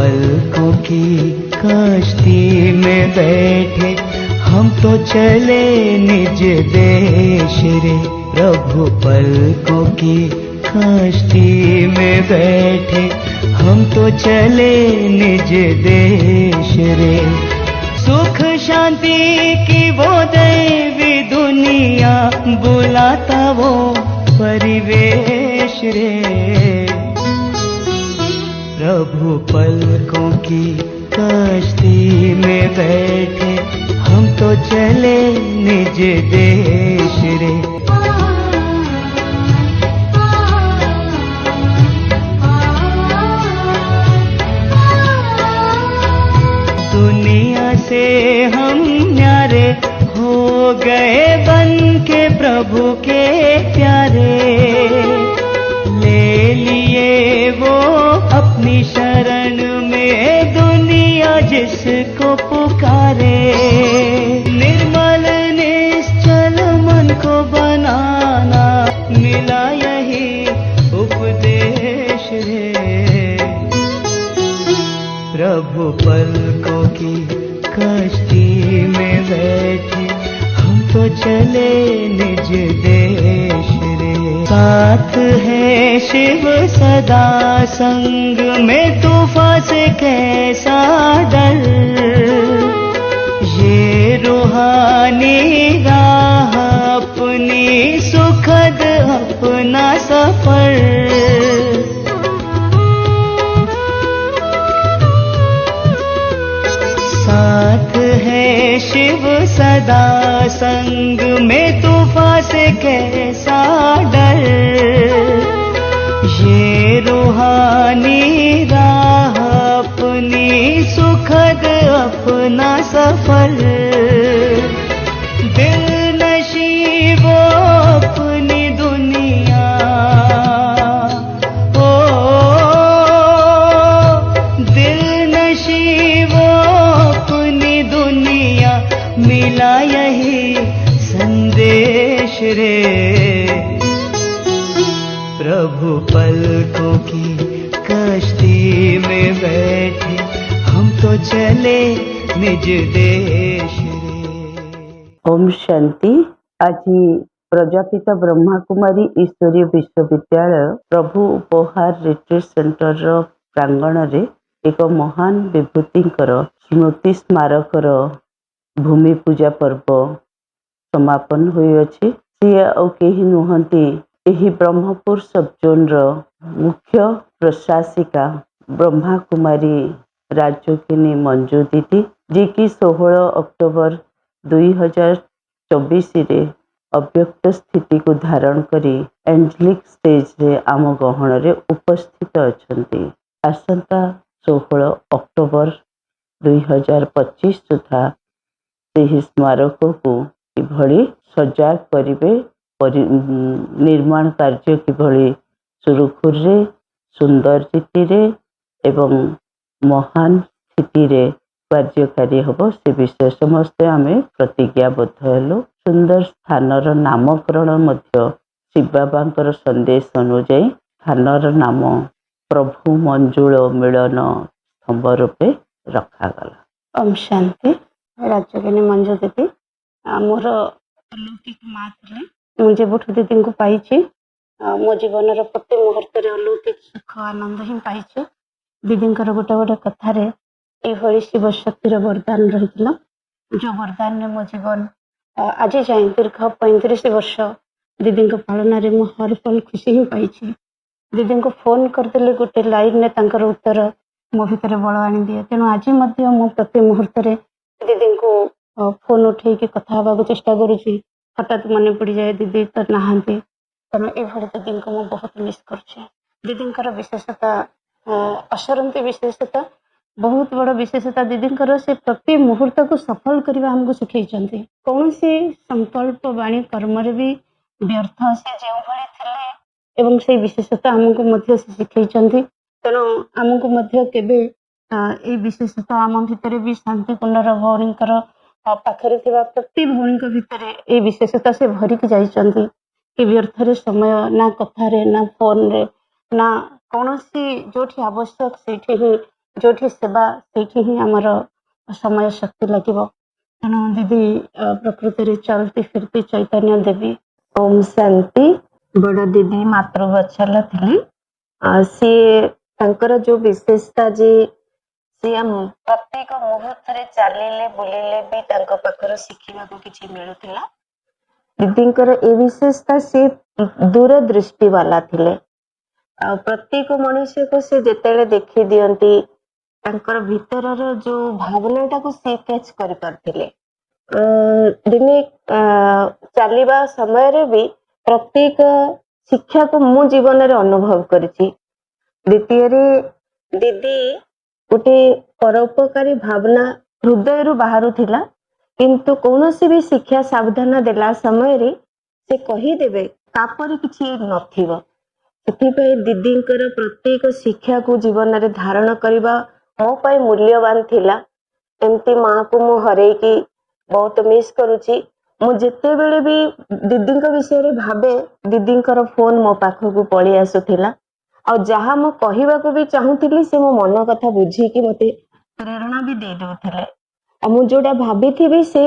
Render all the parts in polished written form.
पलकों की कश्ती में बैठे हम तो चले निज देश रे। प्रभु पलकों की कश्ती में बैठे हम तो चले निज देश रे। सुख शांति की वो दैवी दुनिया बुलाता वो परिवेश रे। प्रभु पलकों की कश्ती में बैठे हम तो चले निज देश रे। दुनिया से हम न्यारे हो गए बन के प्रभु के प्यारे। ले लिए वो अपनी शरण में दुनिया जिसको पुकारे। निर्मल निश्चल मन को बनाना मिला यही उपदेश रे। प्रभु पलकों की कश्ती में बैठे हम तो चले निज देश रे। साथ है शिव सदा संग में तूफान से कैसा डर। ये रूहानी राह अपनी सुखद अपना सफर। साथ है शिव सदा संग में तूफान से कैसा डर। ये रूहानी राह अपनी सुखद अपना सफर। दिल नशीबो अपनी दुनिया ओ दिल नशीबो अपनी दुनिया मिला यही संदेश रे। प्रभु पलकों की कश्ती में बैठे हम तो चले निज देश रे। ओम शांति। आज प्रजापिता ब्रह्मा कुमारी ईश्वरीय विश्वविद्यालय प्रभु उपहार रिट्रीट सेंटर प्रांगण रे एक महान विभूतिंकर स्मृति स्मारकर भूमि पूजा पर्व समापन हुई अछि। सी आउ केही नुहंती एही ब्रह्मपुर सब जोन मुख्य प्रशासिका ब्रह्मा कुमारी राजयोगिनी मंजू दीदी जी की 16 अक्टोबर 2024 रे अव्यक्त स्थिति को धारण करी एंजेलिक स्टेज रे आम गहन रे उपस्थित अछंती। आसंता 16 अक्टोबर 2025 सुधा से स्मारक को किभली सजा करिवे, निर्माण कार्य किभली सुरुखुर रे सुंदर रीति रे एवं महान स्थिति रे कार्यकारी हब से विषय समस्ते आमे प्रतिज्ञाबद्ध हेलु। सुंदर स्थानर नामकरण मध्य शिव बाबांकर संदेश अनुଯାयी स्थानर नाम प्रभु मंजुल मिलन स्तंभ रूपे रखागला। ओम शांति। राजयोगिनी मंजू दीदी मोर अलौकिक माँ थे। मुझे बुठ दीदी को पाई मो जीवन प्रति मुहूर्त अलौकिक सुख आनंद ही पाई। दीदी गोटे गोटे कथार ये शिव शक्तिर वरदान रही जो वरदान ने मो जीवन आज जाए दीर्घ 35 वर्ष दीदी पालन में हर पल खुशी ही पाई। दीदी को फोन करदेले गोटे लाइन ने तांकर उत्तर मो भितर बल आनी दिए। तेणु आज मो प्रति मुहूर्त दीदी को फोन उठे कथा हवा चेष्टा करुँची। हठात मन पड़ जाए दीदी तो नहांती। तेणु ये दीदी को मुझे बहुत मिस कर। दीदी विशेषता असरंती विशेषता बहुत बड़ विशेषता दीदी से प्रति मुहूर्त को सफल करने हमको शिखई। कौन सी संकल्प वाणी कर्म भी व्यर्थ से जो भाई थे एवं से विशेषता आमको शिखई। तेणु आमको केबे ये विशेषता आम भितर भी शांति कुंडर भौणी पाखरे प्रति भौणी भितर ये विशेषता से भरिक जाइछंती कि व्यर्थ रे समय ना कथारे ना फोन रे ना कौन सी जो आवश्यक से जोठी सेवा सेठी ही आमर समय शक्ति लगिବ। तेणु दीदी प्रकृति रे चलती फिरती चैतन्य देवी। ओम शांति। बड़ दीदी मातृवत्सल थिले। सी तांकर जो विशेषता जे सी प्रत्येक मुहूर्त रे चलिले बुलिले भी तांको पाखर शिखिबा को किछि मिलुथिला। दीदींकर ए विशेषता से दूरदृष्टि वाला थिले। प्रत्येक मनुष्य को से जेतेले देखि दियंती तांकर भीतरर जो भावनाटा को से कैच कर पारथिले। दिने चलिबा समय रे भी प्रत्येक शिक्षा को मु जीवन रे अनुभव करिछि। द्वितीय रे दीदी गोटे परोपकारी भावना हृदय रु बाहरु थिला, किंतु कौनसी भी शिक्षा सावधान देला समय रे से कही देबे तापर किछि नथिबो। सेथिपई दीदींकर प्रत्येक शिक्षा को जीवन रे धारण करिबा मो पई मूल्यवान थिला। एमती माँ को मु हरेकी बहुत मिस करुछि। मु जेते बेले भी दीदींक विषय रे भाबे दीदींकर फोन मो पाखकु पळी आसुथिला। आ जहा मु कहिबा को भी चाहूथिली से मो मन कथा बुझी कि मते प्रेरणा भी दे दोथिले। आ मु जोडा भाबिथिबी से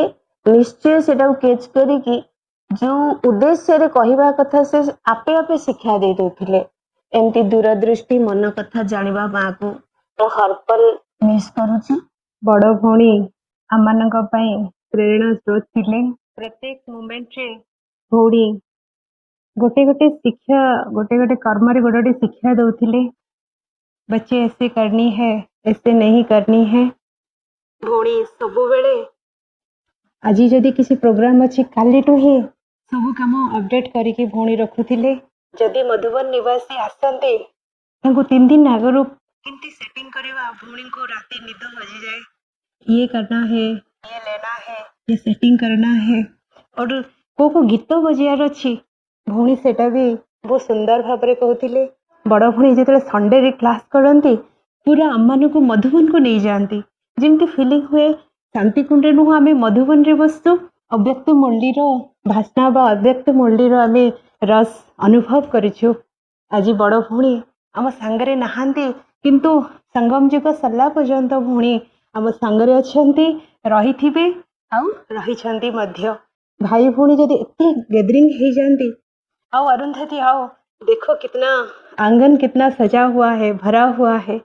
निश्चय सेटा कैच करी कि जो उद्देश्य रे कहिबा कथा से आपे आपे शिक्षा दे दोथिले। एमती दूरदृष्टि मन कथा जानिबा माँ को तो हरपल मिस करुछि। बड़ भौणी आमानक पई प्रेरणा स्रोत थिले। प्रत्येक मोमेंट रे भौणी गोटे गोटे शिक्षा गोटे गोटे कर्म रे गोटे गोटे शिक्षा दउथिले। बच्चे ऐसे करनी है, ऐसे नहीं करनी है। भौणी सबु बेले आज जदि किसी प्रोग्राम अछि कालीटू ही सब काम अपडेट करिके भौणी रखुथिले। जदि मधुबन निवासी आसंते तांको 3 दिन आगरु किंती सेटिंग करवा भौणी को राती निद बजी जाए। ये करना है, ये लेना है, ये सेटिंग करना है। और को गीत बजियार अच्छी भौणी सेटा भी बहुत सुंदर भाव कहते। बड़ भौणी जो संडे रे क्लास करती पूरा आम को मधुबन को नहीं जाती जमती फिलिंग हुए शांति कुंड नुह आम मधुबन रे बसु अव्यक्त मुरलीर भाषण बा अव्यक्त मुरलीर आम रस अनुभव करिछु। आज बड़ भौणी आम सांगरे नहांती किंतु संगम जुग सरला पर्यंत भौणी आम सांगरे अछंती रहिथिबे आउ रहिछंती मध्य। भाई भौणी जदि एते गैदरिंग हो जाती आओ अरुंधति आओ देखो कितना आंगन कितना सजा हुआ है, भरा हुआ है।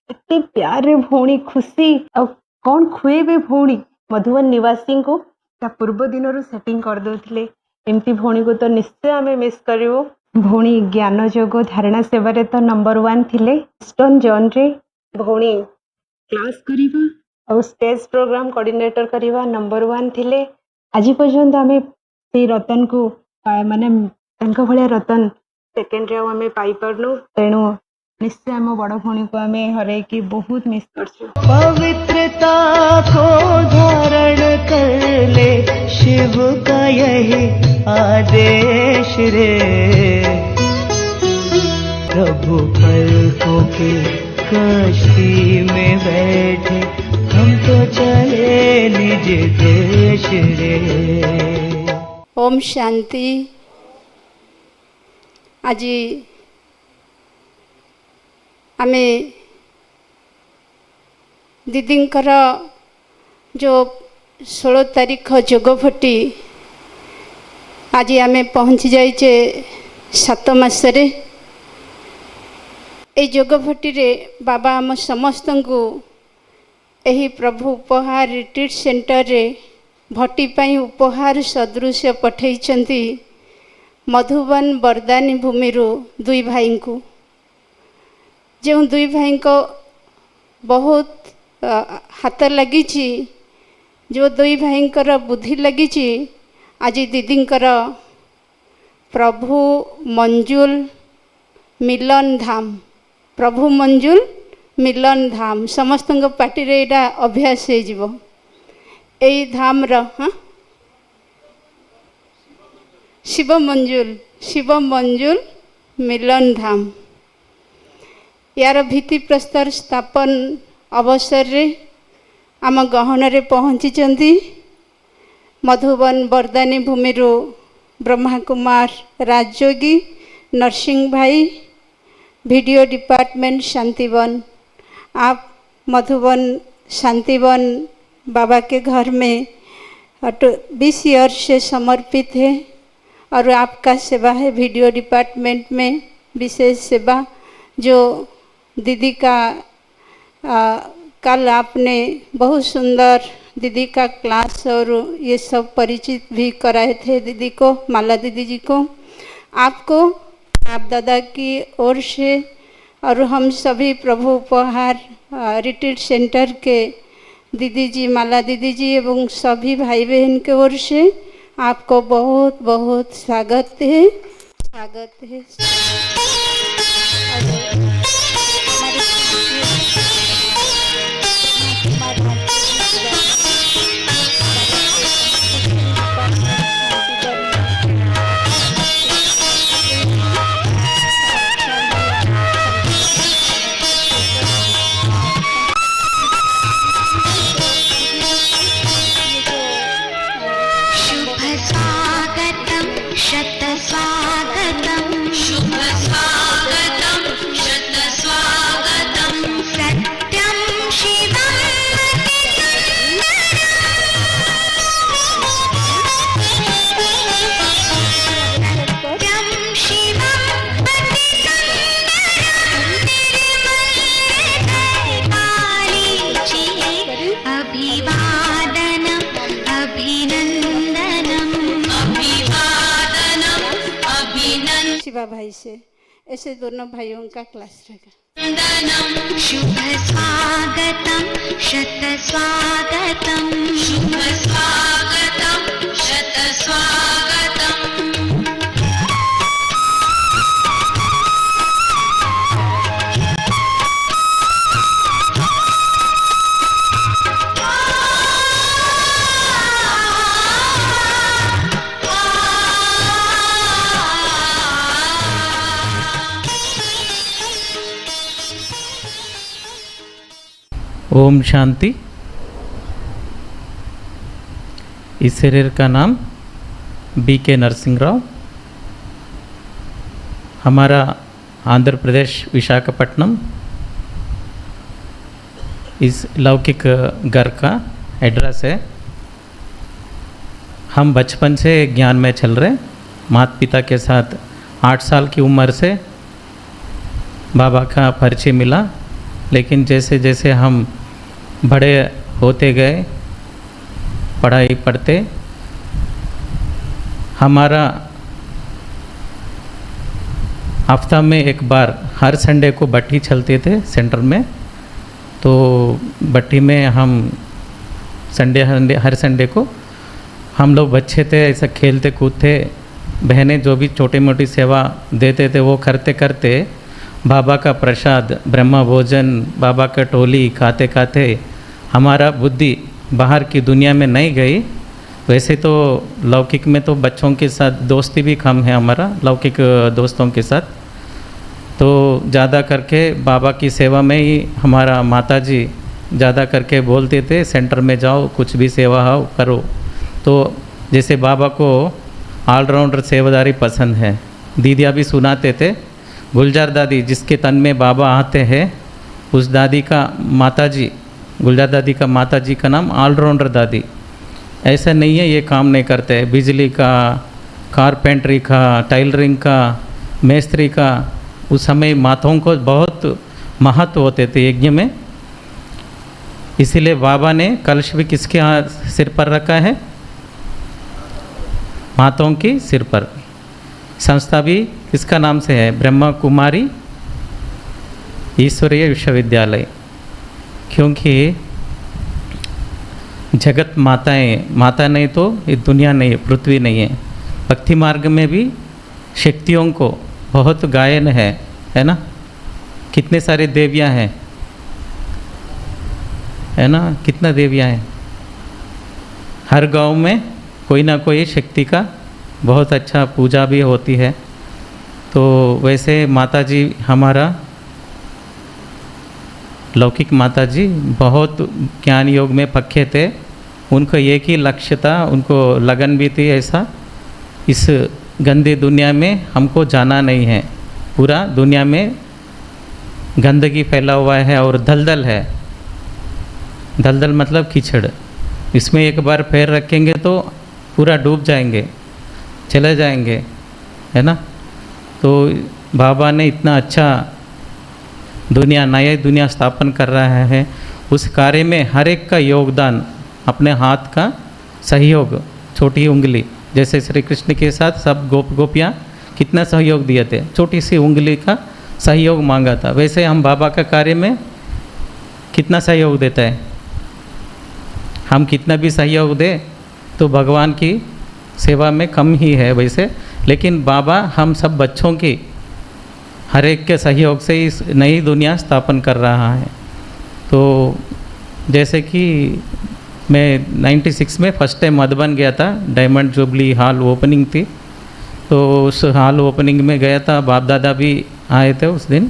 इतने प्यारे भौणी खुशी और कौन खुएबे भौणी मधुबन निवासी को ता पूर्व दिन रु सेटिंग कर दोथिले। एमती भौणी को तो निश्चय आमे मिस करिवो। भौणी ज्ञान जोग धारणा सेवा रे तो नंबर 1 थिले। स्टोन जॉन रे भौणी क्लास करिबा और स्टेज प्रोग्राम कोऑर्डिनेटर करिबा नंबर 1 थिले। आज पर्यंत आमे से रतन को माने तांका भलिया रतन सेकेंड रे आमे पाई परनु। तेणु निश्चय आम बड़ भौणी को आमे हरे की बहुत मिस करछु। पवित्रता को धारण कर ले शिव का यही आदेश रे। प्रभु कल्पों की कश्ती में बैठे हम तो चले निज देश रे। ओम शांति। आज आमे दीदींकर जो 16 तारीख जोग भट्टी आज आमे पहुँची जाइचे 7 मासरे। ए जोग भट्टी रे बाबा आम समस्त को एही प्रभु उपहार रिट्रीट सेंटर रे भट्टी पाई उपहार सदृश पठेइचंती मधुबन बरदानी भूमि रो 2 भाई को। जो 2 भाई को बहुत हाथ लगी, जो 2 भाई बुद्धि लगी। आज दीदींकर प्रभु मंजुल मिलन धाम, प्रभु मंजुल मिलन धाम समस्त पार्टी रे एटा अभ्यास हो जिवो। एई धाम रो शिव मंजुल मिलन धाम यार भित्ति प्रस्तर स्थापन अवसर रे आम गहन रे पहुँची मधुबन बरदानी भूमि रो ब्रह्मा कुमार राजयोगी नरसिंह भाई वीडियो डिपार्टमेंट शांतिवन। आप मधुबन शांतिवन बाबा के घर में 20 ईयर से समर्पित है और आपका सेवा है वीडियो डिपार्टमेंट में विशेष सेवा जो दीदी का कल आपने बहुत सुंदर दीदी का क्लास और ये सब परिचित भी कराए थे दीदी को, माला दीदी जी को। आपको आप दादा की ओर से और हम सभी प्रभु उपहार रिट्रीट सेंटर के दीदी जी, माला दीदी जी एवं सभी भाई बहन के ओर से आपको बहुत बहुत स्वागत है, स्वागत है। शिवा भाई से ऐसे दोनों भाइयों का क्लास रहेगा। शुभ स्वागतम शत स्वागतम, शुभ स्वागतम शत स्वागतम। ओम शांति। इस शरीर का नाम BK नरसिंह राव, हमारा आंध्र प्रदेश विशाखापट्टनम इस लौकिक घर का एड्रेस है। हम बचपन से ज्ञान में चल रहे, माता पिता के साथ 8 साल की उम्र से बाबा का परिचय मिला, लेकिन जैसे जैसे हम बड़े होते गए, पढ़ाई पढ़ते, हमारा हफ्ता में एक बार हर संडे को भट्टी चलते थे सेंटर में, तो भट्टी में हम हर संडे को हम लोग बच्चे थे, ऐसा खेलते कूदते, बहनें जो भी छोटी मोटी सेवा देते थे वो करते करते बाबा का प्रसाद, ब्रह्मा भोजन, बाबा का टोली खाते खाते हमारा बुद्धि बाहर की दुनिया में नहीं गई। वैसे तो लौकिक में तो बच्चों के साथ दोस्ती भी कम है हमारा, लौकिक दोस्तों के साथ तो ज़्यादा करके बाबा की सेवा में ही हमारा माताजी ज़्यादा करके बोलते थे, सेंटर में जाओ, कुछ भी सेवा हो करो। तो जैसे बाबा को ऑलराउंडर सेवादारी पसंद है, दीदिया भी सुनाते थे, गुलजार दादी जिसके तन में बाबा आते हैं उस दादी का माताजी, गुलजार दादी का माताजी का नाम ऑलराउंडर दादी। ऐसा नहीं है ये काम नहीं करते, बिजली का, कारपेंटरी का, टाइलरिंग का, मेस्त्री का, उस समय माताओं को बहुत महत्व होते थे यज्ञ में। इसीलिए बाबा ने कलश भी किसके सिर पर रखा है? माताओं की सिर पर। संस्था भी किसका नाम से है? ब्रह्मा कुमारी ईश्वरीय विश्वविद्यालय। क्योंकि जगत माताएं, माता नहीं तो ये दुनिया नहीं है, पृथ्वी नहीं है। भक्ति मार्ग में भी शक्तियों को बहुत गायन है ना, कितने सारे देवियां हैं, है ना, कितना देवियां हैं। हर गांव में कोई ना कोई शक्ति का बहुत अच्छा पूजा भी होती है। तो वैसे माताजी हमारा लौकिक माताजी बहुत ज्ञान योग में पक्के थे, उनको एक ही लक्ष्य था, उनको लगन भी थी ऐसा, इस गंदी दुनिया में हमको जाना नहीं है। पूरा दुनिया में गंदगी फैला हुआ है और दलदल है, दलदल मतलब कीचड़, इसमें एक बार पैर रखेंगे तो पूरा डूब जाएंगे, चले जाएंगे, है ना। तो बाबा ने इतना अच्छा दुनिया, नई दुनिया स्थापन कर रहा है, उस कार्य में हर एक का योगदान, अपने हाथ का सहयोग, छोटी उंगली, जैसे श्री कृष्ण के साथ सब गोपियाँ कितना सहयोग दिए थे, छोटी सी उंगली का सहयोग मांगा था, वैसे हम बाबा का कार्य में कितना सहयोग देता है। हम कितना भी सहयोग दे तो भगवान की सेवा में कम ही है वैसे, लेकिन बाबा हम सब बच्चों की हर एक के सहयोग से इस नई दुनिया स्थापन कर रहा है। तो जैसे कि मैं 96 में फर्स्ट टाइम मधुबन गया था, डायमंड जुबली हॉल ओपनिंग थी, तो उस हॉल ओपनिंग में गया था, बाप दादा भी आए थे उस दिन,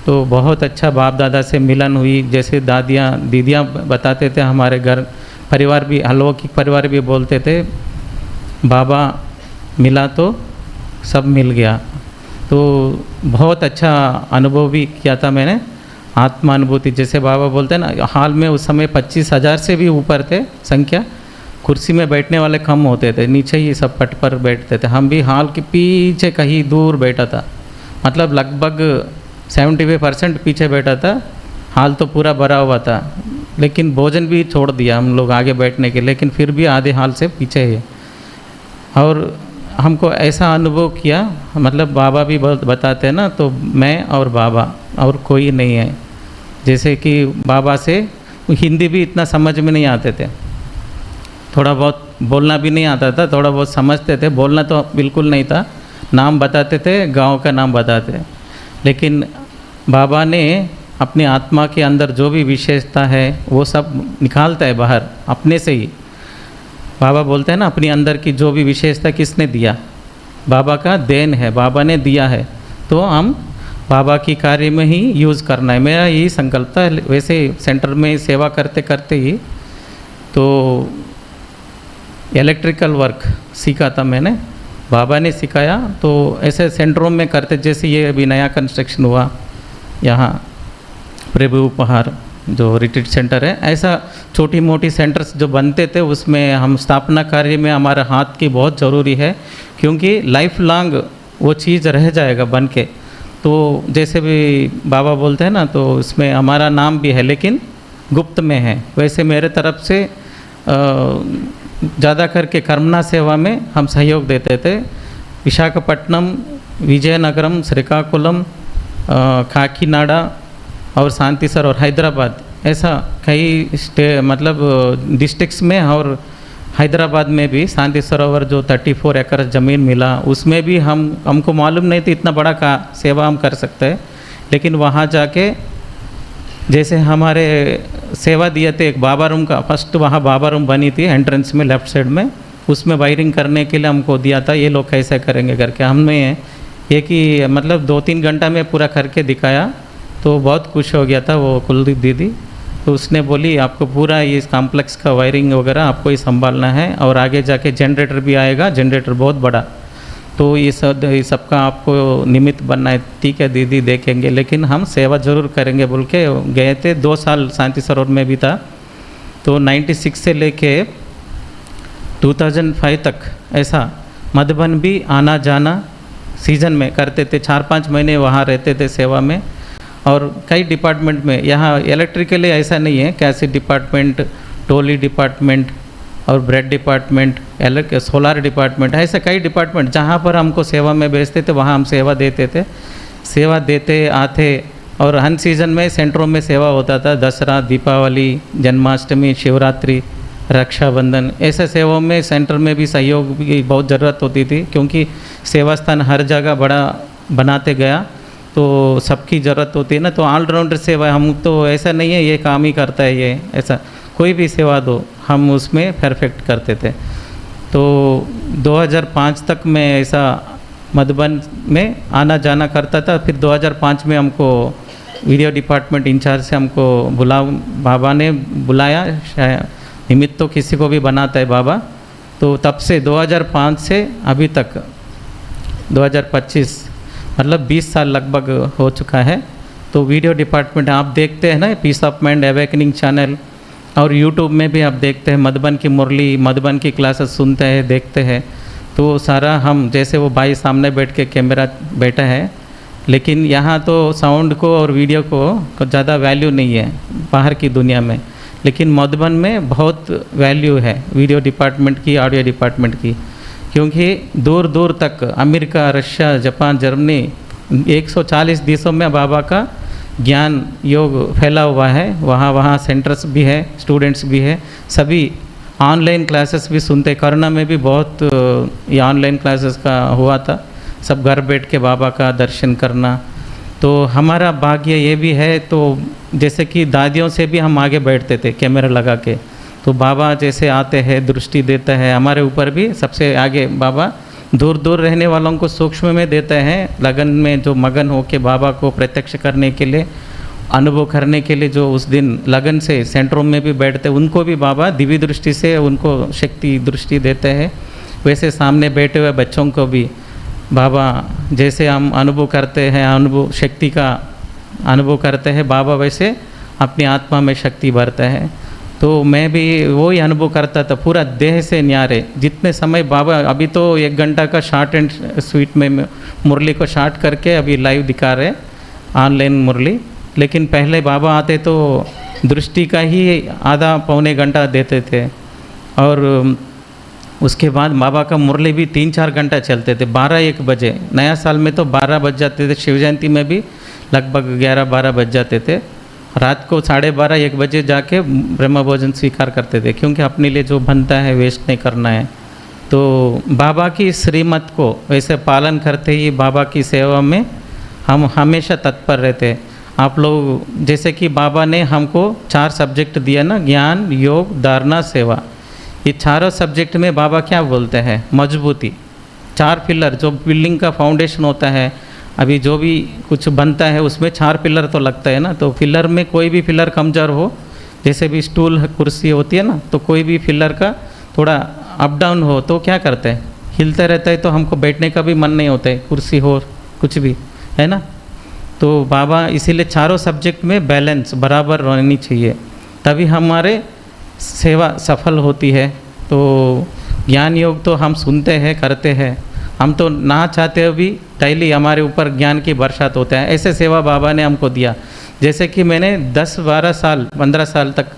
तो बहुत अच्छा बाप दादा से मिलन हुई। जैसे दादियाँ दीदियाँ बताते थे, हमारे घर परिवार भी, अलौकिक परिवार भी बोलते थे, बाबा मिला तो सब मिल गया। तो बहुत अच्छा अनुभव भी किया था मैंने, आत्मानुभूति। जैसे बाबा बोलते हैं ना, हाल में उस समय 25,000 से भी ऊपर थे संख्या, कुर्सी में बैठने वाले कम होते थे, नीचे ही सब पट पर बैठते थे। हम भी हाल के पीछे कहीं दूर बैठा था, मतलब लगभग 75% पीछे बैठा था, हाल तो पूरा भरा हुआ था, लेकिन भोजन भी छोड़ दिया हम लोग आगे बैठने के, लेकिन फिर भी आधे हाल से पीछे है। और हमको ऐसा अनुभव किया, मतलब बाबा भी बताते हैं ना, तो मैं और बाबा और कोई नहीं है। जैसे कि बाबा से हिंदी भी इतना समझ में नहीं आते थे, थोड़ा बहुत बोलना भी नहीं आता था, थोड़ा बहुत समझते थे, बोलना तो बिल्कुल नहीं था। नाम बताते थे, गांव का नाम बताते, लेकिन बाबा ने अपनी आत्मा के अंदर जो भी विशेषता है वो सब निकालता है बाहर अपने से ही। बाबा बोलते हैं ना, अपनी अंदर की जो भी विशेषता किसने दिया, बाबा का देन है, बाबा ने दिया है, तो हम बाबा की कार्य में ही यूज़ करना है, मेरा यही संकल्प था। वैसे सेंटर में सेवा करते करते ही तो इलेक्ट्रिकल वर्क सीखा था मैंने, बाबा ने सिखाया। तो ऐसे सेंटरों में करते, जैसे ये अभी नया कंस्ट्रक्शन हुआ यहाँ प्रभु उपहार जो रिट्रीट सेंटर है, ऐसा छोटी मोटी सेंटर्स जो बनते थे उसमें हम स्थापना कार्य में हमारा हाथ की बहुत ज़रूरी है, क्योंकि लाइफ लॉन्ग वो चीज़ रह जाएगा बन के। तो जैसे भी बाबा बोलते हैं ना, तो इसमें हमारा नाम भी है लेकिन गुप्त में है। वैसे मेरे तरफ से ज़्यादा करके कर्मना सेवा में हम सहयोग देते थे। विशाखापट्टनम, विजयनगरम, श्रीकाकुलम, काकीनाडा और शांतिसर और हैदराबाद, ऐसा कई मतलब डिस्ट्रिक्ट्स में, और हैदराबाद में भी शांति सरोवर जो 34 एकड़ ज़मीन मिला, उसमें भी हमको मालूम नहीं था इतना बड़ा का सेवा हम कर सकते हैं। लेकिन वहाँ जाके जैसे हमारे सेवा दिए थे, एक बाबा रूम का, फर्स्ट वहाँ बाबा रूम बनी थी एंट्रेंस में लेफ़्ट साइड में, उसमें वायरिंग करने के लिए हमको दिया था, ये लोग कैसे करेंगे करके। हमने एक ही मतलब 2-3 घंटा में पूरा करके दिखाया, तो बहुत खुश हो गया था वो कुलदीप दीदी। तो उसने बोली आपको पूरा ये कॉम्प्लेक्स का वायरिंग वगैरह आपको ही संभालना है, और आगे जाके जनरेटर भी आएगा, जनरेटर बहुत बड़ा, तो ये सबका आपको निमित्त बनना है। ठीक है दीदी, देखेंगे, लेकिन हम सेवा ज़रूर करेंगे बोल के गए थे। 2 साल शांति सरोवर में भी था, तो 96 से लेके 2005 तक ऐसा मधुबन भी आना जाना सीज़न में करते थे, 4-5 महीने वहाँ रहते थे सेवा में। और कई डिपार्टमेंट में, यहाँ इलेक्ट्रिकली ऐसा नहीं है, कैसे डिपार्टमेंट, टोली डिपार्टमेंट और ब्रेड डिपार्टमेंट, सोलार डिपार्टमेंट, ऐसे कई डिपार्टमेंट जहाँ पर हमको सेवा में भेजते थे वहाँ हम सेवा देते थे, सेवा देते आते। और हर सीज़न में सेंटरों में सेवा होता था, दसरा, दीपावली, जन्माष्टमी, शिवरात्रि, रक्षाबंधन, ऐसे सेवाओं में सेंटर में भी सहयोग की बहुत ज़रूरत होती थी, क्योंकि सेवा स्थान हर जगह बड़ा बनाते गया तो सबकी ज़रूरत होती है ना। तो ऑलराउंडर सेवा, हम तो ऐसा नहीं है ये काम ही करता है, ये ऐसा कोई भी सेवा दो हम उसमें परफेक्ट करते थे। तो 2005 तक मैं ऐसा मधुबन में आना जाना करता था। फिर 2005 में हमको वीडियो डिपार्टमेंट इंचार्ज से हमको बाबा ने बुलाया, निमित्त तो किसी को भी बनाता है बाबा। तो तब से 2005 से अभी तक 2025 मतलब 20 साल लगभग हो चुका है। तो वीडियो डिपार्टमेंट आप देखते हैं ना, peace of mind awakening channel और यूट्यूब में भी आप देखते हैं मधुबन की मुरली, मधुबन की क्लासेस सुनते हैं, देखते हैं। तो सारा हम जैसे वो भाई सामने बैठ के कैमरा बैठा है, लेकिन यहाँ तो साउंड को और वीडियो को ज़्यादा वैल्यू नहीं है बाहर की दुनिया में, लेकिन मधुबन में बहुत वैल्यू है वीडियो डिपार्टमेंट की, ऑडियो डिपार्टमेंट की, क्योंकि दूर दूर तक अमेरिका, रशिया, जापान, जर्मनी 140 देशों में बाबा का ज्ञान योग फैला हुआ है। वहाँ सेंटर्स भी है, स्टूडेंट्स भी है, सभी ऑनलाइन क्लासेस भी सुनते। कोरोना में भी बहुत ये ऑनलाइन क्लासेस का हुआ था, सब घर बैठ के बाबा का दर्शन करना। तो हमारा भाग्य ये भी है, तो जैसे कि दादियों से भी हम आगे बैठते थे कैमरा लगा के, तो बाबा जैसे आते हैं, दृष्टि देता है हमारे ऊपर भी, सबसे आगे बाबा दूर दूर रहने वालों को सूक्ष्म में देते हैं, लगन में जो मगन हो के बाबा को प्रत्यक्ष करने के लिए, अनुभव करने के लिए, जो उस दिन लगन से सेंटरों में भी बैठते, उनको भी बाबा दिव्य दृष्टि से उनको शक्ति दृष्टि देते हैं। वैसे सामने बैठे हुए बच्चों को भी बाबा जैसे हम अनुभव करते हैं, अनुभव शक्ति का अनुभव करते हैं, बाबा वैसे अपनी आत्मा में शक्ति भरते हैं। तो मैं भी वही अनुभव करता था, पूरा देह से न्यारे। जितने समय बाबा, अभी तो 1 घंटा का शॉर्ट एंड स्वीट में मुरली को शॉर्ट करके अभी लाइव दिखा रहे ऑनलाइन मुरली, लेकिन पहले बाबा आते तो दृष्टि का ही आधा पौने घंटा देते थे, और उसके बाद बाबा का मुरली भी 3-4 घंटा चलते थे, 12-1 बजे। नया साल में तो 12 बज जाते थे, शिव जयंती में भी लगभग 11-12 बज जाते थे। रात को 12:30-1 बजे जाके ब्रह्म भोजन स्वीकार करते थे, क्योंकि अपने लिए जो बनता है वेस्ट नहीं करना है। तो बाबा की श्रीमत को वैसे पालन करते ही बाबा की सेवा में हम हमेशा तत्पर रहते। आप लोग जैसे कि बाबा ने हमको 4 सब्जेक्ट दिया ना, ज्ञान, योग, धारणा, सेवा। ये चारों सब्जेक्ट में बाबा क्या बोलते हैं? मजबूती। 4 पिलर जो बिल्डिंग का फाउंडेशन होता है, अभी जो भी कुछ बनता है उसमें 4 पिलर तो लगता है ना। तो पिलर में कोई भी पिलर कमज़ोर हो, जैसे भी स्टूल कुर्सी होती है ना, तो कोई भी पिलर का थोड़ा अप डाउन हो तो क्या करते हैं? हिलता रहता है, तो हमको बैठने का भी मन नहीं होता है, कुर्सी हो कुछ भी है ना। तो बाबा इसीलिए चारों सब्जेक्ट में बैलेंस बराबर रहनी चाहिए, तभी हमारे सेवा सफल होती है। तो ज्ञान योग तो हम सुनते हैं, करते हैं, हम तो ना चाहते हुए भी डेली हमारे ऊपर ज्ञान की बरसात होता है। ऐसे सेवा बाबा ने हमको दिया। जैसे कि मैंने 10-12 साल 15 साल तक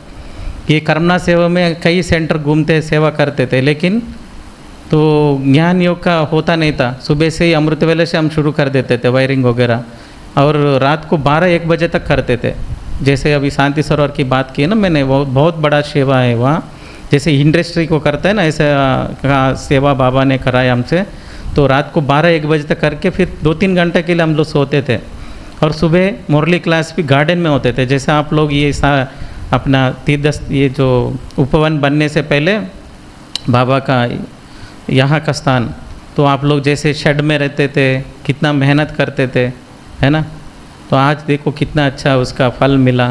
ये कर्मना सेवा में कई सेंटर घूमते सेवा करते थे, लेकिन तो ज्ञान योग का होता नहीं था। सुबह से ही अमृत वेले से हम शुरू कर देते थे वायरिंग वगैरह, और रात को 12-1 बजे तक करते थे। जैसे अभी शांति सरोवर की बात की ना मैंने, वो बहुत बड़ा सेवा है वहाँ, जैसे इंडस्ट्री को करता है ना, ऐसा का सेवा बाबा ने कराया हमसे। तो रात को 12-1 बजे तक करके फिर 2-3 घंटे के लिए हम लोग सोते थे, और सुबह मुरली क्लास भी गार्डन में होते थे। जैसे आप लोग ये अपना तीर्थ, ये जो उपवन बनने से पहले बाबा का यहाँ का स्थान, तो आप लोग जैसे शेड में रहते थे, कितना मेहनत करते थे, है ना। तो आज देखो कितना अच्छा उसका फल मिला।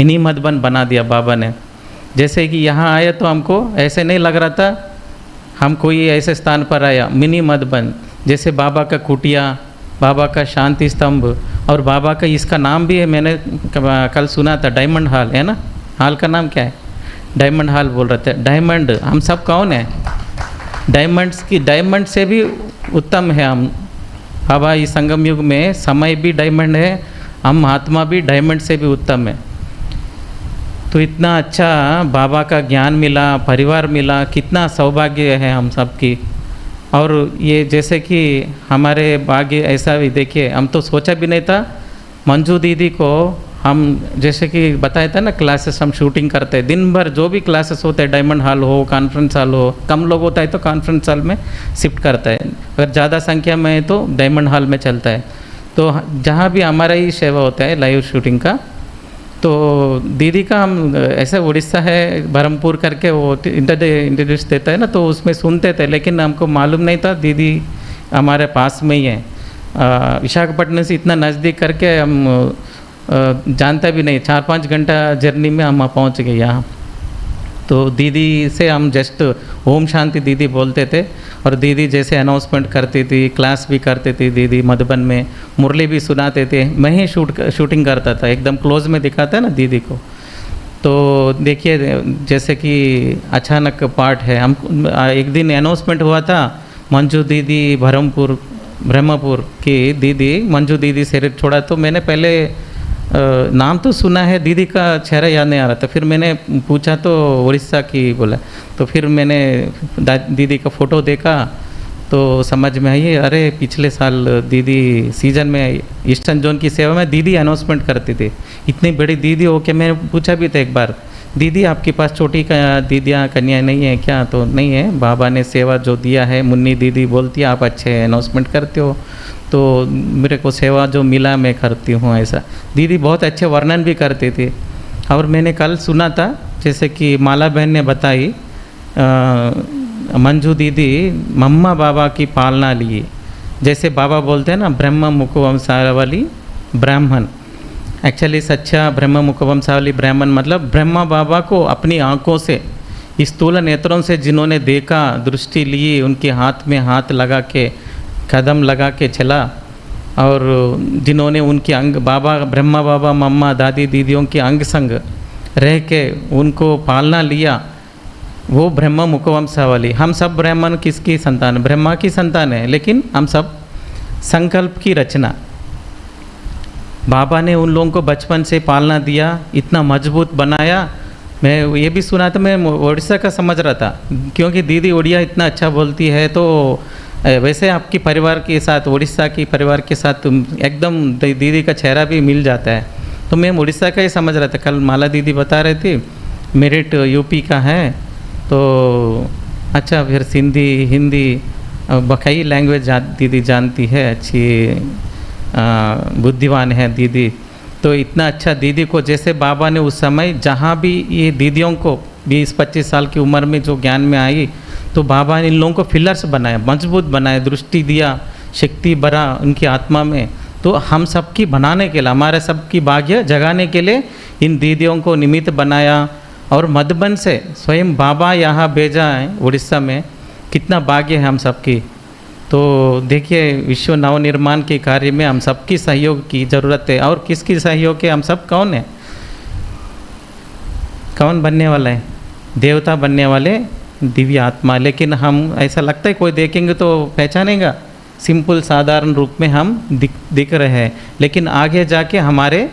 इन्हीं मधुबन बना दिया बाबा ने। जैसे कि यहाँ आए तो हमको ऐसे नहीं लग रहा था हम कोई ऐसे स्थान पर आया, मिनी मधुबन। जैसे बाबा का कुटिया, बाबा का शांति स्तंभ, और बाबा का इसका नाम भी है, मैंने कल सुना था, डायमंड हॉल है ना। हॉल का नाम क्या है? डायमंड हॉल बोल रहे थे। डायमंड हम सब कौन है? डायमंड्स की, डायमंड से भी उत्तम है हम। बाबा इस संगम युग में समय भी डायमंड है, हम आत्मा भी डायमंड से भी उत्तम है। तो इतना अच्छा बाबा का ज्ञान मिला, परिवार मिला, कितना सौभाग्य है हम सब की। और ये जैसे कि हमारे भाग्य ऐसा भी देखिए, हम तो सोचा भी नहीं था। मंजू दीदी को हम जैसे कि बताया था ना, क्लासेस हम शूटिंग करते हैं दिन भर, जो भी क्लासेस होते हैं, डायमंड हॉल हो, कॉन्फ्रेंस हॉल हो, कम लोग होता है तो कॉन्फ्रेंस हॉल में शिफ्ट करता है, अगर ज़्यादा संख्या में है तो डायमंड हॉल में चलता है। तो जहाँ भी हमारा ही सेवा होता है लाइव शूटिंग का, तो दीदी का हम ऐसे उड़ीसा है बरहमपुर करके वो इंट्रोड्यूस देता है ना, तो उसमें सुनते थे, लेकिन हमको मालूम नहीं था दीदी हमारे पास में ही है। विशाखापट्टनम से इतना नज़दीक करके हम जानता भी नहीं, 4-5 घंटा जर्नी में हम पहुंच गए यहाँ। तो दीदी से हम जस्ट ओम शांति दीदी बोलते थे, और दीदी जैसे अनाउंसमेंट करती थी, क्लास भी करती थी दीदी, मधुबन में मुरली भी सुनाते थे। मैं ही शूटिंग करता था, एकदम क्लोज में दिखाता है ना दीदी को। तो देखिए जैसे कि अचानक पाठ है, हम एक दिन अनाउंसमेंट हुआ था, मंजू दीदी ब्रह्मपुर की दीदी मंजू दीदी शरीर छोड़ा। तो मैंने पहले नाम तो सुना है, दीदी का चेहरा याद नहीं आ रहा था। फिर मैंने पूछा तो उड़ीसा की बोला। तो फिर मैंने दीदी का फ़ोटो देखा तो समझ में आई, अरे पिछले साल दीदी सीजन में ईस्टर्न जोन की सेवा में दीदी अनाउंसमेंट करती थी। इतनी बड़ी दीदी हो के मैंने पूछा भी था एक बार, दीदी आपके पास छोटी दीदियाँ कन्या नहीं है क्या? तो नहीं है, बाबा ने सेवा जो दिया है। मुन्नी दीदी बोलती है आप अच्छे अनाउंसमेंट करते हो, तो मेरे को सेवा जो मिला मैं करती हूँ ऐसा। दीदी बहुत अच्छे वर्णन भी करती थी। और मैंने कल सुना था जैसे कि माला बहन ने बताई, मंजू दीदी मम्मा बाबा की पालना लिए। जैसे बाबा बोलते हैं ना ब्रह्म मुखवंशावली ब्राह्मण, एक्चुअली सच्चा ब्रह्म मुखवंशावली ब्राह्मण मतलब ब्रह्मा बाबा को अपनी आँखों से, स्थूल नेत्रों से जिन्होंने देखा, दृष्टि ली, उनके हाथ में हाथ लगा के, कदम लगा के चला, और जिन्होंने उनके अंग बाबा ब्रह्मा बाबा मम्मा दादी दीदियों के अंग संग रह के उनको पालना लिया, वो ब्रह्म मुखवंशावली। हम सब ब्राह्मण किसकी संतान? ब्रह्मा की संतान है, लेकिन हम सब संकल्प की रचना। बाबा ने उन लोगों को बचपन से पालना दिया, इतना मजबूत बनाया। मैं ये भी सुना था, मैं उड़ीसा का समझ रहा था क्योंकि दीदी उड़िया इतना अच्छा बोलती है। तो वैसे आपकी परिवार के साथ, उड़ीसा की परिवार के साथ एकदम दीदी का चेहरा भी मिल जाता है। तो मैं उड़ीसा का ही समझ रहा था। कल माला दीदी बता रहे थे मेरिट यूपी का है, तो अच्छा फिर सिंधी हिंदी कई लैंग्वेज दीदी जानती है, अच्छी बुद्धिमान है दीदी। तो इतना अच्छा दीदी को, जैसे बाबा ने उस समय जहाँ भी ये दीदियों को 20-25 साल की उम्र में जो ज्ञान में आई, तो बाबा ने इन लोगों को फिलर्स बनाया, मजबूत बनाया, दृष्टि दिया, शक्ति भरा उनकी आत्मा में। तो हम सबकी बनाने के लिए, हमारे सबकी भाग्य जगाने के लिए इन दीदियों को निमित्त बनाया। और मधुबन से स्वयं बाबा यहाँ भेजा है उड़ीसा में, कितना भाग्य है हम सबकी। तो देखिए विश्व नवनिर्माण के कार्य में हम सबकी सहयोग की ज़रूरत है। और किसकी सहयोग है? हम सब कौन है? कौन बनने वाला है? देवता बनने वाले, दिव्य आत्मा। लेकिन हम ऐसा लगता है कोई देखेंगे तो पहचानेगा, सिंपल साधारण रूप में हम दिख रहे हैं, लेकिन आगे जाके हमारे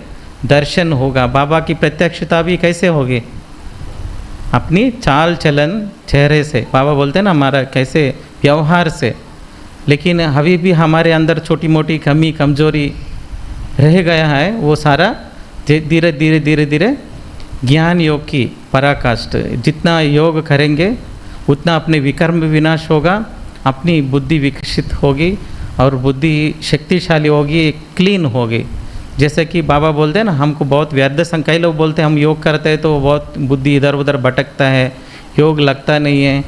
दर्शन होगा। बाबा की प्रत्यक्षता भी कैसे होगी? अपनी चाल चलन चेहरे से। बाबा बोलते हैं ना हमारा कैसे व्यवहार से। लेकिन अभी भी हमारे अंदर छोटी मोटी कमी कमजोरी रह गया है, वो सारा धीरे धीरे धीरे धीरे ज्ञान योग की पराकाष्ठ। जितना योग करेंगे उतना अपने विकर्म विनाश होगा, अपनी बुद्धि विकसित होगी और बुद्धि शक्तिशाली होगी, क्लीन होगी। जैसे कि बाबा बोलते हैं ना, हमको बहुत व्यर्थ कई लोग बोलते हैं हम योग करते हैं तो बहुत बुद्धि इधर उधर भटकता है, योग लगता नहीं है,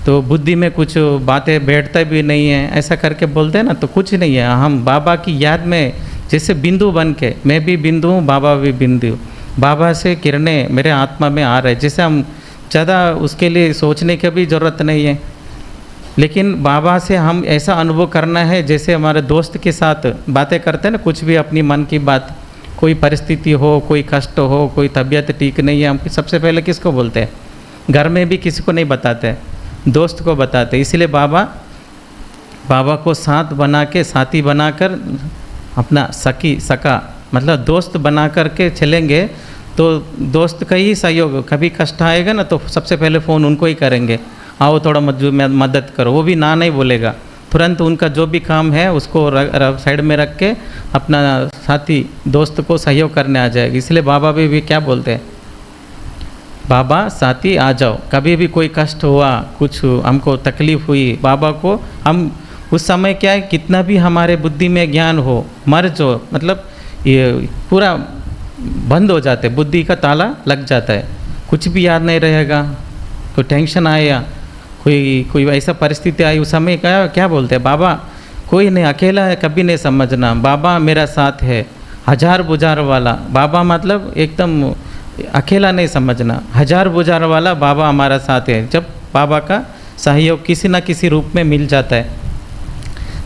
तो बुद्धि में कुछ बातें बैठता भी नहीं है, ऐसा करके बोलते हैं ना। तो कुछ नहीं है, हम बाबा की याद में जैसे बिंदु बन के, मैं भी बिंदु हूँ, बाबा भी बिंदु, बाबा से किरणें मेरे आत्मा में आ रहे, जैसे हम ज़्यादा उसके लिए सोचने की भी ज़रूरत नहीं है। लेकिन बाबा से हम ऐसा अनुभव करना है जैसे हमारे दोस्त के साथ बातें करते हैं ना, कुछ भी अपनी मन की बात, कोई परिस्थिति हो, कोई कष्ट हो, कोई तबीयत ठीक नहीं है, हम सबसे पहले किसको बोलते हैं? घर में भी किसी को नहीं बताते, दोस्त को बताते। इसलिए बाबा को साथ बना के, साथी बनाकर, अपना सका मतलब दोस्त बना करके चलेंगे तो दोस्त का ही सहयोग। कभी कष्ट आएगा ना तो सबसे पहले फ़ोन उनको ही करेंगे, आओ थोड़ा मदद करो, वो भी ना नहीं बोलेगा, तुरंत उनका जो भी काम है उसको साइड में रख के अपना साथी दोस्त को सहयोग करने आ जाएगा। इसलिए बाबा भी क्या बोलते हैं? बाबा साथी आ जाओ। कभी भी कोई कष्ट हुआ, कुछ हमको तकलीफ़ हुई, बाबा को हम उस समय क्या है, कितना भी हमारे बुद्धि में ज्ञान हो, मर्ज हो, मतलब ये पूरा बंद हो जाते, बुद्धि का ताला लग जाता है, कुछ भी याद नहीं रहेगा। कोई टेंशन आया, कोई ऐसा परिस्थिति आई, उस समय क्या बोलते हैं? बाबा कोई नहीं, अकेला है, कभी नहीं समझना, बाबा मेरा साथ है, हजार बुझार वाला। बाबा मतलब एकदम अकेला नहीं समझना, हजार बुझार वाला बाबा हमारा साथ है। जब बाबा का सहयोग किसी न किसी रूप में मिल जाता है।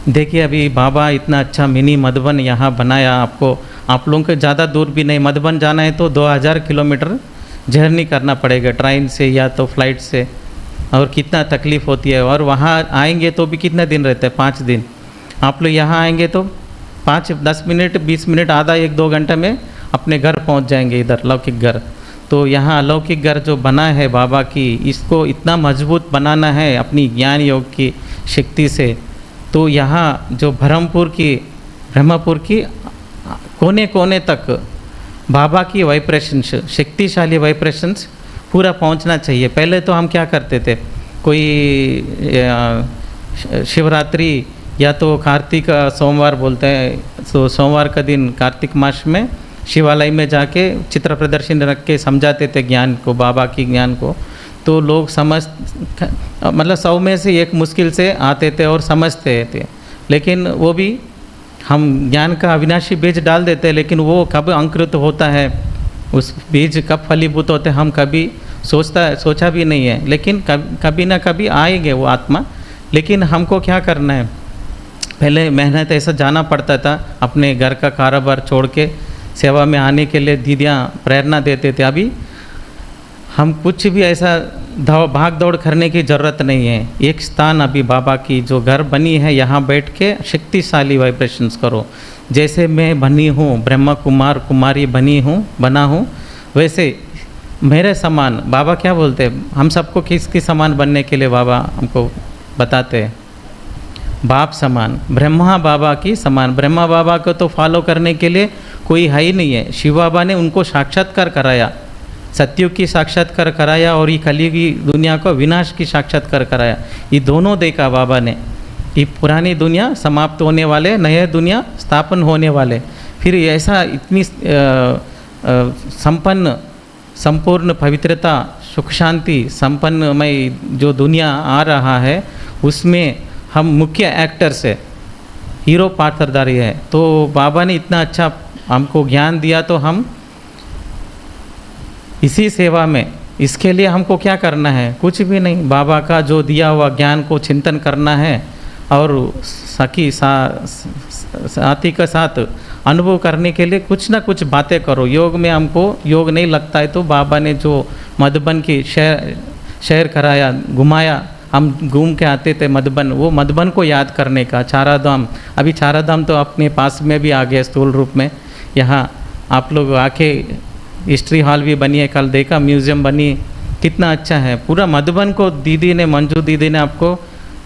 देखिए अभी बाबा इतना अच्छा मिनी मधुबन यहाँ बनाया, आपको आप लोगों को ज़्यादा दूर भी नहीं, मधुबन जाना है तो 2000 किलोमीटर जर्नी करना पड़ेगा ट्रेन से या तो फ्लाइट से, और कितना तकलीफ़ होती है। और वहाँ आएंगे तो भी कितना दिन रहते हैं, 5 दिन। आप लोग यहाँ आएंगे तो 5-10 मिनट 20 मिनट आधा 1-2 घंटे में अपने घर पहुँच जाएंगे, इधर लौकिक घर। तो यहाँ अलौकिक घर जो बना है बाबा की, इसको इतना मजबूत बनाना है अपनी ज्ञान योग की शक्ति से। तो यहाँ जो ब्रह्मपुर की कोने कोने तक बाबा की वाइब्रेशंस, शक्तिशाली वाइब्रेशंस पूरा पहुंचना चाहिए। पहले तो हम क्या करते थे, कोई शिवरात्रि या तो कार्तिक सोमवार बोलते हैं, तो सोमवार का दिन कार्तिक मास में शिवालय में जाके चित्र प्रदर्शन रख के समझाते थे ज्ञान को, बाबा की ज्ञान को। तो लोग मतलब 100 में से 1 मुश्किल से आते थे और समझते थे। लेकिन वो भी हम ज्ञान का अविनाशी बीज डाल देते हैं, लेकिन वो कब अंकुरित होता है, उस बीज कब फलीभूत होते हैं हम कभी सोचा भी नहीं है। लेकिन कभी ना कभी आएंगे वो आत्मा। लेकिन हमको क्या करना है, पहले मेहनत ऐसा जाना पड़ता था, अपने घर का कारोबार छोड़ के सेवा में आने के लिए दीदियाँ प्रेरणा देते थे। अभी हम कुछ भी ऐसा भाग दौड़ करने की ज़रूरत नहीं है। एक स्थान अभी बाबा की जो घर बनी है, यहाँ बैठ के शक्तिशाली वाइब्रेशंस करो। जैसे मैं बनी हूँ, ब्रह्मा कुमार कुमारी बना हूँ, वैसे मेरे समान बाबा क्या बोलते हैं, हम सबको किसके समान बनने के लिए बाबा हमको बताते हैं, बाप समान, ब्रह्मा बाबा की समान। ब्रह्मा बाबा को तो फॉलो करने के लिए कोई है ही नहीं है। शिव बाबा ने उनको साक्षात्कार कराया, सत्युग की साक्षात्कार कराया, और ये कलयुग की दुनिया को विनाश की साक्षात्कार कराया। ये दोनों देखा बाबा ने। ये पुरानी दुनिया समाप्त होने वाले, नए दुनिया स्थापन होने वाले। फिर ऐसा इतनी संपूर्ण पवित्रता, सुख शांति संपन्नमय जो दुनिया आ रहा है, उसमें हम मुख्य एक्टर्स है, हीरो पात्रधारी है। तो बाबा ने इतना अच्छा हमको ज्ञान दिया, तो हम इसी सेवा में, इसके लिए हमको क्या करना है, कुछ भी नहीं। बाबा का जो दिया हुआ ज्ञान को चिंतन करना है, और साथी के साथ अनुभव करने के लिए कुछ ना कुछ बातें करो। योग में हमको योग नहीं लगता है, तो बाबा ने जो मधुबन की शहर कराया, घुमाया, हम घूम के आते थे मधुबन, वो मधुबन को याद करने का। चाराधाम, अभी चाराधाम तो अपने पास में भी आ गया स्थूल रूप में। यहाँ आप लोग आके हिस्ट्री हॉल भी बनी है, कल देखा, म्यूज़ियम बनी, कितना अच्छा है। पूरा मधुबन को दीदी ने, मंजू दीदी ने आपको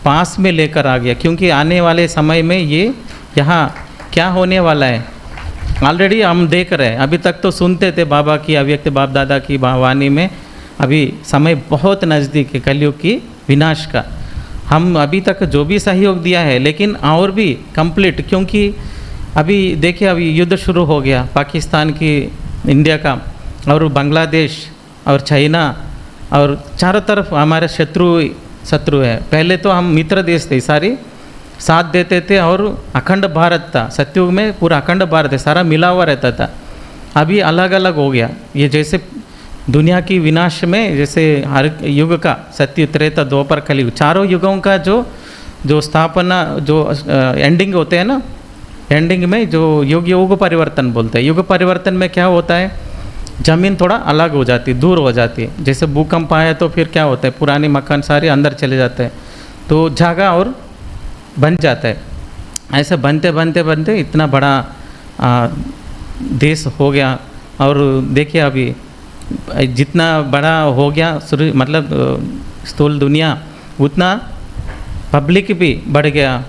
पास में लेकर आ गया, क्योंकि आने वाले समय में ये यहाँ क्या होने वाला है ऑलरेडी हम देख रहे हैं। अभी तक तो सुनते थे बाबा की अव्यक्त बाप दादा की वाणी में, अभी समय बहुत नज़दीक है कलयुग की विनाश का। हम अभी तक जो भी सहयोग दिया है, लेकिन और भी कंप्लीट, क्योंकि अभी देखिए अभी युद्ध शुरू हो गया पाकिस्तान की, इंडिया का, और बांग्लादेश और चाइना, और चारों तरफ हमारे शत्रु है। पहले तो हम मित्र देश थे, सारी साथ देते थे, और अखंड भारत था। सत्युग में पूरा अखंड भारत है, सारा मिला हुआ रहता था। अभी अलग अलग हो गया। ये जैसे दुनिया की विनाश में, जैसे हर युग का सत्य, त्रेता, द्वापर, कलयुग, चारों युगों का जो स्थापना, जो एंडिंग होते हैं ना, एंडिंग में जो युग परिवर्तन बोलते हैं। युग परिवर्तन में क्या होता है, ज़मीन थोड़ा अलग हो जाती है, दूर हो जाती है। जैसे भूकंप आया तो फिर क्या होता है, पुराने मकान सारे अंदर चले जाते हैं, तो जगह और बन जाता है। ऐसे बनते बनते बनते इतना बड़ा देश हो गया। और देखिए अभी जितना बड़ा हो गया मतलब स्थूल दुनिया, उतना पब्लिक भी बढ़ गया,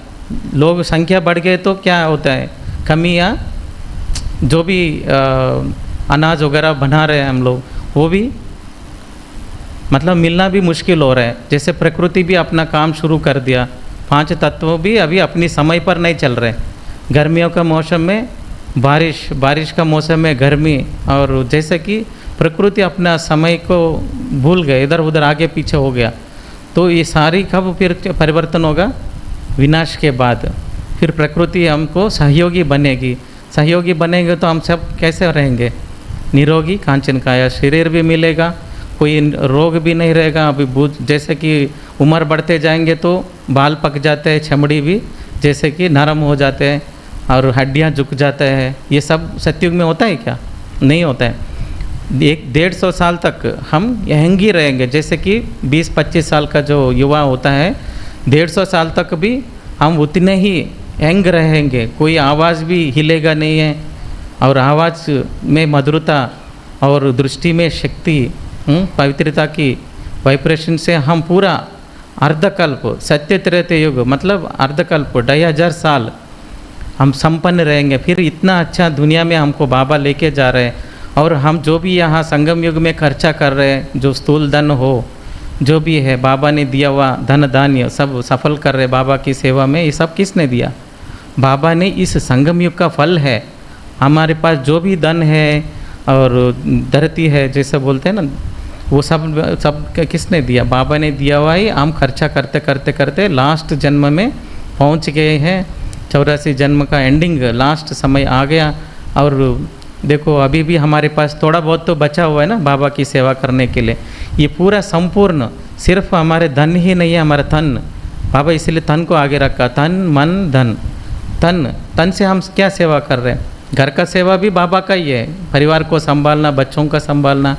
लोग संख्या बढ़ गए, तो क्या होता है, कमी या जो भी अनाज वगैरह बना रहे हैं हम लोग, वो भी मतलब मिलना भी मुश्किल हो रहा है। जैसे प्रकृति भी अपना काम शुरू कर दिया, 5 तत्व भी अभी अपनी समय पर नहीं चल रहे। गर्मियों का मौसम में बारिश का मौसम में गर्मी, और जैसे कि प्रकृति अपना समय को भूल गए, इधर उधर आगे पीछे हो गया। तो ये सारी कब फिर परिवर्तन होगा, विनाश के बाद। फिर प्रकृति हमको सहयोगी बनेगी, सहयोगी बनेंगे तो हम सब कैसे रहेंगे, निरोगी कांचन काया, शरीर भी मिलेगा, कोई रोग भी नहीं रहेगा। अभी जैसे कि उम्र बढ़ते जाएंगे तो बाल पक जाते हैं, चमड़ी भी जैसे कि नरम हो जाते हैं, और हड्डियां झुक जाते हैं। ये सब सत्युग में होता है क्या? नहीं होता है। 150 साल तक हम यहीं ही रहेंगे। जैसे कि 20-25 साल का जो युवा होता है, 150 साल तक भी हम उतने ही यंग रहेंगे, कोई आवाज़ भी हिलेगा नहीं है, और आवाज़ में मधुरता और दृष्टि में शक्ति, पवित्रता की वाइब्रेशन से हम पूरा अर्धकल्प, सत्य त्रेते युग मतलब अर्धकल्प 2500 साल हम संपन्न रहेंगे। फिर इतना अच्छा दुनिया में हमको बाबा लेके जा रहे हैं, और हम जो भी यहाँ संगम युग में खर्चा कर रहे हैं, जो स्थूल धन हो जो भी है बाबा ने दिया हुआ धन धान्य सब सफल कर रहे बाबा की सेवा में, ये सब किसने दिया? बाबा ने। इस संगम युग का फल है। हमारे पास जो भी धन है और धरती है जैसे बोलते हैं ना, वो सब किसने दिया? बाबा ने दिया हुआ ही हम खर्चा करते करते करते लास्ट जन्म में पहुंच गए हैं। 84 जन्म का एंडिंग, लास्ट समय आ गया। और देखो अभी भी हमारे पास थोड़ा बहुत तो बचा हुआ है ना बाबा की सेवा करने के लिए। ये पूरा संपूर्ण सिर्फ हमारे धन ही नहीं है, हमारा तन। बाबा इसलिए तन को आगे रखा, तन मन धन। तन से हम क्या सेवा कर रहे हैं? घर का सेवा भी बाबा का ही है, परिवार को संभालना, बच्चों का संभालना,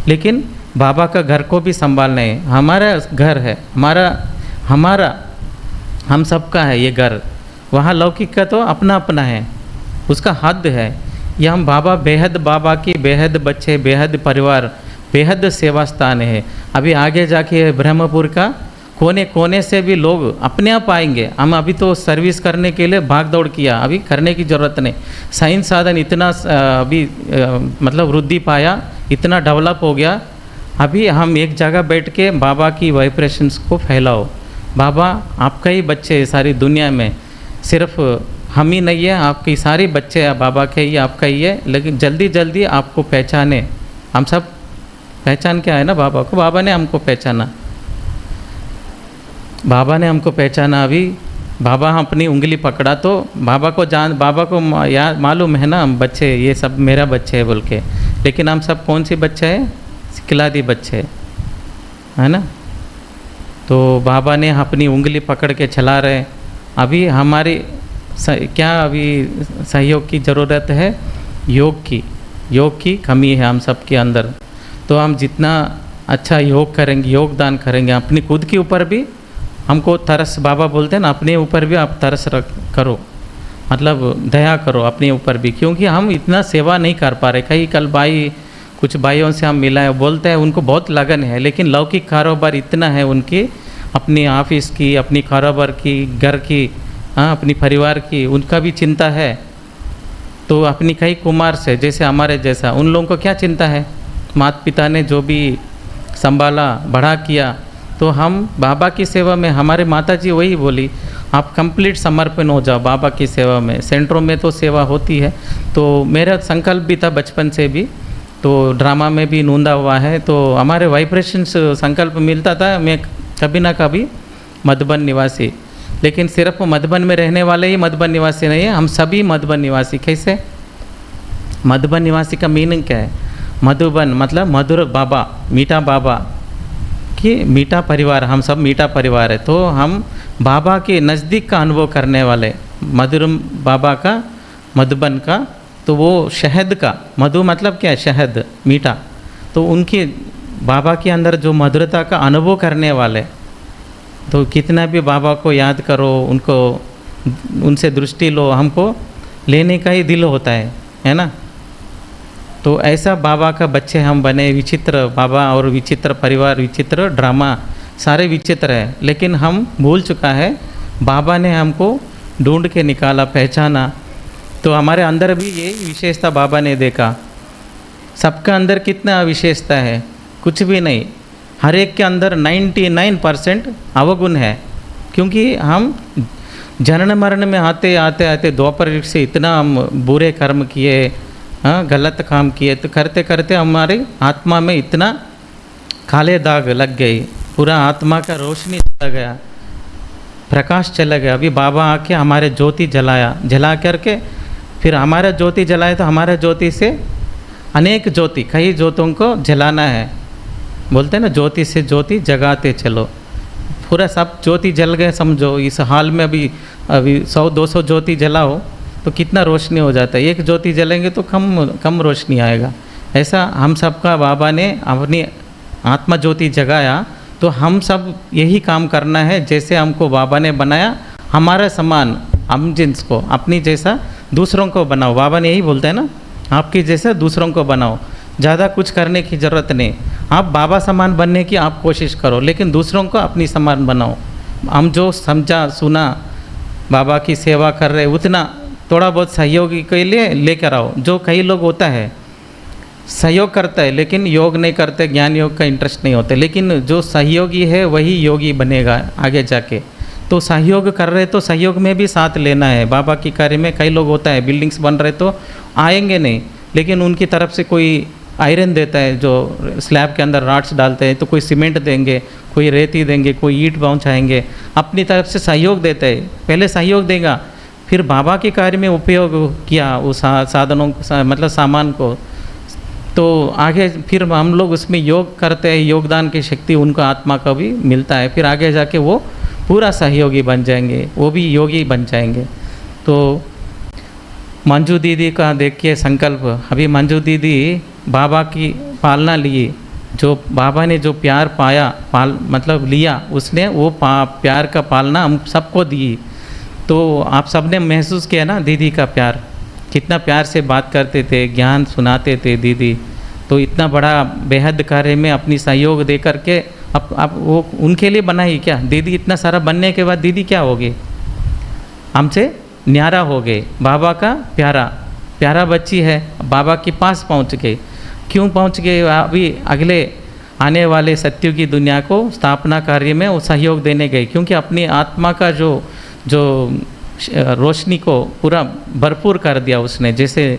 लेकिन बाबा का घर को भी संभालना है। हमारा घर है, हमारा हम सबका है ये घर। वहाँ लौकिक का तो अपना अपना है, उसका हद है। यह हम बाबा की बेहद बच्चे, बेहद परिवार, बेहद सेवा स्थान है। अभी आगे जाके ब्रह्मपुर का कोने कोने से भी लोग अपने आप आएंगे। हम अभी तो सर्विस करने के लिए भाग दौड़ किया, अभी करने की ज़रूरत नहीं। साइंस साधन इतना अभी मतलब वृद्धि पाया, इतना डेवलप हो गया। अभी हम एक जगह बैठ के बाबा की वाइब्रेशंस को फैलाओ। बाबा आपका ही बच्चे है सारी दुनिया में, सिर्फ हम ही नहीं है, आपके सारे बच्चे हैं बाबा के ही, आपका ही है। लेकिन जल्दी जल्दी आपको पहचाने, हम सब पहचान के आए ना बाबा को। बाबा ने हमको पहचाना, बाबा ने हमको पहचाना। अभी बाबा अपनी उंगली पकड़ा तो बाबा को मालूम है ना हम बच्चे, ये सब मेरा बच्चे है बोल के। लेकिन हम सब कौन सी बच्चे हैं? सिकलादी बच्चे है ना। तो बाबा ने अपनी उंगली पकड़ के चला रहे। अभी हमारी क्या अभी सहयोग की ज़रूरत है? योग की कमी है हम सब के अंदर। तो हम जितना अच्छा योग करेंगे, योगदान करेंगे, अपनी खुद के ऊपर भी हमको तरस, बाबा बोलते हैं ना, अपने ऊपर भी आप तरस करो, मतलब दया करो अपने ऊपर भी, क्योंकि हम इतना सेवा नहीं कर पा रहे। कल कुछ भाइयों से हम मिला है, बोलते हैं उनको बहुत लगन है, लेकिन लौकिक कारोबार इतना है उनकी, अपनी ऑफिस की, अपनी कारोबार की, घर की, अपनी परिवार की, उनका भी चिंता है। तो अपनी कई कुमार से जैसे हमारे जैसा उन लोगों को क्या चिंता है? माता पिता ने जो भी संभाला, बड़ा किया। तो हम बाबा की सेवा में, हमारे माता जी वही बोली, आप कंप्लीट समर्पण हो जाओ बाबा की सेवा में। सेंटरों में तो सेवा होती है, तो मेरा संकल्प भी था बचपन से भी, तो ड्रामा में भी नूंदा हुआ है। तो हमारे वाइब्रेशंस संकल्प मिलता था, मैं कभी ना कभी मधुबन निवासी। लेकिन सिर्फ मधुबन में रहने वाले ही मधुबन निवासी नहीं है, हम सभी मधुबन निवासी। कैसे? मधुबन निवासी का मीनिंग क्या है? मधुबन मतलब मधुर बाबा, मीठा बाबा कि मीठा परिवार, हम सब मीठा परिवार है। तो हम बाबा के नज़दीक का अनुभव करने वाले, मधुर बाबा का, मधुबन का, तो वो शहद का, मधु मतलब क्या है? शहद, मीठा। तो उनके बाबा के अंदर जो मधुरता का अनुभव करने वाले, तो कितना भी बाबा को याद करो, उनको उनसे दृष्टि लो, हमको लेने का ही दिल होता है ना। तो ऐसा बाबा का बच्चे हम बने। विचित्र बाबा और विचित्र परिवार, विचित्र ड्रामा, सारे विचित्र है। लेकिन हम भूल चुका है, बाबा ने हमको ढूंढ के निकाला, पहचाना। तो हमारे अंदर भी ये विशेषता बाबा ने देखा। सबका अंदर कितना विशेषता है? कुछ भी नहीं। हर एक के अंदर 99% अवगुण है, क्योंकि हम जनन मरण में आते आते द्वापर से इतना हम बुरे कर्म किए, गलत काम किए, तो करते करते हमारी आत्मा में इतना काले दाग लग गई, पूरा आत्मा का रोशनी चला गया, प्रकाश चला गया। अभी बाबा आके हमारे ज्योति जला करके फिर हमारा ज्योति जलाए, तो हमारा ज्योति से अनेक ज्योति, कई ज्योतों को जलाना है। बोलते हैं ना, ज्योति से ज्योति जगाते चलो। पूरा सब ज्योति जल गए समझो। इस हाल में अभी 100-200 ज्योति जलाओ तो कितना रोशनी हो जाता है। एक ज्योति जलेंगे तो कम रोशनी आएगा, ऐसा हम सबका बाबा ने अपनी आत्मा ज्योति जगाया, तो हम सब यही काम करना है। जैसे हमको बाबा ने बनाया, हमारा समान हम जिन्स को अपनी जैसा दूसरों को बनाओ। बाबा ने यही बोलते हैं ना, आपकी जैसा दूसरों को बनाओ। ज़्यादा कुछ करने की ज़रूरत नहीं, आप बाबा समान बनने की आप कोशिश करो, लेकिन दूसरों को अपनी समान बनाओ। हम जो समझा सुना बाबा की सेवा कर रहे, उतना थोड़ा बहुत सहयोगी के लिए लेकर आओ। जो कई लोग होता है सहयोग करता है लेकिन योग नहीं करते, ज्ञान योग का इंटरेस्ट नहीं होता, लेकिन जो सहयोगी है वही योगी बनेगा आगे जाके। तो सहयोग कर रहे तो सहयोग में भी साथ लेना है। बाबा की कार्य में कई लोग होता है बिल्डिंग्स बन रहे तो आएंगे नहीं, लेकिन उनकी तरफ से कोई आयरन देता है, जो स्लैब के अंदर रॉड्स डालते हैं, तो कोई सीमेंट देंगे, कोई रेती देंगे, कोई ईंट पहुँचाएंगे, अपनी तरफ से सहयोग देते हैं। पहले सहयोग देगा, फिर बाबा के कार्य में उपयोग किया उस साधनों मतलब सामान को, तो आगे फिर हम लोग उसमें योग करते हैं, योगदान की शक्ति उनको आत्मा का भी मिलता है। फिर आगे जाके वो पूरा सहयोगी बन जाएंगे, वो भी योगी बन जाएंगे। तो मंजू दीदी का देखिए संकल्प, अभी मंजू दीदी बाबा की पालना लिए, जो बाबा ने जो प्यार पाया मतलब लिया, उसने वो प्यार का पालना हम सबको दी। तो आप सबने महसूस किया ना दीदी का प्यार, कितना प्यार से बात करते थे, ज्ञान सुनाते थे दीदी। तो इतना बड़ा बेहद कार्य में अपनी सहयोग दे करके अब वो उनके लिए बनाई क्या दीदी। इतना सारा बनने के बाद दीदी क्या हो गई, हमसे न्यारा हो गए, बाबा का प्यारा बच्ची है, बाबा के पास पहुंच गए। क्यों पहुंच गए, अभी अगले आने वाले सत्युग की दुनिया को स्थापना कार्य में वो सहयोग देने गए, क्योंकि अपनी आत्मा का जो रोशनी को पूरा भरपूर कर दिया उसने। जैसे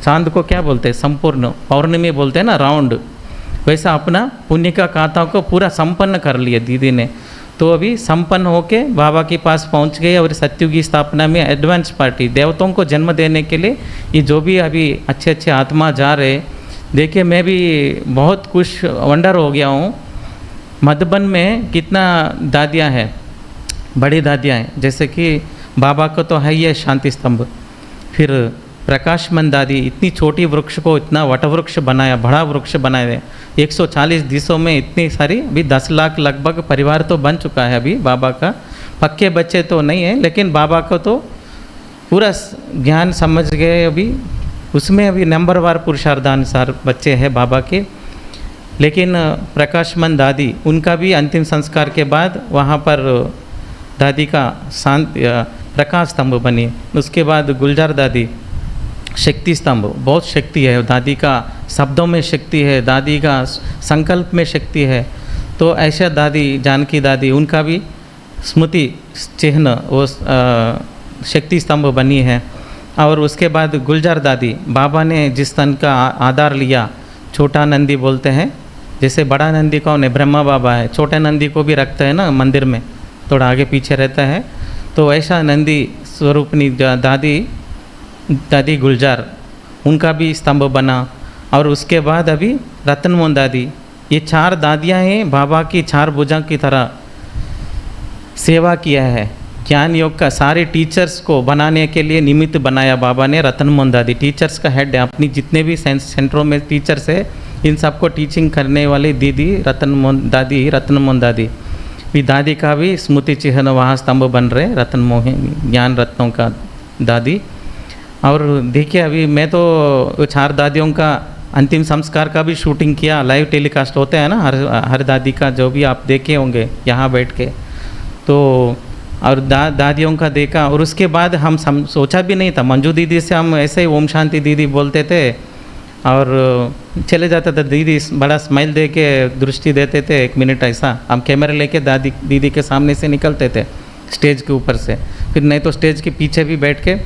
चांद को क्या बोलते हैं, संपूर्ण पौर्णिमे बोलते हैं ना, राउंड, वैसा अपना पुण्य का खाताओं को पूरा संपन्न कर लिया दीदी ने। तो अभी संपन्न होके बाबा के पास पहुंच गए, और सत्युग की स्थापना में एडवांस पार्टी देवताओं को जन्म देने के लिए ये जो भी अभी अच्छे आत्मा जा रहे, देखिए मैं भी बहुत कुछ वंडर हो गया हूँ। मधुबन में कितना दादियाँ हैं, बड़ी दादियाँ हैं, जैसे कि बाबा को तो है ही है शांति स्तंभ, फिर प्रकाशमन दादी इतनी छोटी वृक्ष को इतना वटवृक्ष बनाया, बड़ा वृक्ष बनाया 140 दिशों में इतनी सारी, अभी 10 लाख लगभग परिवार तो बन चुका है अभी बाबा का। पक्के बच्चे तो नहीं है, लेकिन बाबा को तो पूरा ज्ञान समझ गए अभी, उसमें अभी नंबरवार पुरुषार्थानुसार बच्चे हैं बाबा के। लेकिन प्रकाशमन दादी, उनका भी अंतिम संस्कार के बाद वहाँ पर दादी का प्रकाश स्तंभ बनी। उसके बाद गुलजार दादी शक्ति स्तंभ, बहुत शक्ति है दादी का, शब्दों में शक्ति है, दादी का संकल्प में शक्ति है। तो ऐसा दादी जानकी दादी, उनका भी स्मृति चिन्ह वो शक्ति स्तंभ बनी है। और उसके बाद गुलजार दादी, बाबा ने जिस तन का आधार लिया, छोटा नंदी बोलते हैं, जैसे बड़ा नंदी कौन है, ब्रह्मा बाबा है, छोटे नंदी को भी रखते हैं ना मंदिर में, थोड़ा आगे पीछे रहता है। तो ऐसा नंदी स्वरूपनी दादी गुलजार, उनका भी स्तंभ बना। और उसके बाद अभी रतन मोहन दादी, ये 4 दादियाँ हैं, बाबा की 4 भुजा की तरह सेवा किया है। ज्ञान योग का सारे टीचर्स को बनाने के लिए निमित्त बनाया बाबा ने रतन मोहन दादी, टीचर्स का हेड है। अपनी जितने भी सेंटरों में टीचर्स है, इन सबको टीचिंग करने वाली दीदी रतन मोहन दादी भी, दादी का भी स्मृति चिन्ह वहाँ स्तंभ बन रहे, रतन मोहन ज्ञान रत्नों का दादी। और देखिए अभी मैं तो 4 दादियों का अंतिम संस्कार का भी शूटिंग किया, लाइव टेलीकास्ट होते हैं ना हर दादी का, जो भी आप देखे होंगे यहाँ बैठ के। तो और दादियों का देखा, और उसके बाद हम सोचा भी नहीं था, मंजू दीदी से हम ऐसे ही ओम शांति दीदी बोलते थे और चले जाता था। दीदी बड़ा स्माइल दे के दृष्टि देते थे, 1 मिनट ऐसा, हम कैमरा लेके दीदी के सामने से निकलते थे स्टेज के ऊपर से, फिर नहीं तो स्टेज के पीछे भी बैठ के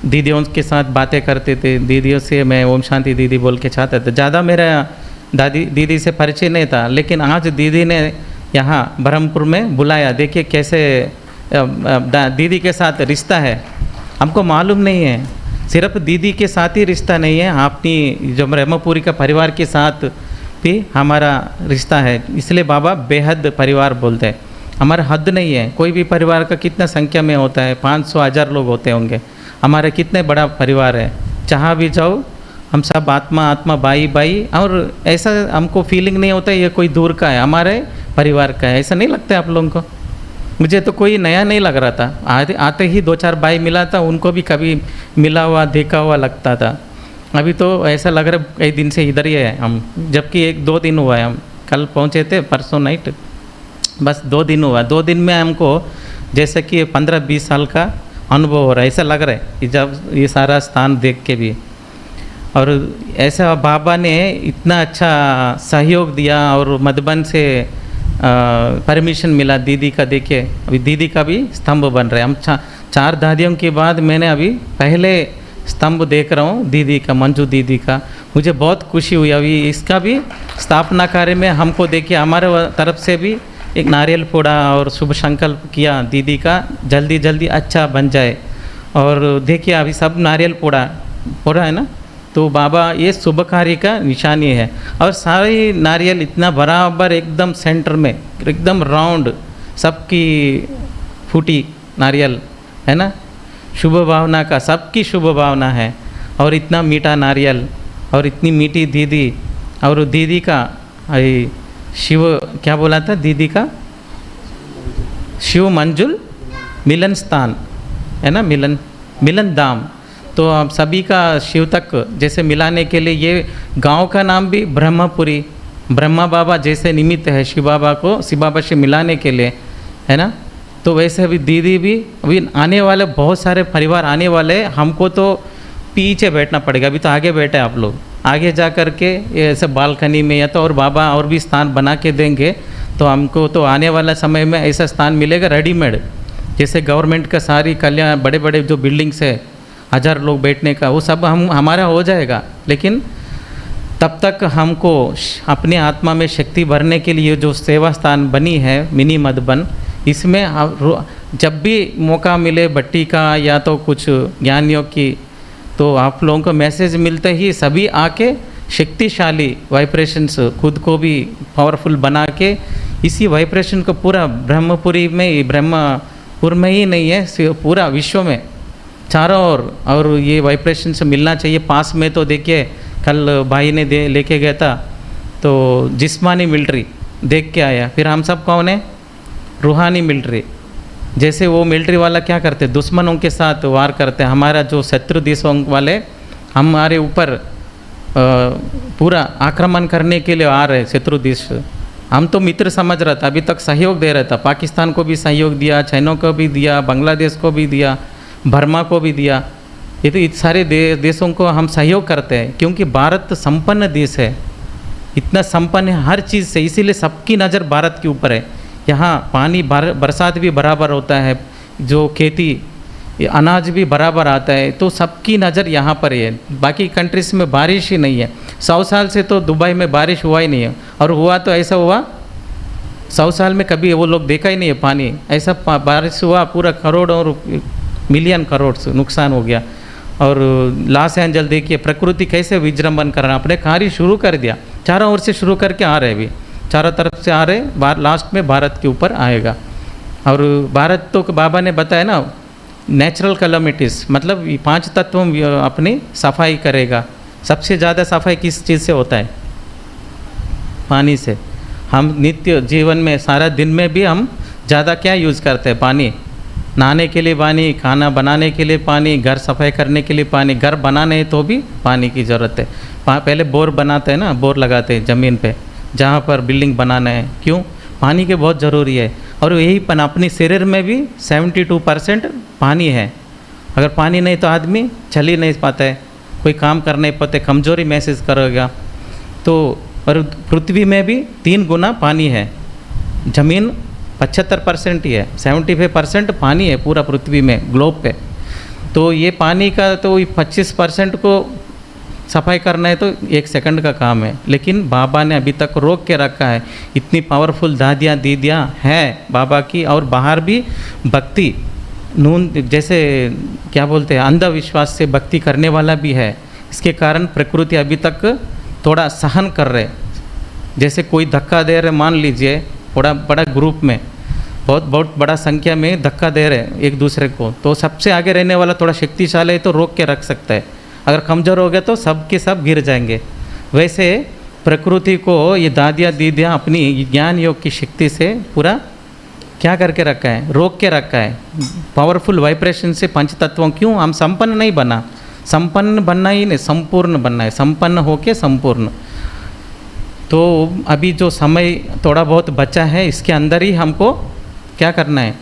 दीदियों के साथ बातें करते थे। दीदियों से मैं ओम शांति दीदी बोल के चाहता था। ज़्यादा मेरा दीदी से परिचय नहीं था, लेकिन आज दीदी ने यहाँ बरहमपुर में बुलाया। देखिए कैसे दीदी के साथ रिश्ता है, हमको मालूम नहीं है, सिर्फ दीदी के साथ ही रिश्ता नहीं है, अपनी जो ब्रह्मपुरी का परिवार के साथ भी हमारा रिश्ता है। इसलिए बाबा बेहद परिवार बोलते हैं, हमारा हद नहीं है। कोई भी परिवार का कितना संख्या में होता है, 500 1000 लोग होते होंगे, हमारे कितने बड़ा परिवार है। जहाँ भी जाओ हम सब आत्मा आत्मा भाई भाई, और ऐसा हमको फीलिंग नहीं होता ये कोई दूर का है, हमारे परिवार का है, ऐसा नहीं लगता है आप लोगों को? मुझे तो कोई नया नहीं लग रहा था, आते ही 2-4 भाई मिला था, उनको भी कभी मिला हुआ देखा हुआ लगता था। अभी तो ऐसा लग रहा है कई दिन से इधर ही है हम, जबकि 1-2 दिन हुआ है, हम कल पहुँचे थे परसों नाइट, बस 2 दिन हुआ। 2 दिन में हमको जैसे कि 15-20 साल का अनुभव हो रहा है, ऐसा लग रहा है कि जब ये सारा स्थान देख के भी। और ऐसा बाबा ने इतना अच्छा सहयोग दिया, और मधुबन से परमिशन मिला दीदी का, देखिए अभी दीदी का भी स्तंभ बन रहा है। हम 4 दादियों के बाद मैंने अभी पहले स्तंभ देख रहा हूँ दीदी का, मंजू दीदी का, मुझे बहुत खुशी हुई। अभी इसका भी स्थापना कार्य में हमको देखिए हमारे तरफ से भी एक नारियल फोड़ा और शुभ संकल्प किया दीदी का जल्दी जल्दी अच्छा बन जाए। और देखिए अभी सब नारियल फोड़ा है ना, तो बाबा ये शुभ कार्य का निशानी है। और सारे नारियल इतना बराबर एकदम सेंटर में एकदम राउंड सबकी फूटी नारियल है ना, शुभ भावना का, सबकी शुभ भावना है। और इतना मीठा नारियल और इतनी मीठी दीदी, और दीदी का शिव क्या बोला था दीदी का, शिव मंजुल मिलन स्थान है ना, मिलन धाम। तो आप सभी का शिव तक जैसे मिलाने के लिए ये गांव का नाम भी ब्रह्मपुरी, ब्रह्मा बाबा जैसे निमित्त है शिव बाबा को शिव बाबा से मिलाने के लिए है ना। तो वैसे अभी दीदी भी, अभी आने वाले बहुत सारे परिवार आने वाले, हमको तो पीछे बैठना पड़ेगा, अभी तो आगे बैठे आप लोग, आगे जा कर के ऐसे बालकनी में या तो और बाबा और भी स्थान बना के देंगे, तो हमको तो आने वाला समय में ऐसा स्थान मिलेगा रेडीमेड, जैसे गवर्नमेंट का सारी कल्याण बड़े बड़े जो बिल्डिंग्स है 1000 लोग बैठने का, वो सब हमारा हो जाएगा। लेकिन तब तक हमको अपने आत्मा में शक्ति भरने के लिए जो सेवा स्थान बनी है मिनी मधुबन, इसमें जब भी मौका मिले भट्टी का या तो कुछ ज्ञानियों की, तो आप लोगों को मैसेज मिलते ही सभी आके शक्तिशाली वाइब्रेशंस खुद को भी पावरफुल बना के इसी वाइब्रेशन को पूरा ब्रह्मपुरी में, ब्रह्मपुर में ही नहीं है पूरा विश्व में चारों ओर, और ये वाइब्रेशन से मिलना चाहिए। पास में तो देखिए कल भाई ने लेके गया था, तो जिस्मानी मिलिट्री देख के आया, फिर हम सब कौन है रूहानी मिलिट्री। जैसे वो मिलिट्री वाला क्या करते, दुश्मनों के साथ वार करते, हमारा जो शत्रु देशों वाले हमारे ऊपर पूरा आक्रमण करने के लिए आ रहे शत्रु देश, हम तो मित्र समझ रहा था, अभी तक सहयोग दे रहा था, पाकिस्तान को भी सहयोग दिया, चाइना को भी दिया, बांग्लादेश को भी दिया, बर्मा को भी दिया। ये तो इस सारे देशों को हम सहयोग करते हैं, क्योंकि भारत संपन्न देश है, इतना संपन्न है हर चीज़ से, इसीलिए सबकी नज़र भारत के ऊपर है। यहाँ पानी बरसात भी बराबर होता है, जो खेती अनाज भी बराबर आता है, तो सबकी नज़र यहाँ पर है। बाकी कंट्रीज़ में बारिश ही नहीं है, 100 साल से तो दुबई में बारिश हुआ ही नहीं है, और हुआ तो ऐसा हुआ 100 साल में कभी वो लोग देखा ही नहीं है पानी, ऐसा बारिश हुआ पूरा करोड़ और मिलियन करोड़ से नुकसान हो गया। और लॉस एंजल देखिए प्रकृति कैसे विजृंभण कर रहा है, अपने कार्य शुरू कर दिया, चारों ओर से शुरू करके आ रहे, अभी चारों तरफ से आ रहे, लास्ट में भारत के ऊपर आएगा। और भारत तो बाबा ने बताया ना, नेचुरल कैलामिटीज़ मतलब 5 तत्व अपनी सफाई करेगा। सबसे ज़्यादा सफाई किस चीज़ से होता है, पानी से। हम नित्य जीवन में सारा दिन में भी हम ज़्यादा क्या यूज़ करते हैं, पानी, नहाने के लिए पानी, खाना बनाने के लिए पानी, घर सफाई करने के लिए पानी, घर बनाने तो भी पानी की ज़रूरत है। पहले बोर बनाते हैं ना, बोर लगाते हैं ज़मीन पे जहाँ पर बिल्डिंग बनाना है, क्यों, पानी के बहुत ज़रूरी है। और यही अपने शरीर में भी 72% पानी है, अगर पानी नहीं तो आदमी चल ही नहीं पाता है, कोई काम कर नहीं पाते, कमज़ोरी महसूस करेगा। तो और पृथ्वी में भी 3 गुना पानी है, ज़मीन 75% ही है, 75% पानी है पूरा पृथ्वी में ग्लोब पे। तो ये पानी का तो 25% को सफाई करना है तो 1 सेकंड का काम है, लेकिन बाबा ने अभी तक रोक के रखा है। इतनी पावरफुल दादियाँ दीदियाँ हैं बाबा की, और बाहर भी भक्ति नून जैसे क्या बोलते हैं अंधविश्वास से भक्ति करने वाला भी है। इसके कारण प्रकृति अभी तक थोड़ा सहन कर रहे, जैसे कोई धक्का दे रहे, मान लीजिए थोड़ा बड़ा ग्रुप में बहुत बड़ा संख्या में धक्का दे रहे एक दूसरे को, तो सबसे आगे रहने वाला थोड़ा शक्तिशाली है तो रोक के रख सकता है। अगर कमज़ोर हो गए तो सब के सब गिर जाएंगे। वैसे प्रकृति को ये दादियाँ दीदियाँ अपनी ज्ञान योग की शक्ति से पूरा क्या करके रखा है, रोक के रखा है। पावरफुल वाइब्रेशन से पंच तत्वों, क्यों हम संपन्न नहीं बना, संपन्न बनना ही नहीं, संपूर्ण बनना है, संपन्न होके संपूर्ण। तो अभी जो समय थोड़ा बहुत बचा है, इसके अंदर ही हमको क्या करना है,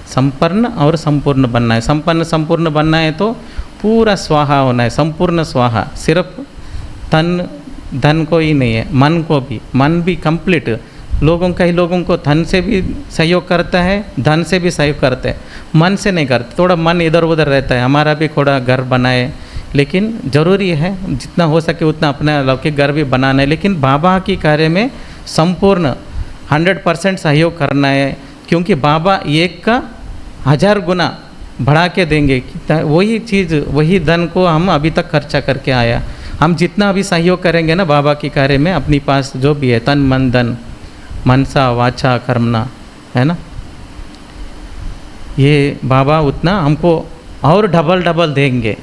संपन्न और संपूर्ण बनना है। संपन्न संपूर्ण बनना है तो पूरा स्वाहा होना है, संपूर्ण स्वाहा। सिर्फ तन धन को ही नहीं है, मन को भी, मन भी कंप्लीट। लोगों का ही लोगों को धन से भी सहयोग करता है, धन से भी सहयोग करते हैं, मन से नहीं करते। थोड़ा मन इधर उधर रहता है, हमारा भी थोड़ा घर बनाए, लेकिन ज़रूरी है जितना हो सके उतना अपना लौकिक घर भी बनाना है। लेकिन बाबा की कार्य में संपूर्ण 100% सहयोग करना है, क्योंकि बाबा एक का 1000 गुना बढ़ा के देंगे। वही चीज़, वही धन को हम अभी तक खर्चा करके आया। हम जितना भी सहयोग करेंगे ना बाबा की कार्य में, अपनी पास जो भी है, तन मन धन, मनसा वाचा कर्मणा, है ना, ये बाबा उतना हमको और डबल डबल देंगे,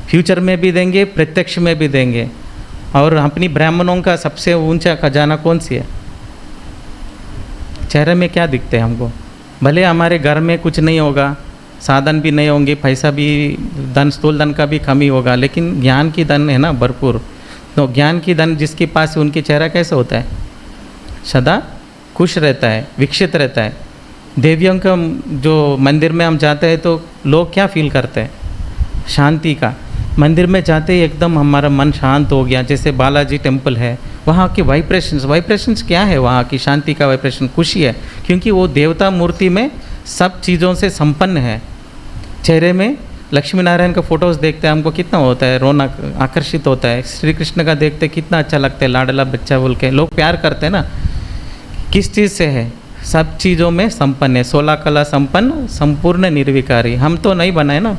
फ्यूचर में भी देंगे, प्रत्यक्ष में भी देंगे। और अपनी ब्राह्मणों का सबसे ऊंचा खजाना कौन सी है? चेहरे में क्या दिखते हैं हमको? भले हमारे घर में कुछ नहीं होगा, साधन भी नहीं होंगे, पैसा भी, धन, स्थूल धन का भी कमी होगा, लेकिन ज्ञान की धन है ना भरपूर। तो ज्ञान की धन जिसके पास है, उनके चेहरा कैसा होता है? सदा खुश रहता है, विकसित रहता है। देवियों का जो मंदिर में हम जाते हैं तो लोग क्या फील करते हैं? शांति का। मंदिर में जाते ही एकदम हमारा मन शांत हो गया। जैसे बालाजी टेम्पल है, वहाँ के वाइब्रेशंस क्या है? वहाँ की शांति का वाइब्रेशन खुशी है, क्योंकि वो देवता मूर्ति में सब चीज़ों से संपन्न है। चेहरे में लक्ष्मी नारायण का फोटोज़ देखते हैं, हमको कितना होता है, रौनक आकर्षित होता है। श्री कृष्ण का देखते कितना अच्छा लगता है, लाडला बच्चा बोल के लोग प्यार करते हैं ना। किस चीज़ से है? सब चीज़ों में संपन्न है, 16 कला संपन्न, संपूर्ण निर्विकारी। हम तो नहीं बनाए ना,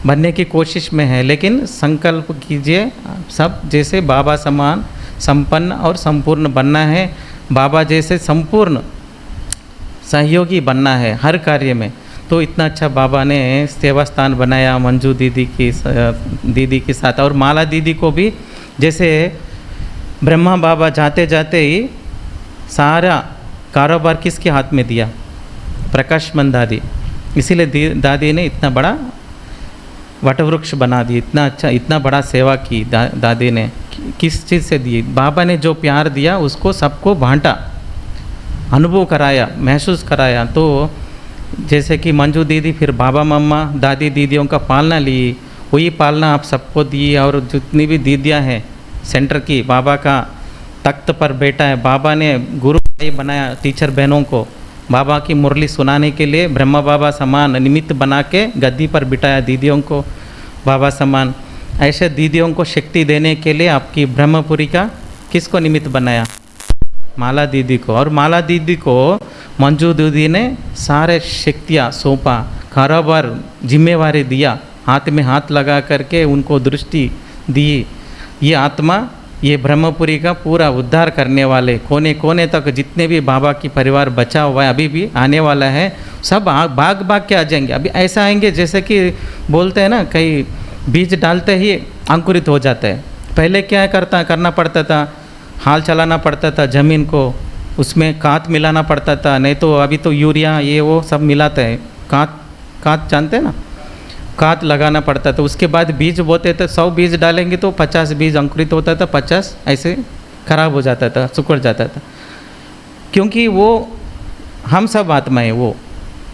बनने की कोशिश में है, लेकिन संकल्प कीजिए सब जैसे बाबा समान संपन्न और संपूर्ण बनना है। बाबा जैसे संपूर्ण सहयोगी बनना है हर कार्य में। तो इतना अच्छा बाबा ने सेवा स्थान बनाया मंजू दीदी के साथ। और माला दीदी को भी जैसे ब्रह्मा बाबा जाते जाते ही सारा कारोबार किसके हाथ में दिया? प्रकाशमन दादी। इसीलिए दादी ने इतना बड़ा वटवृक्ष बना दिया, इतना अच्छा, इतना बड़ा सेवा की दादी ने। किस चीज़ से दी? बाबा ने जो प्यार दिया उसको सबको बांटा, अनुभव कराया, महसूस कराया। तो जैसे कि मंजू दीदी फिर बाबा मम्मा दादी दीदियों का पालना ली, वही पालना आप सबको दी। और जितनी भी दीदियाँ हैं सेंटर की, बाबा का तख्त पर बैठा है, बाबा ने गुरु बनाया टीचर बहनों को, बाबा की मुरली सुनाने के लिए ब्रह्मा बाबा समान निमित्त बना के गद्दी पर बिठाया दीदियों को बाबा समान। ऐसे दीदियों को शक्ति देने के लिए आपकी ब्रह्मपुरी का किसको निमित्त बनाया? माला दीदी को। और माला दीदी को मंजू दीदी ने सारे शक्तियाँ सौंपा, कारोबार जिम्मेवारी दिया, हाथ में हाथ लगा करके उनको दृष्टि दी। ये आत्मा, ये ब्रह्मपुरी का पूरा उद्धार करने वाले, कोने कोने तक जितने भी बाबा की परिवार बचा हुआ है, अभी भी आने वाला है, सब भाग भाग के आ जाएंगे। अभी ऐसा आएंगे जैसे कि बोलते हैं ना, कई बीज डालते ही अंकुरित हो जाता है। पहले क्या करना पड़ता था? हाल चलाना पड़ता था ज़मीन को, उसमें खाद मिलाना पड़ता था, नहीं तो अभी तो यूरिया ये वो सब मिलाते हैं। खाद जानते हैं ना, खाद लगाना पड़ता था। उसके बाद बीज बोते थे, 100 बीज डालेंगे तो 50 बीज अंकुरित होता था, 50 ऐसे खराब हो जाता था, सुकड़ जाता था। क्योंकि वो हम सब आत्माएं, वो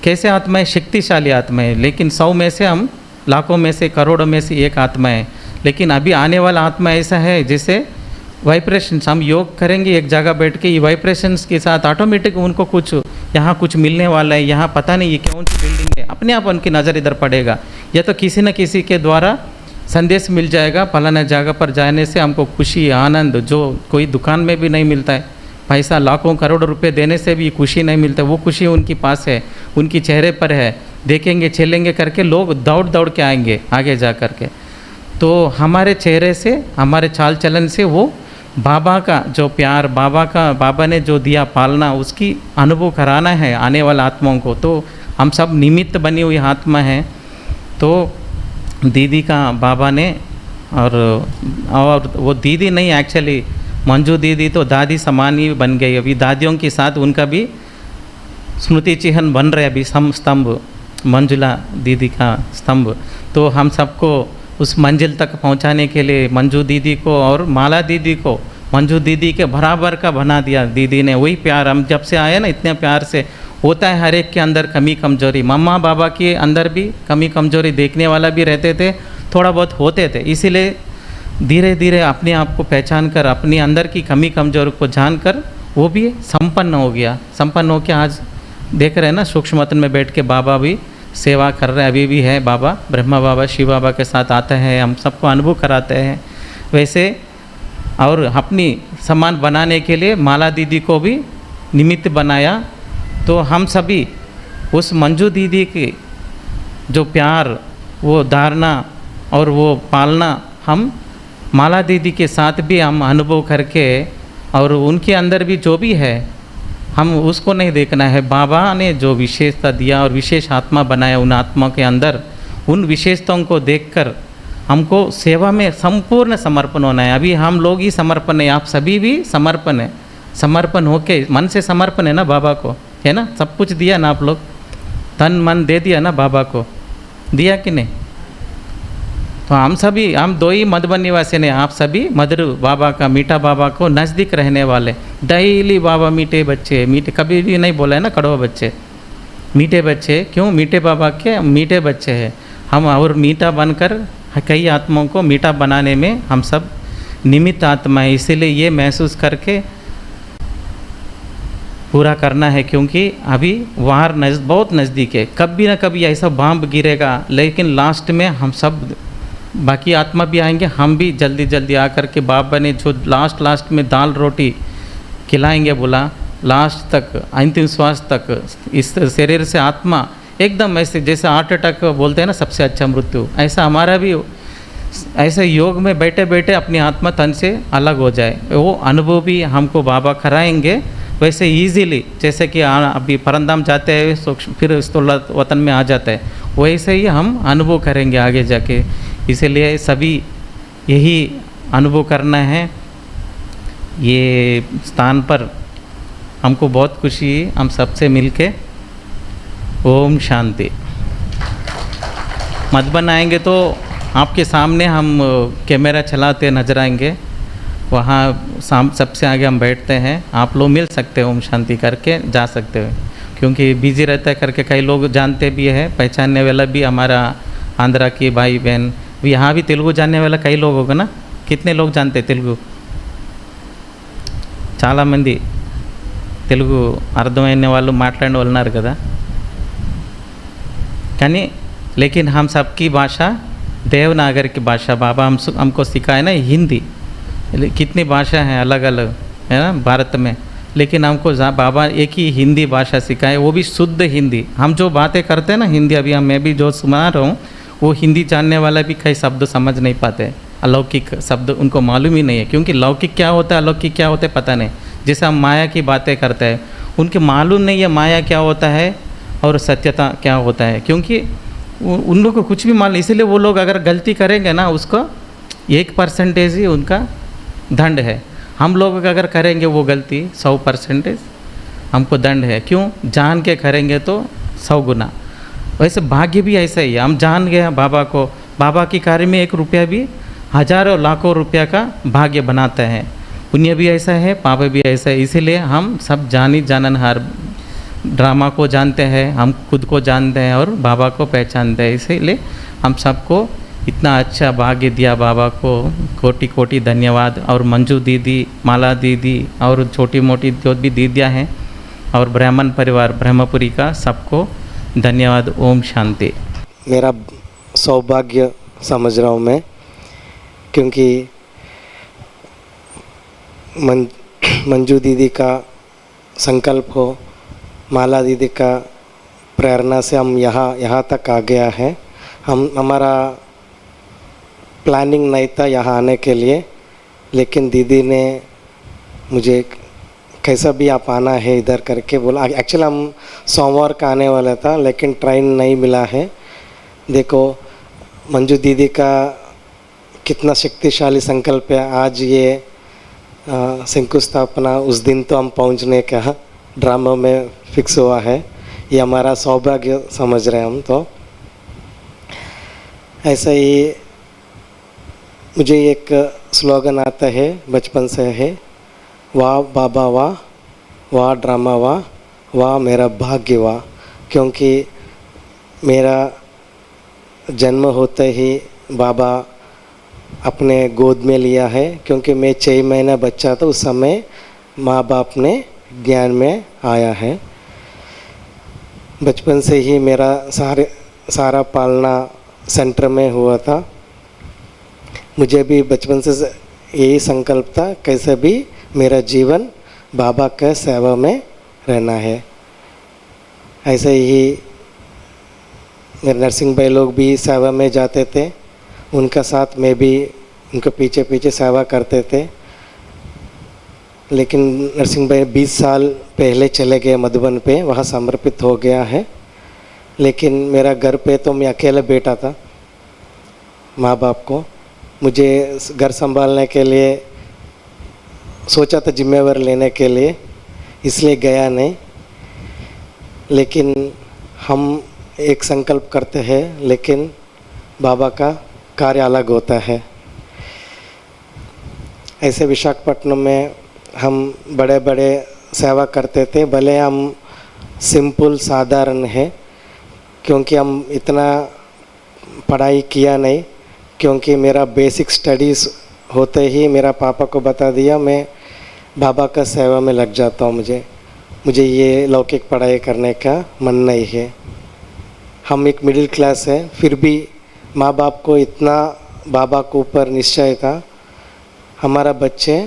कैसे आत्माएं? शक्तिशाली आत्माएं। लेकिन 100 में से हम लाखों में से, करोड़ों में से एक आत्मा है। लेकिन अभी आने वाला आत्मा ऐसा है जैसे वाइब्रेशंस, हम योग करेंगे एक जगह बैठ के, ये वाइब्रेशंस के साथ ऑटोमेटिक उनको कुछ यहाँ कुछ मिलने वाला है, यहाँ पता नहीं ये कौन सी बिल्डिंग है, अपने आप उनकी नज़र इधर पड़ेगा, या तो किसी न किसी के द्वारा संदेश मिल जाएगा, फलाना जगह पर जाने से हमको खुशी आनंद, जो कोई दुकान में भी नहीं मिलता है। पैसा लाखों करोड़ों रुपए देने से भी खुशी नहीं मिलता, वो खुशी उनके पास है, उनके चेहरे पर है। देखेंगे चलेंगे करके लोग दौड़ दौड़ के आएंगे आगे जा कर के। तो हमारे चेहरे से, हमारे चाल चलन से वो बाबा का जो प्यार, बाबा ने जो दिया पालना, उसकी अनुभव कराना है आने वाले आत्माओं को। तो हम सब निमित्त बनी हुई आत्मा हैं। तो दीदी का बाबा ने और वो दीदी नहीं, एक्चुअली मंजू दीदी तो दादी समान ही बन गई। अभी दादियों के साथ उनका भी स्मृति चिन्ह बन रहे अभी स्तंभ, मंजुला दीदी का स्तंभ। तो हम सबको उस मंजिल तक पहुंचाने के लिए मंजू दीदी को और माला दीदी को मंजू दीदी के बराबर का बना दिया दीदी ने। वही प्यार हम जब से आए ना, इतने प्यार से होता है। हर एक के अंदर कमी कमजोरी, मम्मा बाबा के अंदर भी कमी कमजोरी देखने वाला भी रहते थे, थोड़ा बहुत होते थे। इसीलिए धीरे धीरे अपने आप को पहचान कर, अपने अंदर की कमी कमजोरी को जानकर वो भी संपन्न हो गया। संपन्न हो के आज देख रहे हैं ना, सूक्ष्मतन में बैठ के बाबा भी सेवा कर रहे हैं, अभी भी है बाबा, ब्रह्मा बाबा शिव बाबा के साथ आते हैं, हम सबको अनुभव कराते हैं। वैसे और अपनी सम्मान बनाने के लिए माला दीदी को भी निमित्त बनाया। तो हम सभी उस मंजू दीदी की जो प्यार, वो धारणा और वो पालना हम माला दीदी के साथ भी हम अनुभव करके, और उनके अंदर भी जो भी है हम उसको नहीं देखना है। बाबा ने जो विशेषता दिया और विशेष आत्मा बनाया, उन आत्मा के अंदर उन विशेषताओं को देखकर हमको सेवा में संपूर्ण समर्पण होना है। अभी हम लोग ही समर्पण है, आप सभी भी समर्पण है। समर्पण होके मन से समर्पण है ना बाबा को, है ना, सब कुछ दिया ना आप लोग, तन मन दे दिया ना बाबा को, दिया कि नहीं? तो हम सभी, हम दो ही मधुबन निवासी ने, आप सभी मधुर बाबा का, मीठा बाबा को नज़दीक रहने वाले। डेली बाबा मीठे बच्चे, मीठे कभी भी नहीं बोला है ना कड़वा बच्चे, मीठे बच्चे। क्यों? मीठे बाबा के मीठे बच्चे हैं हम, और मीठा बनकर कई आत्माओं को मीठा बनाने में हम सब निमित्त आत्मा है। इसीलिए ये महसूस करके पूरा करना है, क्योंकि अभी वार बहुत नज़दीक है। कभी ना कभी ऐसा बम गिरेगा, लेकिन लास्ट में हम सब, बाकी आत्मा भी आएंगे, हम भी जल्दी जल्दी आकर के बाबा ने जो लास्ट में दाल रोटी खिलाएंगे बोला, लास्ट तक, अंतिम श्वास तक इस शरीर से आत्मा एकदम ऐसे जैसे हार्ट अटैक बोलते हैं ना सबसे अच्छा मृत्यु, ऐसा हमारा भी ऐसे योग में बैठे बैठे अपनी आत्मा तन से अलग हो जाए, वो अनुभव भी हमको बाबा कराएंगे। वैसे इजीली जैसे कि अभी परमधाम जाते हैं फिर स्थूल वतन में आ जाता है, वैसे ही हम अनुभव करेंगे आगे जाके। इसलिए सभी यही अनुभव करना है। ये स्थान पर हमको बहुत खुशी है, हम सबसे मिलके। ओम शांति। मधुबन आएंगे तो आपके सामने हम कैमरा चलाते नजर आएंगे, वहाँ सबसे आगे हम बैठते हैं। आप लोग मिल सकते हो, ओम शांति करके जा सकते हो, क्योंकि बिजी रहता है करके कई लोग जानते भी है, पहचानने वाला भी हमारा आंध्रा की भाई बहन, यहाँ भी तेलुगु जानने वाला कई लोग होगा ना। कितने लोग जानते तेलुगु? చాలా మంది తెలుగు అర్థమైన వాళ్ళు మాట్లాడిన వాళ్ళు ఉన్నారు కదా, కానీ लेकिन हम सबकी भाषा देवनागरी की भाषा बाबा हमको सिखाए ना, हिंदी। कितनी भाषा हैं अलग अलग, है ना भारत में, लेकिन हमको बाबा एक ही हिंदी भाषा सिखाए, वो भी शुद्ध हिंदी। हम जो बातें करते हैं ना हिंदी, अभी मैं भी जो सुना रहा हूँ, वो हिंदी जानने वाला भी कई शब्द समझ नहीं पाते, अलौकिक शब्द उनको मालूम ही नहीं है, क्योंकि लौकिक क्या होता है अलौकिक क्या होता है पता नहीं। जैसे हम माया की बातें करते हैं, उनके मालूम नहीं है माया क्या होता है और सत्यता क्या होता है, क्योंकि उन लोग को कुछ भी मालूम। इसीलिए वो लोग अगर गलती करेंगे ना, उसको 1% ही उनका दंड है। हम लोग अगर करेंगे वो गलती 100% हमको दंड है। क्यों? जान के करेंगे तो 100 गुना। वैसे भाग्य भी ऐसा ही है, हम जान गए बाबा को, बाबा के कार्य में 1 रुपया भी हजारों लाखों रुपया का भाग्य बनाता है। पुण्य भी ऐसा है, पाप भी ऐसा है। इसीलिए हम सब जानन हर ड्रामा को जानते हैं, हम खुद को जानते हैं और बाबा को पहचानते हैं। इसीलिए हम सबको इतना अच्छा भाग्य दिया बाबा को कोटि कोटि धन्यवाद। और मंजू दीदी, माला दीदी और छोटी मोटी जो भी दीदियाँ हैं और ब्राह्मण परिवार ब्रह्मपुरी का सबको धन्यवाद। ओम शांति। मेरा सौभाग्य समझ रहा हूँ मैं, क्योंकि मंजू दीदी का संकल्प हो, माला दीदी का प्रेरणा से हम यहाँ तक आ गया है। हमारा प्लानिंग नहीं था यहाँ आने के लिए, लेकिन दीदी ने मुझे कैसा भी आप आना है इधर करके बोला। एक्चुअली हम सोमवार का आने वाला था, लेकिन ट्रेन नहीं मिला है। देखो मंजू दीदी का कितना शक्तिशाली संकल्प है। आज ये शंकुस्थापना उस दिन तो हम पहुंचने का ड्रामा में फिक्स हुआ है, ये हमारा सौभाग्य समझ रहे हैं हम। तो ऐसा ही मुझे एक स्लोगन आता है बचपन से है, वाह बाबा वाह, वाह ड्रामा वाह, वाह मेरा भाग्य वाह। क्योंकि मेरा जन्म होते ही बाबा अपने गोद में लिया है। क्योंकि मैं 6 महीना बच्चा था, उस समय माँ बाप ने ज्ञान में आया है। बचपन से ही मेरा सारा पालना सेंटर में हुआ था। मुझे भी बचपन से यही संकल्प था, कैसे भी मेरा जीवन बाबा के सेवा में रहना है। ऐसे ही मेरे नरसिंह भाई लोग भी सेवा में जाते थे, उनका साथ मैं भी उनके पीछे पीछे सेवा करते थे। लेकिन नरसिंह भाई 20 साल पहले चले गए मधुबन पे, वहाँ समर्पित हो गया है। लेकिन मेरा घर पे तो मैं अकेला बेटा था, माँ बाप को मुझे घर संभालने के लिए सोचा था, जिम्मेवारी लेने के लिए, इसलिए गया नहीं। लेकिन हम एक संकल्प करते हैं, लेकिन बाबा का कार्य अलग होता है। ऐसे विशाखापट्टनम में हम बड़े बड़े सेवा करते थे, भले हम सिंपल साधारण है, क्योंकि हम इतना पढ़ाई किया नहीं। क्योंकि मेरा बेसिक स्टडीज़ होते ही मेरा पापा को बता दिया, मैं बाबा का सेवा में लग जाता हूँ। मुझे ये लौकिक पढ़ाई करने का मन नहीं है। हम एक मिडिल क्लास है, फिर भी माँ बाप को इतना बाबा के ऊपर निश्चय था, हमारा बच्चे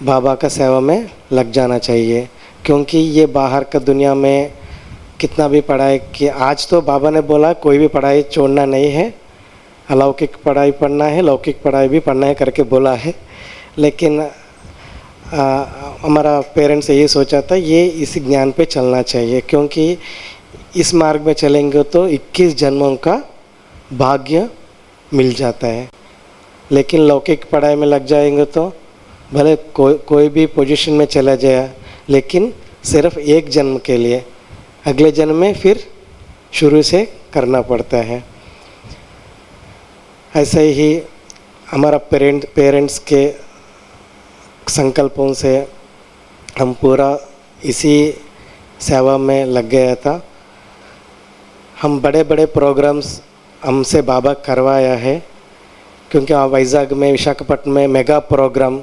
बाबा का सेवा में लग जाना चाहिए। क्योंकि ये बाहर का दुनिया में कितना भी पढ़ाई कि आज तो बाबा ने बोला कोई भी पढ़ाई छोड़ना नहीं है, अलौकिक पढ़ाई पढ़ना है, लौकिक पढ़ाई भी पढ़ना है करके बोला है। लेकिन हमारा पेरेंट्स ये सोचा था, ये इस ज्ञान पे चलना चाहिए। क्योंकि इस मार्ग में चलेंगे तो 21 जन्मों का भाग्य मिल जाता है। लेकिन लौकिक पढ़ाई में लग जाएंगे तो भले कोई भी पोजीशन में चला जाए, लेकिन सिर्फ एक जन्म के लिए, अगले जन्म में फिर शुरू से करना पड़ता है। ऐसे ही हमारा पेरेंट्स के संकल्पों से हम पूरा इसी सेवा में लग गया था। हम बड़े बड़े प्रोग्राम्स हमसे बाबा करवाया है। क्योंकि वहाँ वैजाग में, विशाखापट्टनम में मेगा प्रोग्राम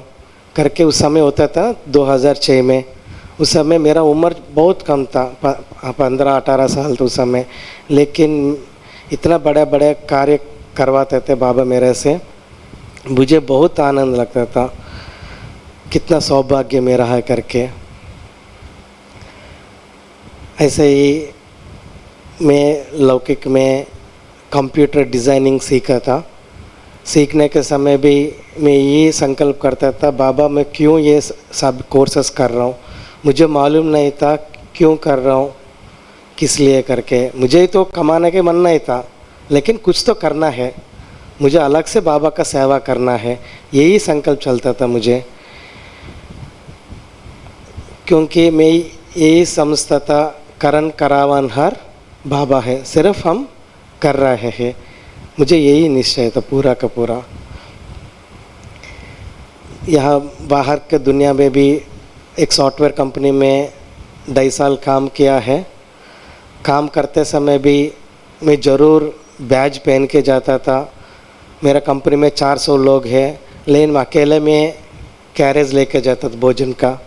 करके उस समय होता था 2006 में। उस समय मेरा उम्र बहुत कम था, 15-18 साल था उस समय। लेकिन इतना बड़े बड़े कार्य करवाते थे बाबा मेरे से, मुझे बहुत आनंद लगता था, कितना सौभाग्य मेरा है करके। ऐसे ही मैं लौकिक में कंप्यूटर डिज़ाइनिंग सीखा था। सीखने के समय भी मैं ये संकल्प करता था, बाबा मैं क्यों ये सब कोर्सेस कर रहा हूँ। मुझे मालूम नहीं था क्यों कर रहा हूँ, किस लिए करके। मुझे तो कमाने के मन नहीं था, लेकिन कुछ तो करना है, मुझे अलग से बाबा का सेवा करना है, यही संकल्प चलता था मुझे। क्योंकि मैं यही समझता था, करण करावनहार बाबा है, सिर्फ हम कर रहे हैं। मुझे यही निश्चय था पूरा का पूरा। यहाँ बाहर के दुनिया में भी एक सॉफ्टवेयर कंपनी में 2.5 साल काम किया है। काम करते समय भी मैं ज़रूर बैज पहन के जाता था। मेरा कंपनी में 400 लोग हैं, लेकिन मैं अकेले में कैरेज लेके जाता था भोजन का।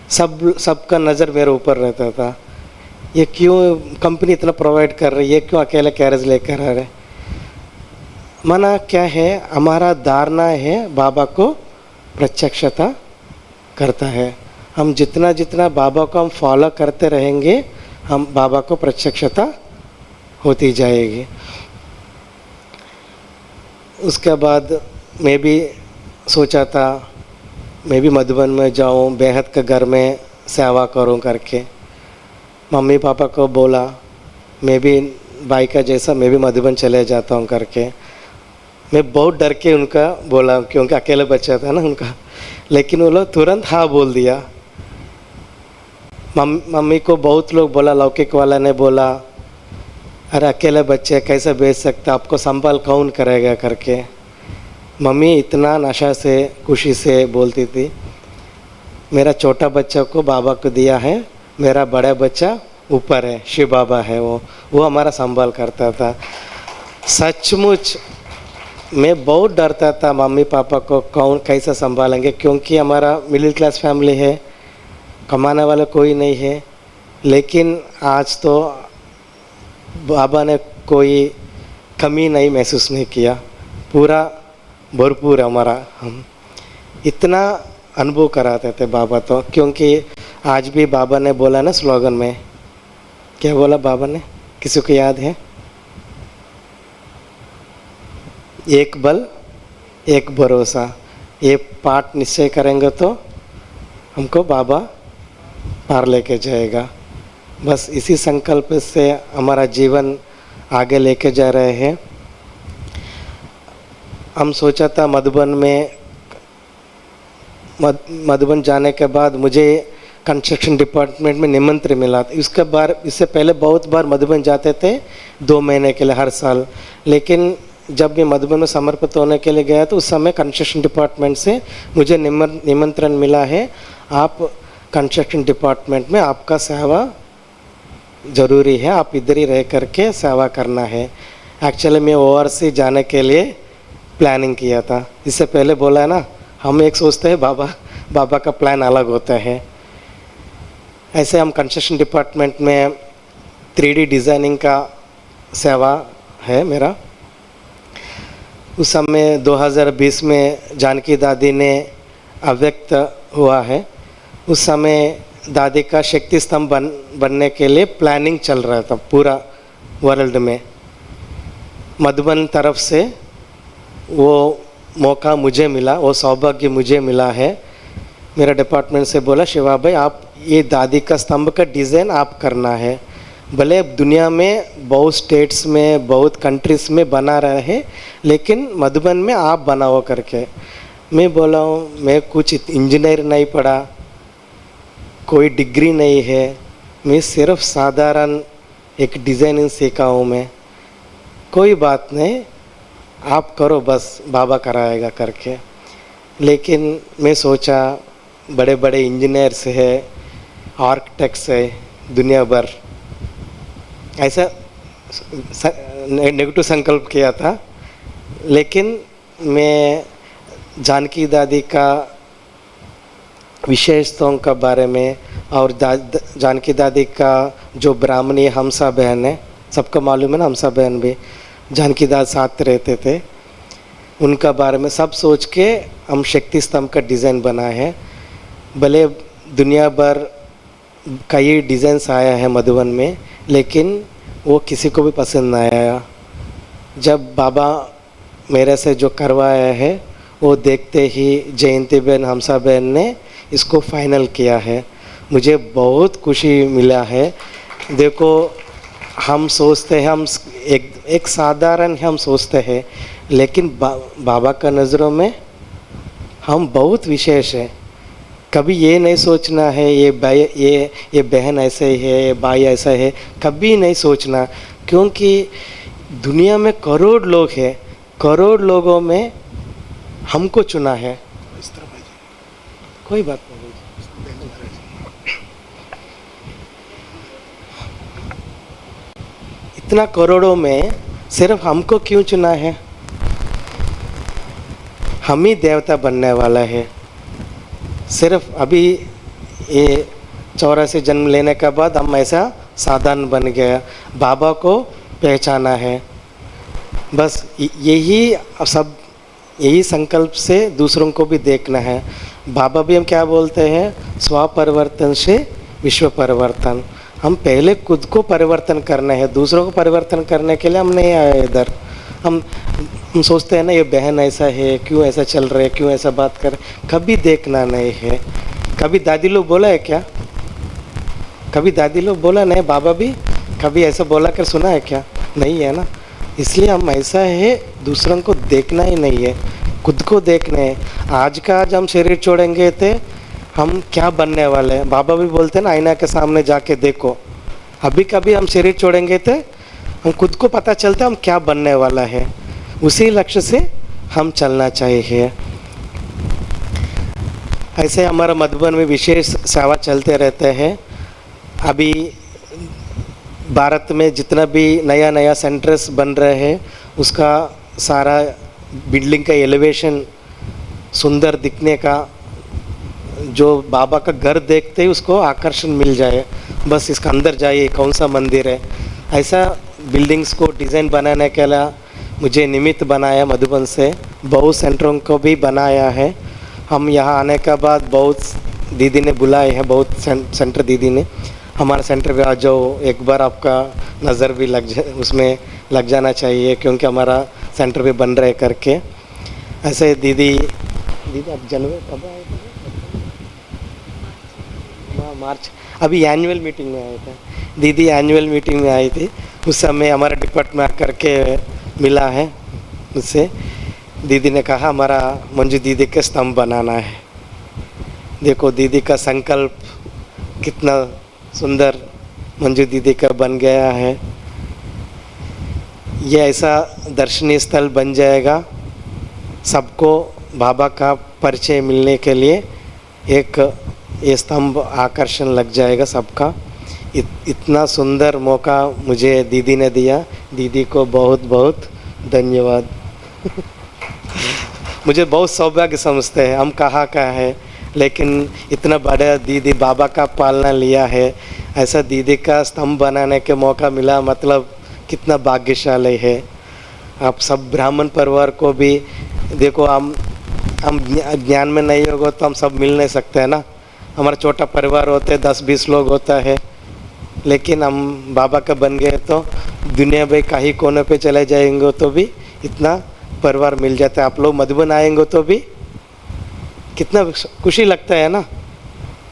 सबका नज़र मेरे ऊपर रहता था, ये क्यों कंपनी इतना प्रोवाइड कर रही है, क्यों अकेले कैरेज लेकर आ रहे। माना क्या है, हमारा धारणा है बाबा को प्रत्यक्षता करता है। हम जितना जितना बाबा को हम फॉलो करते रहेंगे, हम बाबा को प्रत्यक्षता होती जाएगी। उसके बाद मैं भी सोचा था मैं भी मधुबन में जाऊं, बेहद के घर में सेवा करूं करके। मम्मी पापा को बोला मैं भी भाई का जैसा मैं भी मधुबन चले जाता हूं करके। मैं बहुत डर के उनका बोला क्योंकि अकेला बच्चा था ना उनका, लेकिन वो लोग तुरंत हाँ बोल दिया। मम्मी को बहुत लोग बोला, लौकिक वाला ने बोला अरे अकेले बच्चे कैसे भेज सकते, आपको संभाल कौन करेगा करके। मम्मी इतना नशा से खुशी से बोलती थी, मेरा छोटा बच्चा को बाबा को दिया है, मेरा बड़ा बच्चा ऊपर है, शिव बाबा है, वो हमारा संभाल करता था। सचमुच मैं बहुत डरता था मम्मी पापा को कौन कैसे संभालेंगे, क्योंकि हमारा मिडिल क्लास फैमिली है, कमाने वाला कोई नहीं है। लेकिन आज तो बाबा ने कोई कमी नहीं महसूस नहीं किया, पूरा भरपूर हमारा, हम इतना अनुभव कराते थे बाबा तो। क्योंकि आज भी बाबा ने बोला ना स्लोगन में, क्या बोला बाबा ने, किसी को याद है? एक बल एक भरोसा, ये पाठ निश्चय करेंगे तो हमको बाबा पार लेके जाएगा। बस इसी संकल्प से हमारा जीवन आगे लेके जा रहे हैं। हम सोचा था मधुबन जाने के बाद मुझे कंस्ट्रक्शन डिपार्टमेंट में निमंत्रण मिला। इससे पहले बहुत बार मधुबन जाते थे 2 महीने के लिए हर साल, लेकिन जब मैं मधुबन में समर्पित होने के लिए गया तो उस समय कंस्ट्रक्शन डिपार्टमेंट से मुझे निमंत्रण मिला है, आप कंस्ट्रक्शन डिपार्टमेंट में आपका सेवा ज़रूरी है, आप इधर ही रह करके सेवा करना है। एक्चुअली मैं ओवरसीज जाने के लिए प्लानिंग किया था। इससे पहले बोला है ना, हम एक सोचते हैं, बाबा का प्लान अलग होता है। ऐसे हम कंस्ट्रक्शन डिपार्टमेंट में 3D डिज़ाइनिंग का सेवा है मेरा। उस समय 2020 में जानकी दादी ने अव्यक्त हुआ है, उस समय दादी का शक्ति स्तंभ बनने के लिए प्लानिंग चल रहा था पूरा वर्ल्ड में। मधुबन तरफ से वो मौका मुझे मिला, वो सौभाग्य मुझे मिला है। मेरा डिपार्टमेंट से बोला, शिवा भाई आप ये दादी का स्तंभ का डिज़ाइन आप करना है, भले दुनिया में बहुत स्टेट्स में बहुत कंट्रीज़ में बना रहे हैं, लेकिन मधुबन में आप बनाओ करके। मैं बोला हूँ मैं कुछ इंजीनियर नहीं पढ़ा, कोई डिग्री नहीं है, मैं सिर्फ साधारण एक डिज़ाइनिंग सीखा हूँ मैं। कोई बात नहीं, आप करो, बस बाबा कराएगा करके। लेकिन मैं सोचा बड़े बड़े इंजीनियर्स है, आर्किटेक्ट्स है दुनिया भर, ऐसा नेगेटिव संकल्प किया था। लेकिन मैं जानकी दादी का विशेषताओं का बारे में और जानकी दादी का जो ब्राह्मणी हमसा बहन है, सबको मालूम है ना, हमसा बहन भी जानकी दादी साथ रहते थे, उनका बारे में सब सोच के हम शक्ति स्तंभ का डिज़ाइन बनाए हैं। भले दुनिया भर कई डिज़ाइंस आया है मधुबन में, लेकिन वो किसी को भी पसंद नहीं आया। जब बाबा मेरे से जो करवाया है वो देखते ही जयंती बहन हमसा बहन ने इसको फाइनल किया है, मुझे बहुत खुशी मिला है। देखो हम सोचते हैं हम एक साधारण हम सोचते हैं, लेकिन बाबा का नज़रों में हम बहुत विशेष है। कभी ये नहीं सोचना है ये बहन ऐसे ही है, ये भाई ऐसा है, कभी नहीं सोचना, क्योंकि दुनिया में करोड़ लोग हैं, करोड़ लोगों में हमको चुना है। कोई बात नहीं, इतना करोड़ों में सिर्फ हमको क्यों चुना है? हम ही देवता बनने वाला है। सिर्फ अभी ये 84 जन्म लेने के बाद हम ऐसा साधन बन गया, बाबा को पहचाना है। बस यही संकल्प से दूसरों को भी देखना है। बाबा भी हम क्या बोलते हैं, स्वपरिवर्तन से विश्व परिवर्तन। हम पहले खुद को परिवर्तन करना है, दूसरों को परिवर्तन करने के लिए हम नहीं आए इधर। हम सोचते हैं ना ये बहन ऐसा है, क्यों ऐसा चल रहा है, क्यों ऐसा बात कर, कभी देखना नहीं है। कभी दादी लोग बोला है क्या? कभी दादी लोग बोला नहीं, बाबा भी कभी ऐसा बोला कर सुना है क्या? नहीं है ना। इसलिए हम ऐसा है, दूसरों को देखना ही नहीं है, खुद को देखना है। आज का आज हम शरीर छोड़ेंगे थे, हम क्या बनने वाले हैं। बाबा भी बोलते हैं ना, आईना के सामने जाके देखो। अभी कभी हम शरीर छोड़ेंगे थे, हम खुद को पता चलता है हम क्या बनने वाला है। उसी लक्ष्य से हम चलना चाहिए। ऐसे हमारा मधुबन में विशेष सेवा चलते रहते हैं। अभी भारत में जितना भी नया नया सेंटर्स बन रहे हैं, उसका सारा बिल्डिंग का एलिवेशन सुंदर दिखने का, जो बाबा का घर देखते ही उसको आकर्षण मिल जाए, बस इसका अंदर जाइए कौन सा मंदिर है। ऐसा बिल्डिंग्स को डिज़ाइन बनाने के लिए मुझे निमित्त बनाया मधुबन से, बहुत सेंटरों को भी बनाया है। हम यहाँ आने के बाद बहुत दीदी ने बुलाए हैं, बहुत सेंटर दीदी ने हमारे सेंटर पे आ जाओ, एक बार आपका नज़र भी उसमें लग जाना चाहिए, क्योंकि हमारा सेंटर भी बन रहे करके। ऐसे दीदी आप जनवरी कब आए थे? मार्च, अभी एनुअल मीटिंग में आए थे दीदी, एनुअल मीटिंग में आई थी। उस समय हमारा डिपार्टमेंट करके मिला है मुझसे। दीदी ने कहा हमारा मंजू दीदी के स्तंभ बनाना है। देखो दीदी का संकल्प कितना सुंदर मंजू दीदी का बन गया है। ये ऐसा दर्शनीय स्थल बन जाएगा, सबको बाबा का परिचय मिलने के लिए एक ये स्तंभ आकर्षण लग जाएगा सबका। इतना सुंदर मौका मुझे दीदी ने दिया, दीदी को बहुत बहुत धन्यवाद। मुझे बहुत सौभाग्य समझते हैं, हम कहाँ का है, लेकिन इतना बड़ा दीदी बाबा का पालना लिया है, ऐसा दीदी का स्तंभ बनाने के मौका मिला, मतलब कितना भाग्यशाली है। आप सब ब्राह्मण परिवार को भी देखो, हम ज्ञान में नहीं होगा तो हम सब मिल नहीं सकते हैं ना। हमारा छोटा परिवार होते 10-20 लोग होता है, लेकिन हम बाबा का बन गए तो दुनिया में कहीं कोने पे चले जाएंगे तो भी इतना परिवार मिल जाता है। आप लोग मधुबन आएंगे तो भी कितना खुशी लगता है ना।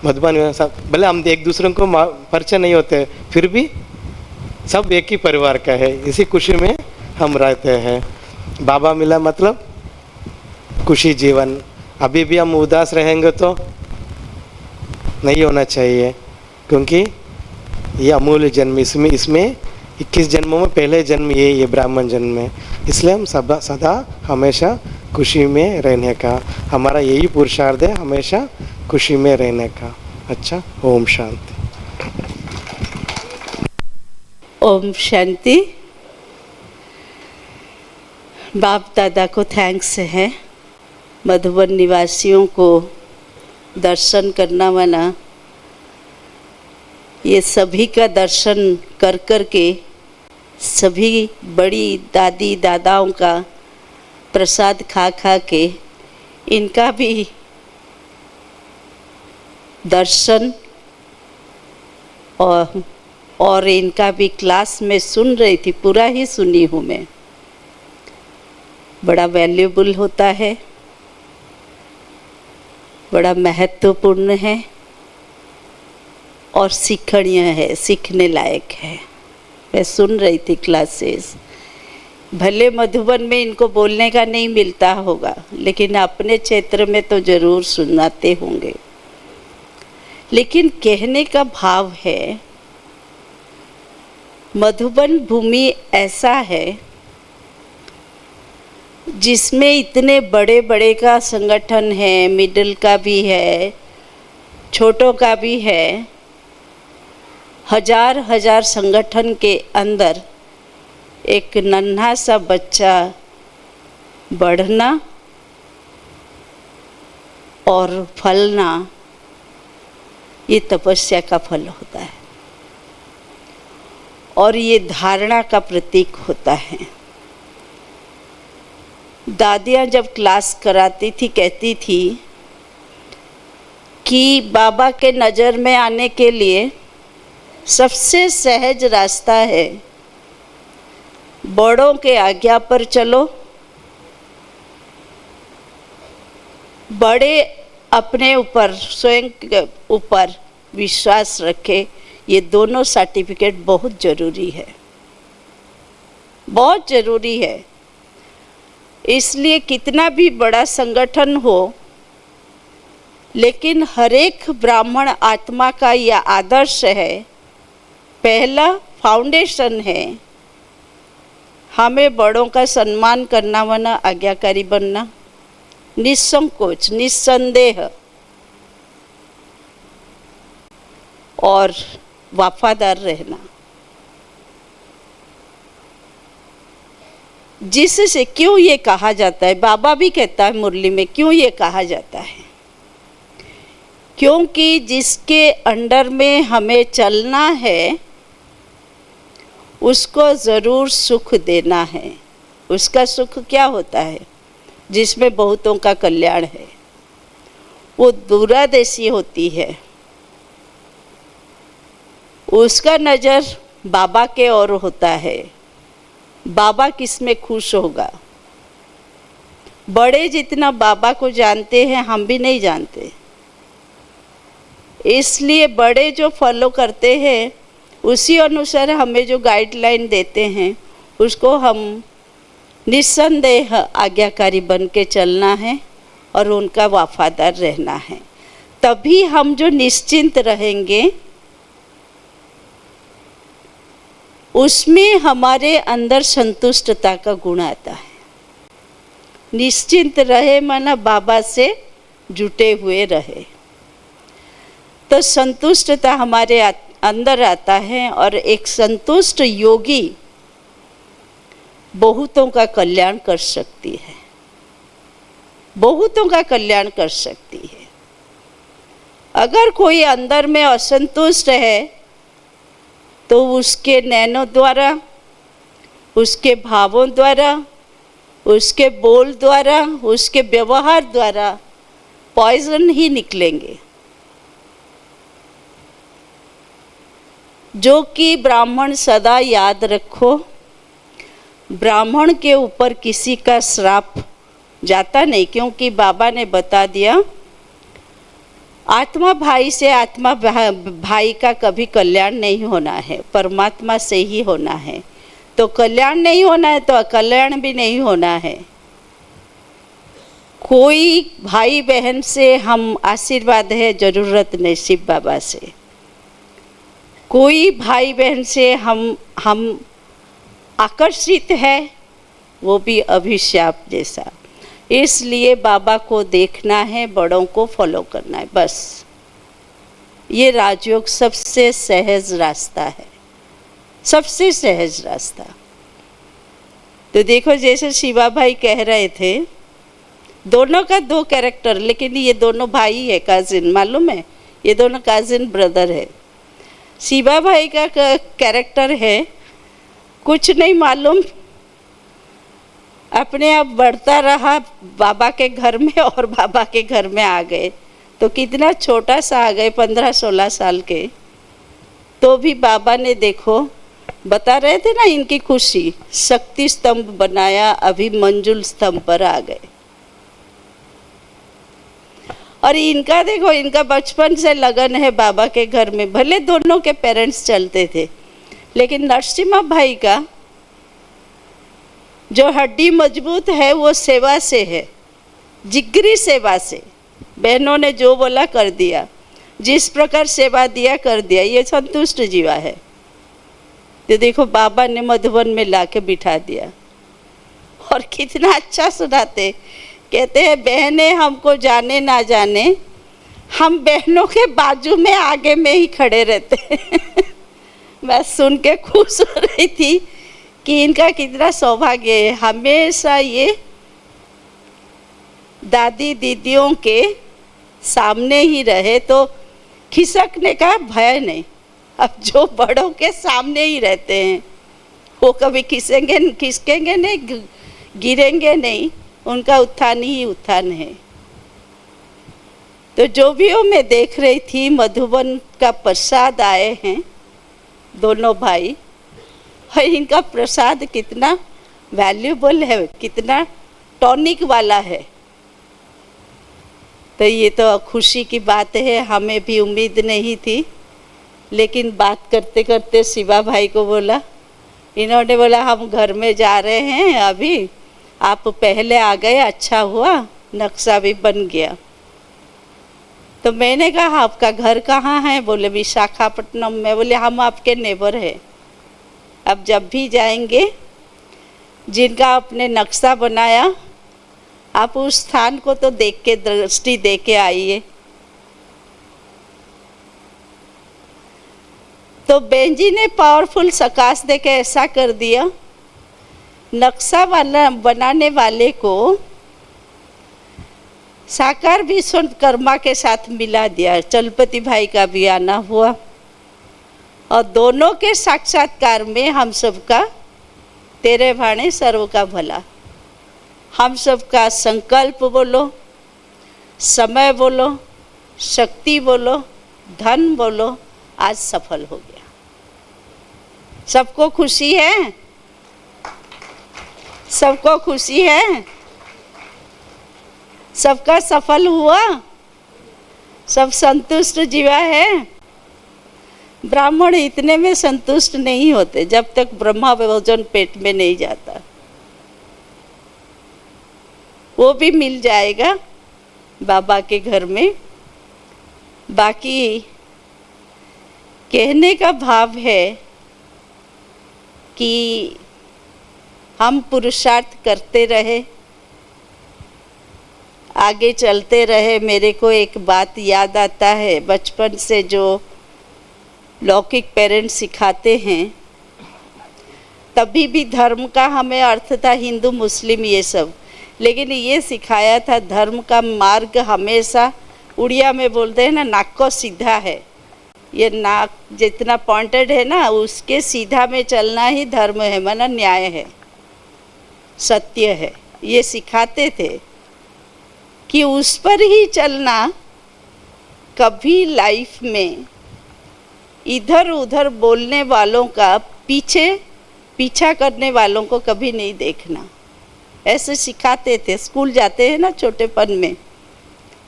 मधुबन में सब भले हम एक दूसरे को परिचय नहीं होते, फिर भी सब एक ही परिवार का है, इसी खुशी में हम रहते हैं। बाबा मिला मतलब खुशी जीवन। अभी भी हम उदास रहेंगे तो नहीं होना चाहिए, क्योंकि ये अमूल्य जन्म, इसमें 21 जन्मों में पहले जन्म ये ब्राह्मण जन्म है। इसलिए हम सदा हमेशा खुशी में रहने का, हमारा यही पुरुषार्थ है, हमेशा खुशी में रहने का। अच्छा, ओम शांति। ओम शांति। बाप दादा को थैंक्स है, मधुबन निवासियों को दर्शन करना वाला, ये सभी का दर्शन कर कर के सभी बड़ी दादी दादाओं का प्रसाद खा खा के इनका भी दर्शन और इनका भी क्लास में सुन रही थी, पूरा ही सुनी हूँ मैं। बड़ा वैल्यूबल होता है, बड़ा महत्वपूर्ण है और सीखनीय है, सीखने लायक है। मैं सुन रही थी क्लासेस। भले मधुबन में इनको बोलने का नहीं मिलता होगा, लेकिन अपने क्षेत्र में तो ज़रूर सुनाते होंगे। लेकिन कहने का भाव है, मधुबन भूमि ऐसा है जिसमें इतने बड़े बड़े का संगठन है, मिडिल का भी है, छोटों का भी है। हजार हजार संगठन के अंदर एक नन्हा सा बच्चा बढ़ना और फलना, ये तपस्या का फल होता है और ये धारणा का प्रतीक होता है। दादियाँ जब क्लास कराती थी कहती थी कि बाबा के नज़र में आने के लिए सबसे सहज रास्ता है, बड़ों के आज्ञा पर चलो, बड़े अपने ऊपर स्वयं के ऊपर विश्वास रखे। ये दोनों सर्टिफिकेट बहुत ज़रूरी है। बहुत ज़रूरी है। इसलिए कितना भी बड़ा संगठन हो, लेकिन हर एक ब्राह्मण आत्मा का यह आदर्श है, पहला फाउंडेशन है, हमें बड़ों का सम्मान करना वरना आज्ञाकारी बनना, निसंकोच निस्संदेह और वफादार रहना। जिससे क्यों ये कहा जाता है, बाबा भी कहता है मुरली में, क्यों ये कहा जाता है, क्योंकि जिसके अंडर में हमें चलना है उसको ज़रूर सुख देना है। उसका सुख क्या होता है? जिसमें बहुतों का कल्याण है, वो दूरदर्शी होती है। उसका नज़र बाबा के ओर होता है, बाबा किस में खुश होगा। बड़े जितना बाबा को जानते हैं हम भी नहीं जानते, इसलिए बड़े जो फॉलो करते हैं उसी अनुसार हमें जो गाइडलाइन देते हैं उसको हम निस्संदेह आज्ञाकारी बन के चलना है और उनका वफादार रहना है। तभी हम जो निश्चिंत रहेंगे उसमें हमारे अंदर संतुष्टता का गुण आता है। निश्चिंत रहे माना बाबा से जुटे हुए रहे, तो संतुष्टता हमारे अंदर आता है और एक संतुष्ट योगी बहुतों का कल्याण कर सकती है, बहुतों का कल्याण कर सकती है। अगर कोई अंदर में असंतुष्ट है तो उसके नैनों द्वारा, उसके भावों द्वारा, उसके बोल द्वारा, उसके व्यवहार द्वारा पॉइजन ही निकलेंगे। जो कि ब्राह्मण सदा याद रखो, ब्राह्मण के ऊपर किसी का श्राप जाता नहीं, क्योंकि बाबा ने बता दिया आत्मा भाई से आत्मा भाई का कभी कल्याण नहीं होना है, परमात्मा से ही होना है। तो कल्याण नहीं होना है तो अकल्याण भी नहीं होना है। कोई भाई बहन से हम आशीर्वाद है ज़रूरत नहीं, शिव बाबा से। कोई भाई बहन से हम आकर्षित है, वो भी अभिशाप जैसा। इसलिए बाबा को देखना है, बड़ों को फॉलो करना है, बस। ये राजयोग सबसे सहज रास्ता है, सबसे सहज रास्ता। तो देखो जैसे शिवा भाई कह रहे थे, दोनों का दो कैरेक्टर, लेकिन ये दोनों भाई है, कजिन, मालूम है, ये दोनों कजिन ब्रदर है। शिवा भाई का कैरेक्टर है कुछ नहीं मालूम, अपने आप बढ़ता रहा बाबा के घर में और बाबा के घर में आ गए। तो कितना छोटा सा आ गए, 15-16 साल के, तो भी बाबा ने देखो बता रहे थे ना इनकी खुशी, शक्ति स्तंभ बनाया, अभी मंजुल स्तंभ पर आ गए। और इनका देखो, इनका बचपन से लगन है बाबा के घर में। भले दोनों के पेरेंट्स चलते थे, लेकिन नरसिम्हा भाई का जो हड्डी मजबूत है वो सेवा से है, जिगरी सेवा से। बहनों ने जो बोला कर दिया, जिस प्रकार सेवा दिया कर दिया, ये संतुष्ट जीवा है। तो देखो बाबा ने मधुबन में लाके बिठा दिया और कितना अच्छा सुनाते। कहते हैं बहनें हमको जाने ना जाने, हम बहनों के बाजू में आगे में ही खड़े रहते। मैं सुन के खुश हो रही थी कि इनका कितना सौभाग्य है, हमेशा ये दादी दीदियों के सामने ही रहे तो खिसकने का भय नहीं। अब जो बड़ों के सामने ही रहते हैं वो कभी खिसकेंगे नहीं, गिरेंगे नहीं, उनका उत्थान ही उत्थान है। तो जो भी वो मैं देख रही थी, मधुबन का प्रसाद आए हैं दोनों भाई, और इनका प्रसाद कितना वैल्यूबल है, कितना टॉनिक वाला है। तो ये तो खुशी की बात है, हमें भी उम्मीद नहीं थी। लेकिन बात करते करते शिवा भाई को बोला इन्होंने बोला हम घर में जा रहे हैं अभी, आप पहले आ गए, अच्छा हुआ, नक्शा भी बन गया। तो मैंने कहा आपका घर कहाँ है? बोले विशाखापट्टनम में। बोले हम आपके नेबर हैं, अब जब भी जाएंगे जिनका आपने नक्शा बनाया आप उस स्थान को तो देख के दृष्टि दे के आइए। तो बहन जी ने पावरफुल सकाश दे के ऐसा कर दिया, नक्शा बनाने वाले को साकार विश्वकर्मा के साथ मिला दिया। चलपति भाई का भी आना हुआ और दोनों के साक्षात्कार में हम सबका तेरे भाणे सर्व का भला, हम सबका संकल्प बोलो, समय बोलो, शक्ति बोलो, धन बोलो, आज सफल हो गया। सबको खुशी है? सबको खुशी है? सबका सफल हुआ? सब संतुष्ट जीवा है? ब्राह्मण इतने में संतुष्ट नहीं होते जब तक ब्रह्मा भोजन पेट में नहीं जाता। वो भी मिल जाएगा बाबा के घर में। बाकी कहने का भाव है कि हम पुरुषार्थ करते रहे, आगे चलते रहे। मेरे को एक बात याद आता है, बचपन से जो लौकिक पेरेंट्स सिखाते हैं, तभी भी धर्म का हमें अर्थ था हिंदू मुस्लिम ये सब, लेकिन ये सिखाया था धर्म का मार्ग हमेशा, उड़िया में बोलते हैं ना, नाक को सीधा है। ये नाक जितना पॉइंटेड है ना, उसके सीधा में चलना ही धर्म है, माना न्याय है, सत्य है। ये सिखाते थे कि उस पर ही चलना। कभी लाइफ में इधर उधर बोलने वालों का पीछा करने वालों को कभी नहीं देखना, ऐसे सिखाते थे। स्कूल जाते हैं ना छोटेपन में,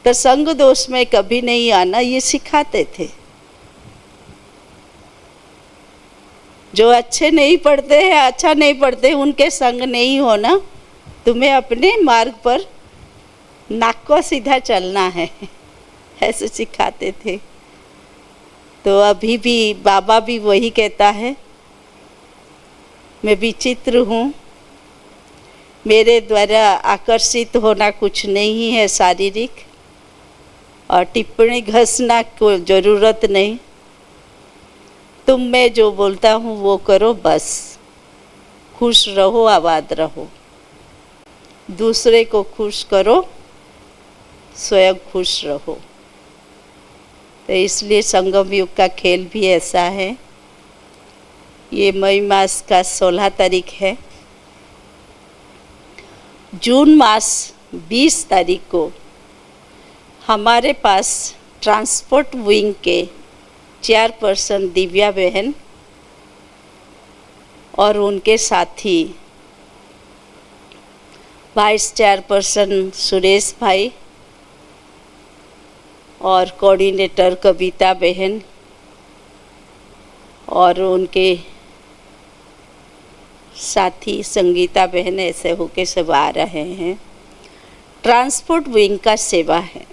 तो संग दोष में कभी नहीं आना, ये सिखाते थे। जो अच्छे नहीं पढ़ते हैं, अच्छा नहीं पढ़ते, उनके संग नहीं होना, तुम्हें अपने मार्ग पर नाक को सीधा चलना है, ऐसे सिखाते थे। तो अभी भी बाबा भी वही कहता है, मैं विचित्र हूँ, मेरे द्वारा आकर्षित होना कुछ नहीं है शारीरिक, और टिप्पणी घसना को ज़रूरत नहीं। तुम मैं जो बोलता हूँ वो करो, बस खुश रहो, आबाद रहो, दूसरे को खुश करो, स्वयं खुश रहो। तो इसलिए संगम युग का खेल भी ऐसा है। ये मई मास का 16 तारीख है। जून मास 20 तारीख को हमारे पास ट्रांसपोर्ट विंग के चेयरपर्सन दिव्या बहन और उनके साथी वाइस चेयरपर्सन सुरेश भाई और कोऑर्डिनेटर कविता बहन और उनके साथी संगीता बहन, ऐसे होके सब आ रहे हैं। ट्रांसपोर्ट विंग का सेवा है।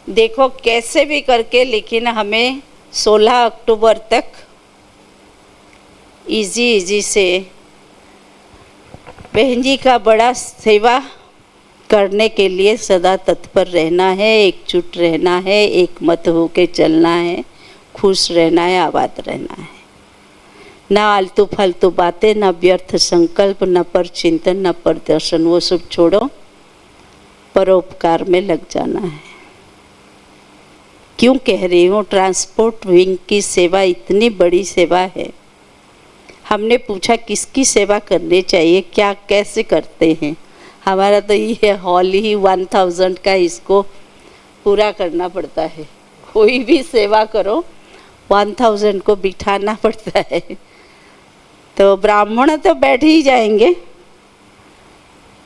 देखो कैसे भी करके, लेकिन हमें 16 अक्टूबर तक इजी से बहन जी का बड़ा सेवा करने के लिए सदा तत्पर रहना है, एकजुट रहना है, एक मत होके चलना है, खुश रहना है, आबाद रहना है। ना आलतू फालतू बातें, ना व्यर्थ संकल्प, ना पर चिंतन, ना पर दर्शन, वो सब छोड़ो, परोपकार में लग जाना है। क्यों कह रही हूँ? ट्रांसपोर्ट विंग की सेवा इतनी बड़ी सेवा है। हमने पूछा किसकी सेवा करनी चाहिए, क्या कैसे करते हैं। हमारा तो ये हॉल ही 1000 का, इसको पूरा करना पड़ता है। कोई भी सेवा करो 1000 को बिठाना पड़ता है। तो ब्राह्मण तो बैठ ही जाएंगे,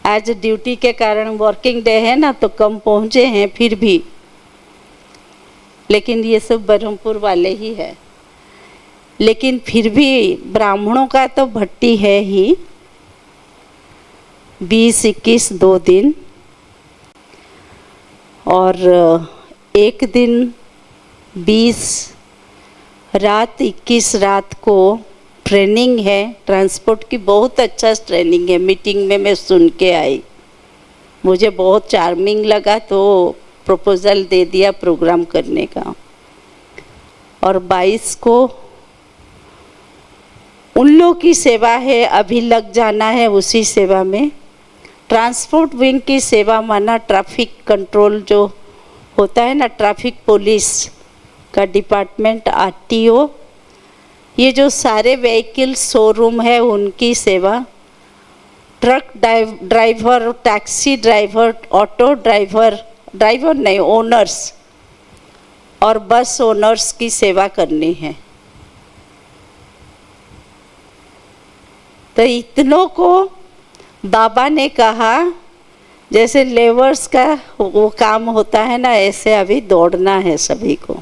आज ड्यूटी के कारण वर्किंग डे है ना, तो कम पहुँचे हैं फिर भी, लेकिन ये सब बरहमपुर वाले ही है। लेकिन फिर भी ब्राह्मणों का तो भट्टी है ही। 20-21 2 दिन, और एक दिन 20 रात 21 रात को ट्रेनिंग है ट्रांसपोर्ट की। बहुत अच्छा ट्रेनिंग है, मीटिंग में मैं सुन के आई, मुझे बहुत चार्मिंग लगा, तो प्रपोज़ल दे दिया प्रोग्राम करने का। और 22 को उन लोग की सेवा है, अभी लग जाना है उसी सेवा में। ट्रांसपोर्ट विंग की सेवा माना ट्रैफिक कंट्रोल जो होता है ना, ट्रैफिक पुलिस का डिपार्टमेंट, आरटीओ, ये जो सारे व्हीकल शोरूम है उनकी सेवा, truck driver, taxi driver, auto driver, driver नहीं ओनर्स, और बस ओनर्स की सेवा करनी है। तो इतनों को बाबा ने कहा जैसे लेबर्स का वो काम होता है ना, ऐसे अभी दौड़ना है सभी को।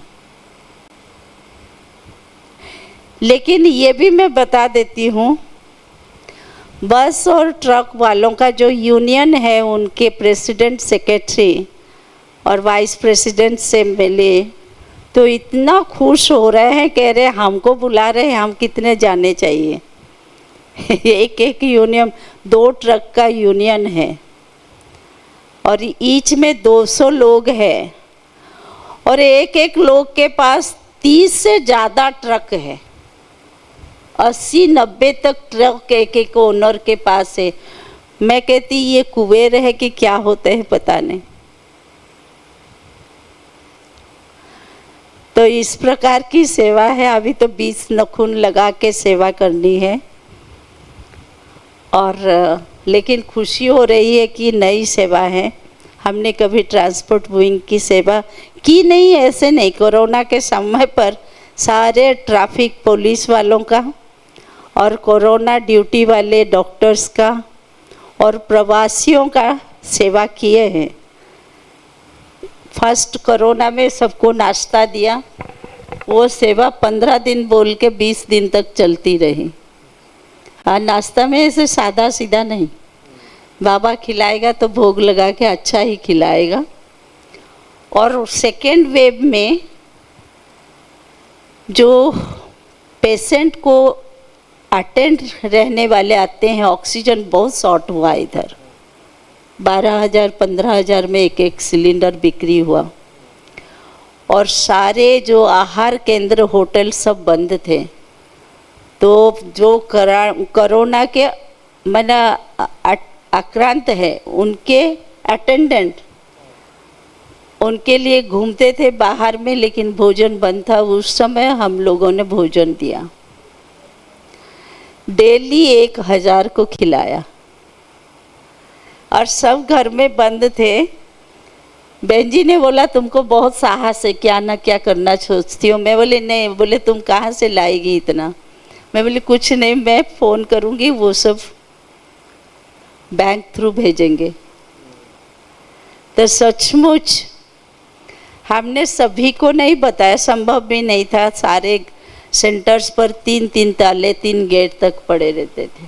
लेकिन ये भी मैं बता देती हूँ, बस और ट्रक वालों का जो यूनियन है, उनके प्रेसिडेंट, सेक्रेटरी और वाइस प्रेसिडेंट से मिले तो इतना खुश हो रहे हैं, कह रहे हमको बुला रहे हैं, हम कितने जाने चाहिए। एक यूनियन, 2 ट्रक का यूनियन है और ईच में 200 लोग हैं, और एक लोग के पास 30 से ज़्यादा ट्रक है, 80-90 तक ट्रक एक ओनर के पास है। मैं कहती ये कुबेर है कि क्या होते हैं पता नहीं। तो इस प्रकार की सेवा है। अभी तो 20 नखून लगा के सेवा करनी है, और लेकिन खुशी हो रही है कि नई सेवा है। हमने कभी ट्रांसपोर्ट विंग की सेवा की नहीं, ऐसे नहीं। कोरोना के समय पर सारे ट्रैफिक पुलिस वालों का और कोरोना ड्यूटी वाले डॉक्टर्स का और प्रवासियों का सेवा किए हैं। फर्स्ट कोरोना में सबको नाश्ता दिया, वो सेवा 15 दिन बोल के 20 दिन तक चलती रही। हाँ, नाश्ता में ऐसे सादा सीधा नहीं, बाबा खिलाएगा तो भोग लगा के अच्छा ही खिलाएगा। और सेकेंड वेव में जो पेशेंट को अटेंड रहने वाले आते हैं, ऑक्सीजन बहुत शॉर्ट हुआ इधर, 12,000-15,000 में एक सिलेंडर बिक्री हुआ, और सारे जो आहार केंद्र, होटल सब बंद थे। तो जो कोरोना के मना आक्रांत है, उनके अटेंडेंट उनके लिए घूमते थे बाहर में, लेकिन भोजन बंद था। उस समय हम लोगों ने भोजन दिया, डेली 1,000 को खिलाया, और सब घर में बंद थे। बहन जी ने बोला तुमको बहुत साहस है, क्या ना क्या करना सोचती हो। मैं बोले नहीं। बोले तुम कहाँ से लाएगी इतना। मैं बोली कुछ नहीं, मैं फ़ोन करूँगी, वो सब बैंक थ्रू भेजेंगे। तो सचमुच हमने सभी को नहीं बताया, संभव भी नहीं था। सारे सेंटर्स पर 3-3 ताले, 3 गेट तक पड़े रहते थे,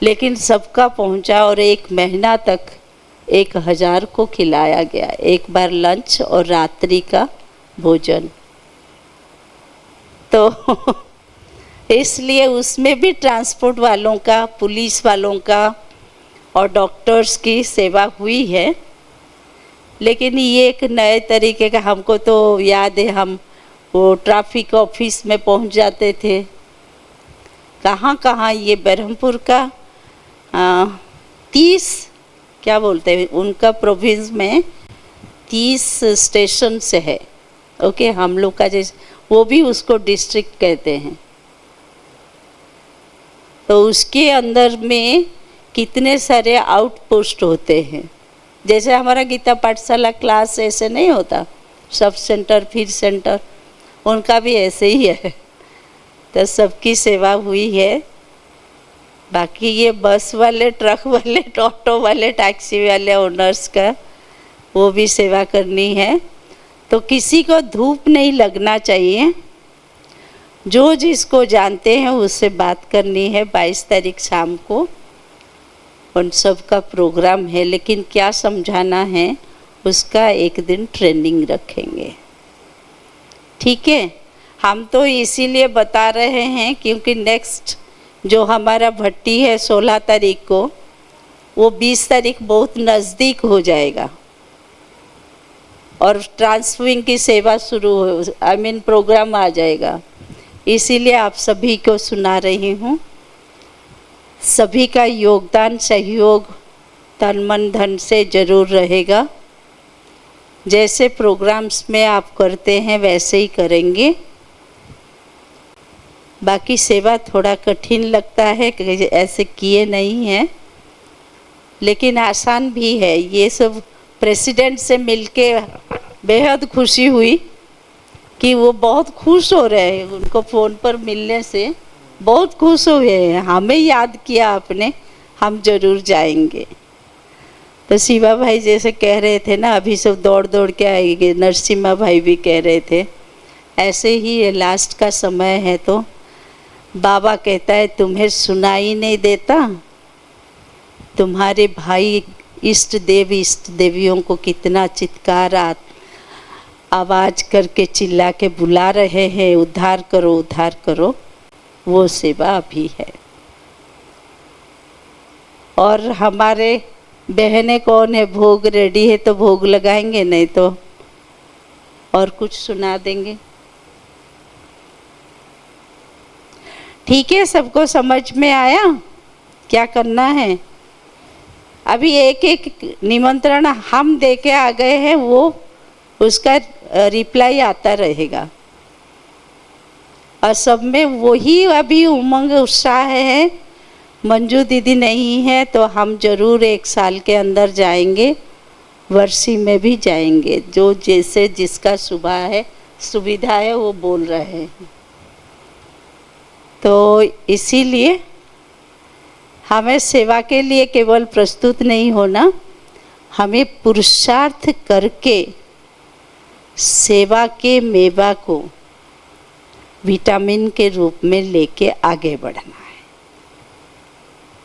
लेकिन सबका पहुंचा, और 1 महीना तक 1,000 को खिलाया गया, एक बार लंच और रात्रि का भोजन। तो इसलिए उसमें भी ट्रांसपोर्ट वालों का, पुलिस वालों का और डॉक्टर्स की सेवा हुई है। लेकिन ये एक नए तरीके का, हमको तो याद है, हम वो ट्रैफिक ऑफिस में पहुंच जाते थे। कहाँ ये बरहमपुर का 30 क्या बोलते हैं, उनका प्रोविंस में 30 स्टेशन से है। ओके, हम लोग का जैसे वो भी उसको डिस्ट्रिक्ट कहते हैं। तो उसके अंदर में कितने सारे आउटपोस्ट होते हैं। जैसे हमारा गीता पाठशाला क्लास ऐसे नहीं होता, सब सेंटर फिर सेंटर, उनका भी ऐसे ही है। तो सबकी सेवा हुई है। बाकी ये बस वाले, ट्रक वाले, ऑटो वाले, टैक्सी वाले ओनर्स का वो भी सेवा करनी है। तो किसी को धूप नहीं लगना चाहिए, जो जिसको जानते हैं उससे बात करनी है। 22 तारीख शाम को उन सब का प्रोग्राम है, लेकिन क्या समझाना है उसका एक दिन ट्रेनिंग रखेंगे। ठीक है, हम तो इसीलिए बता रहे हैं क्योंकि नेक्स्ट जो हमारा भट्टी है 16 तारीख को, वो 20 तारीख बहुत नज़दीक हो जाएगा और ट्रांसफरिंग की सेवा शुरू हो, प्रोग्राम आ जाएगा। इसीलिए आप सभी को सुना रही हूँ। सभी का योगदान सहयोग तन मन धन से जरूर रहेगा। जैसे प्रोग्राम्स में आप करते हैं वैसे ही करेंगे। बाकी सेवा थोड़ा कठिन लगता है, ऐसे किए नहीं हैं, लेकिन आसान भी है। ये सब प्रेसिडेंट से मिलके बेहद खुशी हुई कि वो बहुत खुश हो रहे हैं, उनको फ़ोन पर मिलने से बहुत खुश हुए हैं। हमें याद किया आपने, हम जरूर जाएंगे। तो शिवा भाई जैसे कह रहे थे ना, अभी सब दौड़ दौड़ के आएंगे, नरसिम्हा भाई भी कह रहे थे, ऐसे ही ये लास्ट का समय है। तो बाबा कहता है तुम्हें सुनाई नहीं देता, तुम्हारे भाई इष्ट देवियों को कितना चित्कार आवाज़ करके चिल्ला के बुला रहे हैं, उद्धार करो उद्धार करो। वो सेवा अभी है। और हमारे बहनें कौन है, भोग रेडी है तो भोग लगाएंगे, नहीं तो और कुछ सुना देंगे। ठीक है, सबको समझ में आया क्या करना है। अभी एक एक निमंत्रण हम दे के आ गए हैं, वो उसका रिप्लाई आता रहेगा और सब में वही अभी उमंग उत्साह है। मंजू दीदी नहीं है तो हम जरूर 1 साल के अंदर जाएंगे, वर्षी में भी जाएंगे। जो जैसे जिसका सुविधा है वो बोल रहे हैं। तो इसीलिए हमें सेवा के लिए केवल प्रस्तुत नहीं होना, हमें पुरुषार्थ करके सेवा के मेवा को विटामिन के रूप में लेके आगे बढ़ना है।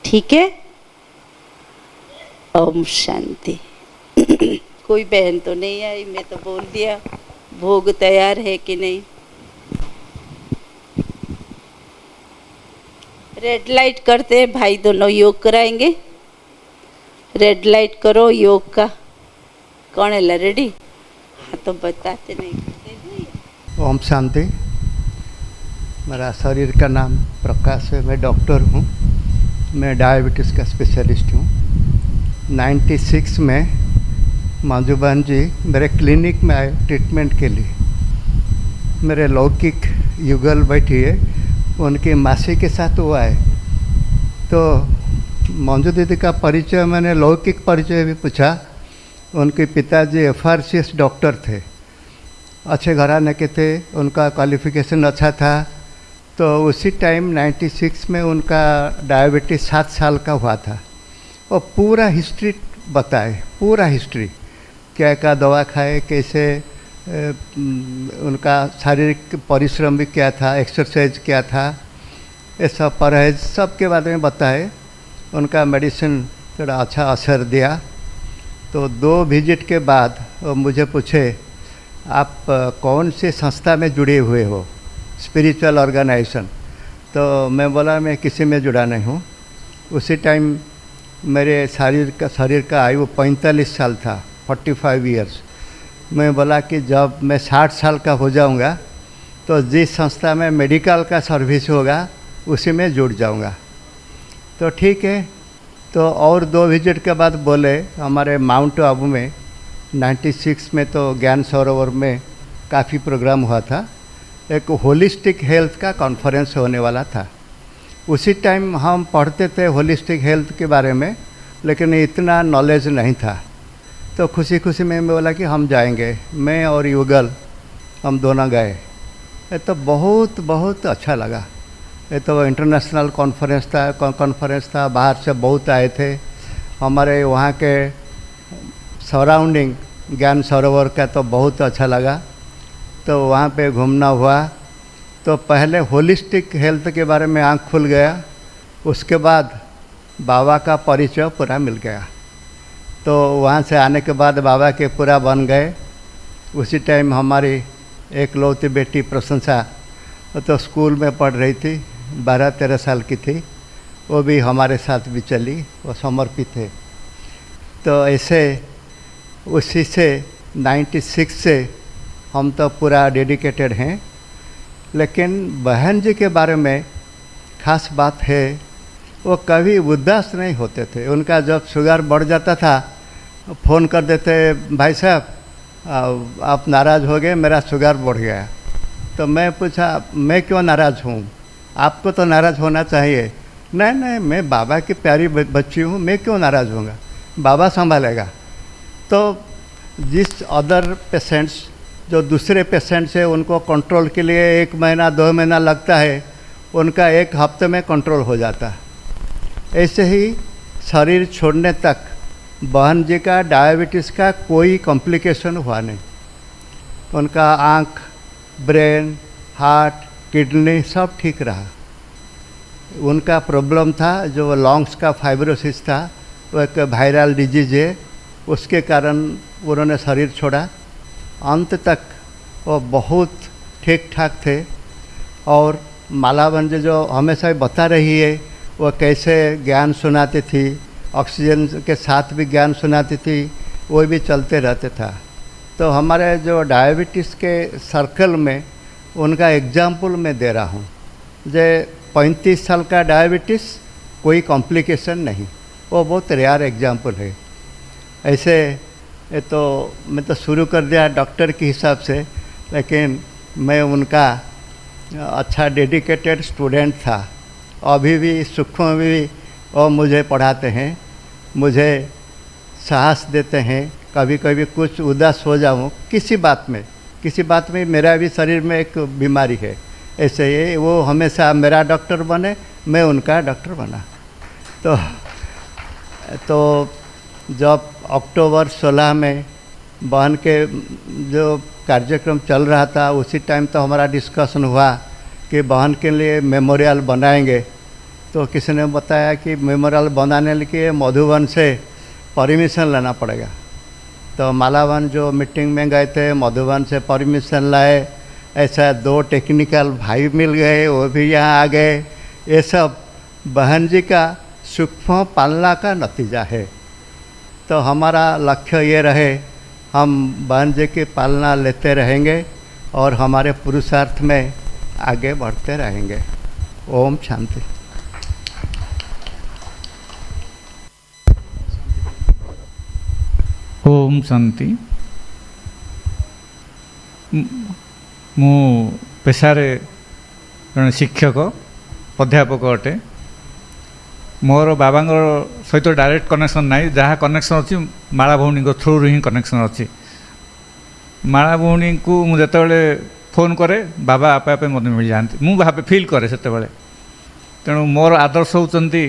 ठीक है, ओम शांति। कोई बहन तो नहीं आई, मैं तो बोल दिया। भोग तैयार है कि नहीं? रेड लाइट करते हैं भाई, दोनों योग कराएंगे। रेड लाइट करो योग का। कौन है रेडी? हाँ तो बताते नहीं। ओम शांति। मेरा शरीर का नाम प्रकाश है, मैं डॉक्टर हूँ। मैं डायबिटीज़ का स्पेशलिस्ट हूँ। 96 में मंजू बहन जी मेरे क्लिनिक में आए ट्रीटमेंट के लिए। मेरे लौकिक युगल बैठी है, उनकी मासी के साथ वो आए। तो मंजू दीदी का परिचय, मैंने लौकिक परिचय भी पूछा। उनके पिताजी FRCS डॉक्टर थे, अच्छे घराने के थे, उनका क्वालिफिकेशन अच्छा था। तो उसी टाइम 96 में उनका डायबिटीज़ 7 साल का हुआ था। और पूरा हिस्ट्री बताए, पूरा हिस्ट्री, क्या क्या दवा खाए, कैसे उनका शारीरिक परिश्रम भी क्या था, एक्सरसाइज क्या था, ये सब परहेज सब के बारे में बताए। उनका मेडिसिन थोड़ा अच्छा असर दिया। तो 2 विजिट के बाद वो मुझे पूछे आप कौन से संस्था में जुड़े हुए हो, स्पिरिचुअल ऑर्गेनाइजेशन। तो मैं बोला मैं किसी में जुड़ा नहीं हूँ। उसी टाइम मेरे शरीर का आयु 45 साल था, 45 ईयर्स। मैं बोला कि जब मैं 60 साल का हो जाऊंगा तो जिस संस्था में मेडिकल का सर्विस होगा उसी में जुड़ जाऊंगा। तो ठीक है। तो और 2 विजिट के बाद बोले हमारे माउंट आबू में 96 में तो ज्ञान सरोवर में काफ़ी प्रोग्राम हुआ था। एक होलिस्टिक हेल्थ का कॉन्फ्रेंस होने वाला था। उसी टाइम हम पढ़ते थे होलिस्टिक हेल्थ के बारे में, लेकिन इतना नॉलेज नहीं था। तो खुशी खुशी में मैं बोला कि हम जाएंगे। मैं और युगल हम दोनों गए। ये तो बहुत बहुत अच्छा लगा। ये तो इंटरनेशनल कॉन्फ्रेंस था, बाहर से बहुत आए थे। हमारे वहाँ के सराउंडिंग ज्ञान सरोवर का तो बहुत अच्छा लगा। तो वहाँ पे घूमना हुआ। तो पहले होलिस्टिक हेल्थ के बारे में आँख खुल गया, उसके बाद बाबा का परिचय पूरा मिल गया। तो वहाँ से आने के बाद बाबा के पूरा बन गए। उसी टाइम हमारी एक लौती बेटी प्रशंसा, वो तो स्कूल में पढ़ रही थी, 12-13 साल की थी, वो भी हमारे साथ भी चली, वो समर्पित थे। तो ऐसे उसी से 96 से हम तो पूरा डेडिकेटेड हैं। लेकिन बहन जी के बारे में खास बात है, वो कभी उदास नहीं होते थे। उनका जब शुगर बढ़ जाता था, फ़ोन कर देते, भाई साहब आप नाराज़ हो गए, मेरा शुगर बढ़ गया। तो मैं पूछा, मैं क्यों नाराज़ हूँ, आपको तो नाराज़ होना चाहिए। नहीं नहीं, मैं बाबा की प्यारी बच्ची हूँ, मैं क्यों नाराज़ होऊंगा, बाबा संभालेगा। तो जिस अदर पेशेंट्स जो दूसरे पेशेंट्स है, उनको कंट्रोल के लिए 1 महीना 2 महीना लगता है, उनका 1 हफ्ते में कंट्रोल हो जाता है। ऐसे ही शरीर छोड़ने तक बहन जी का डायबिटीज़ का कोई कॉम्प्लिकेशन हुआ नहीं। उनका आँख, ब्रेन, हार्ट, किडनी सब ठीक रहा। उनका प्रॉब्लम था जो लंग्स का फाइब्रोसिस था, वो एक वायरल डिजीज है, उसके कारण उन्होंने शरीर छोड़ा। अंत तक वो बहुत ठीक ठाक थे। और मालावन जी जो हमेशा बता रही है, वो कैसे ज्ञान सुनाती थी, ऑक्सीजन के साथ भी ज्ञान सुनाती थी, वो भी चलते रहते था। तो हमारे जो डायबिटीज़ के सर्कल में उनका एग्जाम्पल मैं दे रहा हूँ। जे 35 साल का डायबिटीज़, कोई कॉम्प्लिकेशन नहीं, वो बहुत रेयर एग्जाम्पल है। ऐसे तो मैं तो शुरू कर दिया डॉक्टर के हिसाब से, लेकिन मैं उनका अच्छा डेडिकेटेड स्टूडेंट था। अभी भी सूक्ष्म में भी वो मुझे पढ़ाते हैं, मुझे साहस देते हैं। कभी कभी कुछ उदास हो जाऊँ किसी बात में मेरा भी शरीर में एक बीमारी है, ऐसे ही वो हमेशा मेरा डॉक्टर बने, मैं उनका डॉक्टर बना। तो जब अक्टूबर 16 में बहन के जो कार्यक्रम चल रहा था, उसी टाइम तो हमारा डिस्कशन हुआ कि बहन के लिए मेमोरियल बनाएंगे। तो किसी ने बताया कि मेमोरियल बनाने के लिए मधुबन से परमिशन लेना पड़ेगा। तो मालावन जो मीटिंग में गए थे, मधुबन से परमिशन लाए। ऐसा 2 टेक्निकल भाई मिल गए, वो भी यहाँ आ गए। ये सब बहन जी का सूक्ष्म पालना का नतीजा है। तो हमारा लक्ष्य ये रहे, हम बहन जी की पालना लेते रहेंगे और हमारे पुरुषार्थ में आगे बढ़ते रहेंगे। ओम शांति। ओम शांति। मु पेशारे जड़े शिक्षक अध्यापक अटे। मोर बाबा सहित डायरेक्ट कनेक्शन ना, जहाँ कनेक्शन अच्छी माला भौणी थ्रू ही कनेक्शन अच्छी। माला भौणी को मुझे फोन करे, बाबा आपे आपे मत मिल जाती, मुझे फिल करे से। तेणु मोर आदर्श होती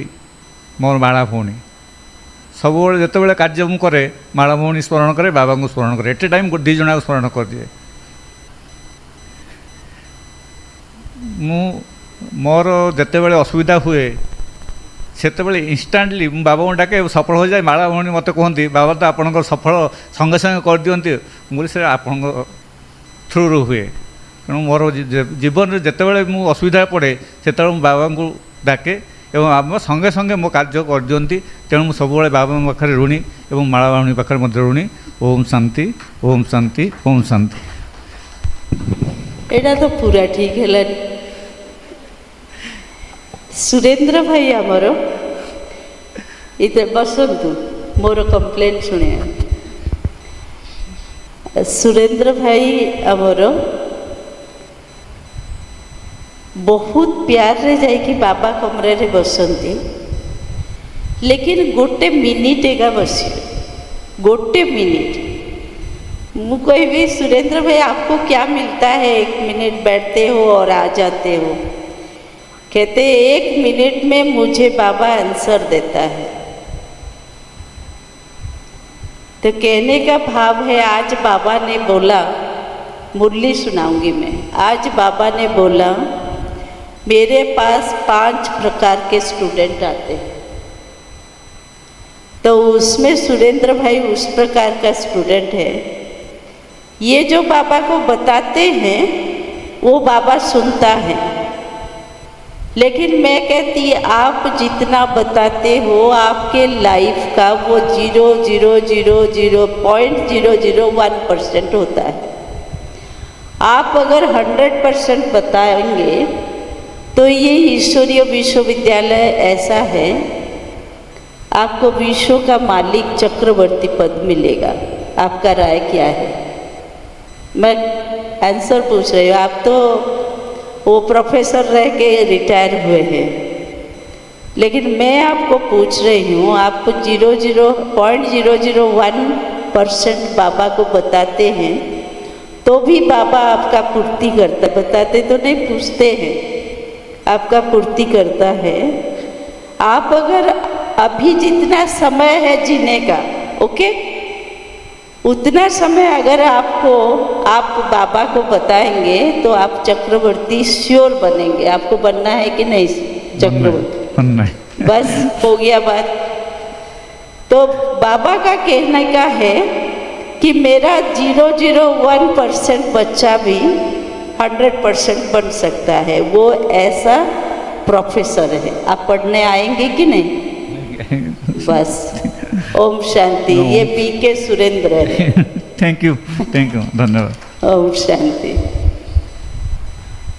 मोर माला भौणी। सब जिते कार्य मुझे करे, माला भौणी स्मरण करे, बाबा को स्मरण करे। एट ए टाइम 2 जन स्मरण कर दिए। मोर जिते असुविधा हुए सेतबे इंस्टाटली बाबा को डाके सफल हो जाए। माला भौणी मत कहती, बाबा तो आपंकर सफल संगे संगे कर दिखती, मुझे आपण थ्रु हुए। तेणु मोर जीवन में जिते मुझे असुविधा पड़े से बाबा को डाके एवं आम संगे संगे मो कार्य कर दिखती। तेणु मुझे सब बाबा पाखे ऋणी और माला भौणी पाखे ऋणी। ओम शांति, ओम शांति, ओम शांति। एटा तो पूरा ठीक है। सुरेंद्र भाई आमर इधर बसंतु, मोर कंप्लेन शुणे। सुरेंद्र भाई आमर बहुत प्यार रे जाइकी बाबा कमरे रे बसंती, लेकिन 1 मिनिट एगा बसी, 1 मिनिट। मु कहबी सुरेंद्र भाई आपको क्या मिलता है, 1 मिनट बैठते हो और आ जाते हो। कहते 1 मिनट में मुझे बाबा आंसर देता है। तो कहने का भाव है, आज बाबा ने बोला मुरली सुनाऊंगी मैं। आज बाबा ने बोला मेरे पास 5 प्रकार के स्टूडेंट आते हैं, तो उसमें सुरेंद्र भाई उस प्रकार का स्टूडेंट है। ये जो बाबा को बताते हैं वो बाबा सुनता है, लेकिन मैं कहती आप जितना बताते हो आपके लाइफ का वो 0.001% होता है। आप अगर 100% बताएंगे तो ये ईश्वरीय विश्वविद्यालय ऐसा है, आपको विश्व का मालिक चक्रवर्ती पद मिलेगा। आपका राय क्या है? मैं आंसर पूछ रही हूँ, आप तो वो प्रोफेसर रह के रिटायर हुए हैं, लेकिन मैं आपको पूछ रही हूँ, आप 0.001% बाबा को बताते हैं तो भी बाबा आपका पूर्ति करता, बताते तो नहीं, पूछते हैं, आपका पूर्ति करता है। आप अगर अभी जितना समय है जीने का, ओके, उतना समय अगर आप बाबा को बताएंगे तो आप चक्रवर्ती श्योर बनेंगे। आपको बनना है कि नहीं चक्रवर्ती? बनना है। बस हो गया बात। तो बाबा का कहने का है कि मेरा 0.01% बच्चा भी 100% बन सकता है। वो ऐसा प्रोफेसर है। आप पढ़ने आएंगे कि नहीं? बस ओम शांति। ये PK सुरेंद्र है। थैंक यू, धन्यवाद। ओम शांति।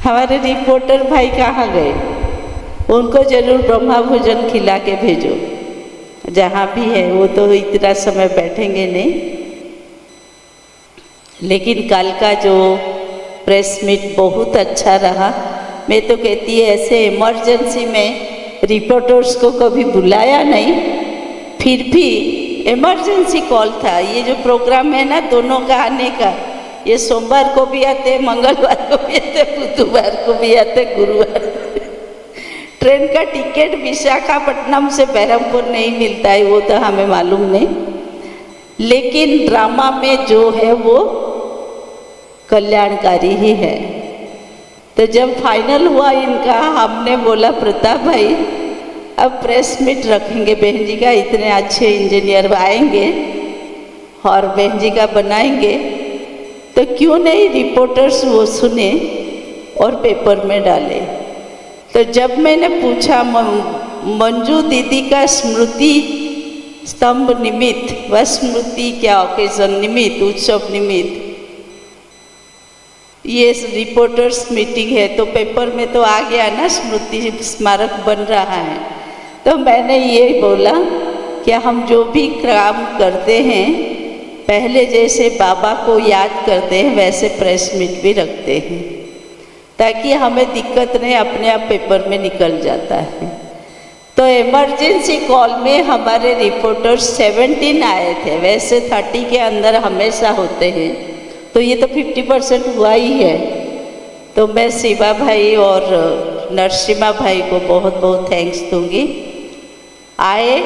हमारे रिपोर्टर भाई कहाँ गए? उनको जरूर ब्रह्मा भोजन खिला के भेजो, जहाँ भी है। वो तो इतना समय बैठेंगे नहीं। लेकिन कल का जो प्रेस मीट बहुत अच्छा रहा। मैं तो कहती है ऐसे इमरजेंसी में रिपोर्टर्स को कभी बुलाया नहीं, फिर भी इमरजेंसी कॉल था। ये जो प्रोग्राम है ना दोनों का आने का, ये सोमवार को भी आते, मंगलवार को भी आते, बुधवार को भी आते, गुरुवार। ट्रेन का टिकट विशाखापट्टनम से बहरमपुर नहीं मिलता है, वो तो हमें मालूम नहीं, लेकिन ड्रामा में जो है वो कल्याणकारी ही है। तो जब फाइनल हुआ इनका, हमने बोला प्रताप भाई अब प्रेस मीट रखेंगे, बहन जी का इतने अच्छे इंजीनियर आएंगे और बहन जी का बनाएंगे, तो क्यों नहीं रिपोर्टर्स वो सुने और पेपर में डाले। तो जब मैंने पूछा मंजू दीदी का स्मृति स्तंभ निमित्त, व स्मृति क्या ओकेजन निमित्त, उत्सव निमित्त ये रिपोर्टर्स मीटिंग है, तो पेपर में तो आ गया ना स्मृति स्मारक बन रहा है। तो मैंने ये बोला कि हम जो भी काम करते हैं पहले जैसे बाबा को याद करते हैं वैसे प्रेस मीट भी रखते हैं, ताकि हमें दिक्कत नहीं, अपने आप पेपर में निकल जाता है। तो इमरजेंसी कॉल में हमारे रिपोर्टर्स 17 आए थे, वैसे 30 के अंदर हमेशा होते हैं, तो ये तो 50% हुआ ही है। तो मैं शिवा भाई और नरसिम्हा भाई को बहुत बहुत थैंक्स दूंगी। आए,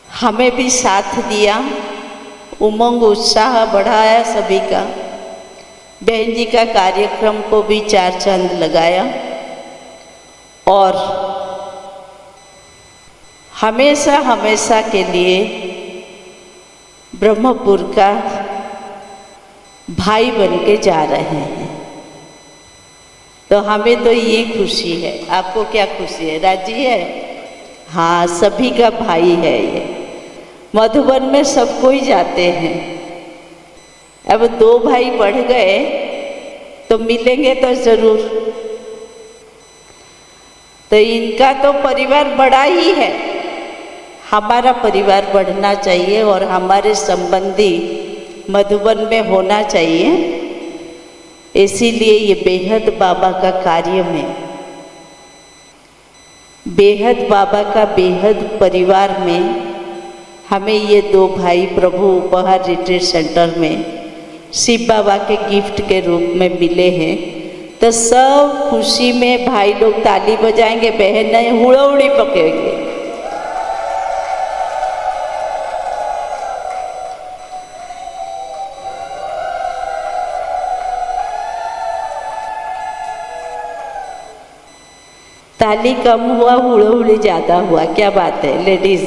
हमें भी साथ दिया, उमंग उत्साह बढ़ाया सभी का। बहन जी का कार्यक्रम को भी 4 चांद लगाया और हमेशा हमेशा के लिए ब्रह्मपुर का भाई बन के जा रहे हैं। तो हमें तो ये खुशी है। आपको क्या खुशी है? राजी है? हाँ, सभी का भाई है ये। मधुबन में सब कोई जाते हैं। अब 2 भाई बढ़ गए तो मिलेंगे तो जरूर। तो इनका तो परिवार बड़ा ही है, हमारा परिवार बढ़ना चाहिए और हमारे संबंधी मधुबन में होना चाहिए। इसीलिए ये बेहद बाबा का कार्य में, बेहद बाबा का बेहद परिवार में हमें ये 2 भाई प्रभु उपहार रिट्रीट सेंटर में शिव बाबा के गिफ्ट के रूप में मिले हैं। तो सब खुशी में भाई लोग ताली बजाएंगे, बहन नहीं हुड़ौड़ी पकेंगे। ताली कम हुआ, हुड़ोहुड़ी ज़्यादा हुआ। क्या बात है लेडीज़?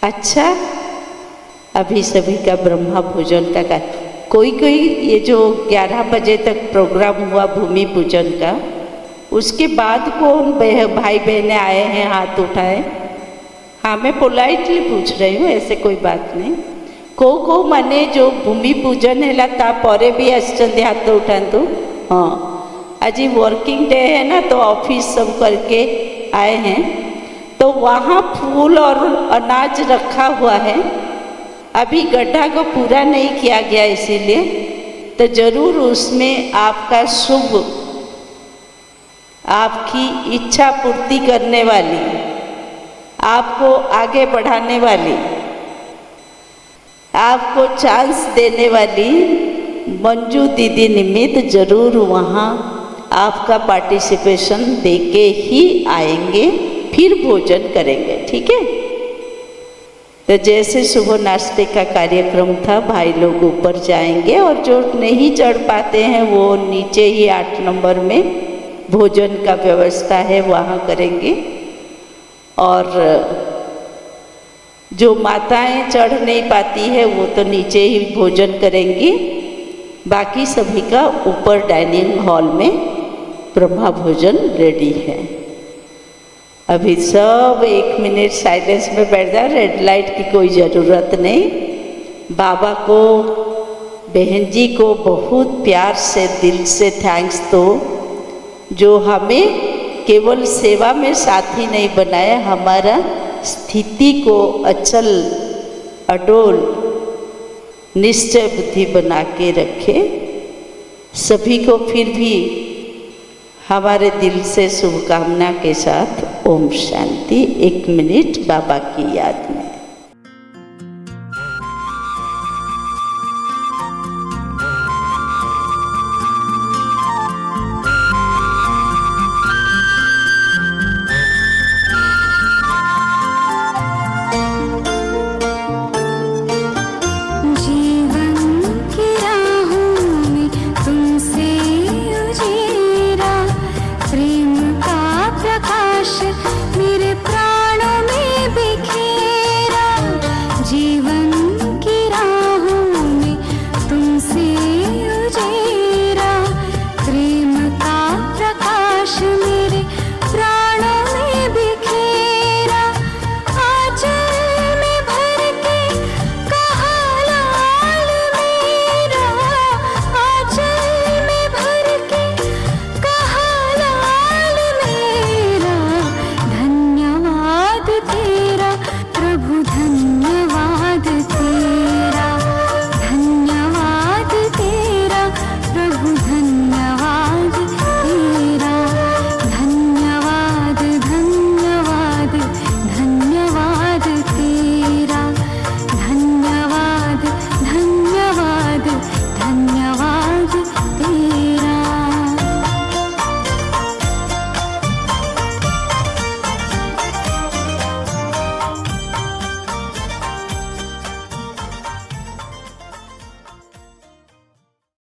अच्छा, अभी सभी का ब्रह्मा भोजन का कोई ये जो 11 बजे तक प्रोग्राम हुआ भूमि पूजन का, उसके बाद कौन भाई बहनें आए हैं हाथ उठाए? हाँ, मैं पोलाइटली पूछ रही हूँ, ऐसे कोई बात नहीं। को माने जो भूमि पूजन है ता परे भी आसचंदी हाथ उठातु। हाँ, आज वर्किंग डे है ना, तो ऑफिस सब करके आए हैं, तो वहाँ फूल और अनाज रखा हुआ है। अभी गड्ढा को पूरा नहीं किया गया, इसीलिए तो ज़रूर उसमें आपका शुभ, आपकी इच्छा पूर्ति करने वाली, आपको आगे बढ़ाने वाली, आपको चांस देने वाली मंजू दीदी निमित्त ज़रूर वहाँ आपका पार्टिसिपेशन देके ही आएंगे, फिर भोजन करेंगे। ठीक है? तो जैसे सुबह नाश्ते का कार्यक्रम था, भाई लोग ऊपर जाएंगे और जो नहीं चढ़ पाते हैं वो नीचे ही 8 नंबर में भोजन का व्यवस्था है, वहाँ करेंगे। और जो माताएं चढ़ नहीं पाती है वो तो नीचे ही भोजन करेंगी। बाकी सभी का ऊपर डाइनिंग हॉल में ब्रह्मा भोजन रेडी है। अभी सब 1 मिनट साइलेंस में बैठ जाए, रेड लाइट की कोई ज़रूरत नहीं। बाबा को, बहन जी को बहुत प्यार से, दिल से थैंक्स दो, जो हमें केवल सेवा में साथी नहीं बनाया, हमारा स्थिति को अचल, अडोल, निश्चय बुद्धि बना के रखे। सभी को फिर भी हमारे दिल से शुभकामना के साथ ओम शांति। 1 मिनट बाबा की याद में।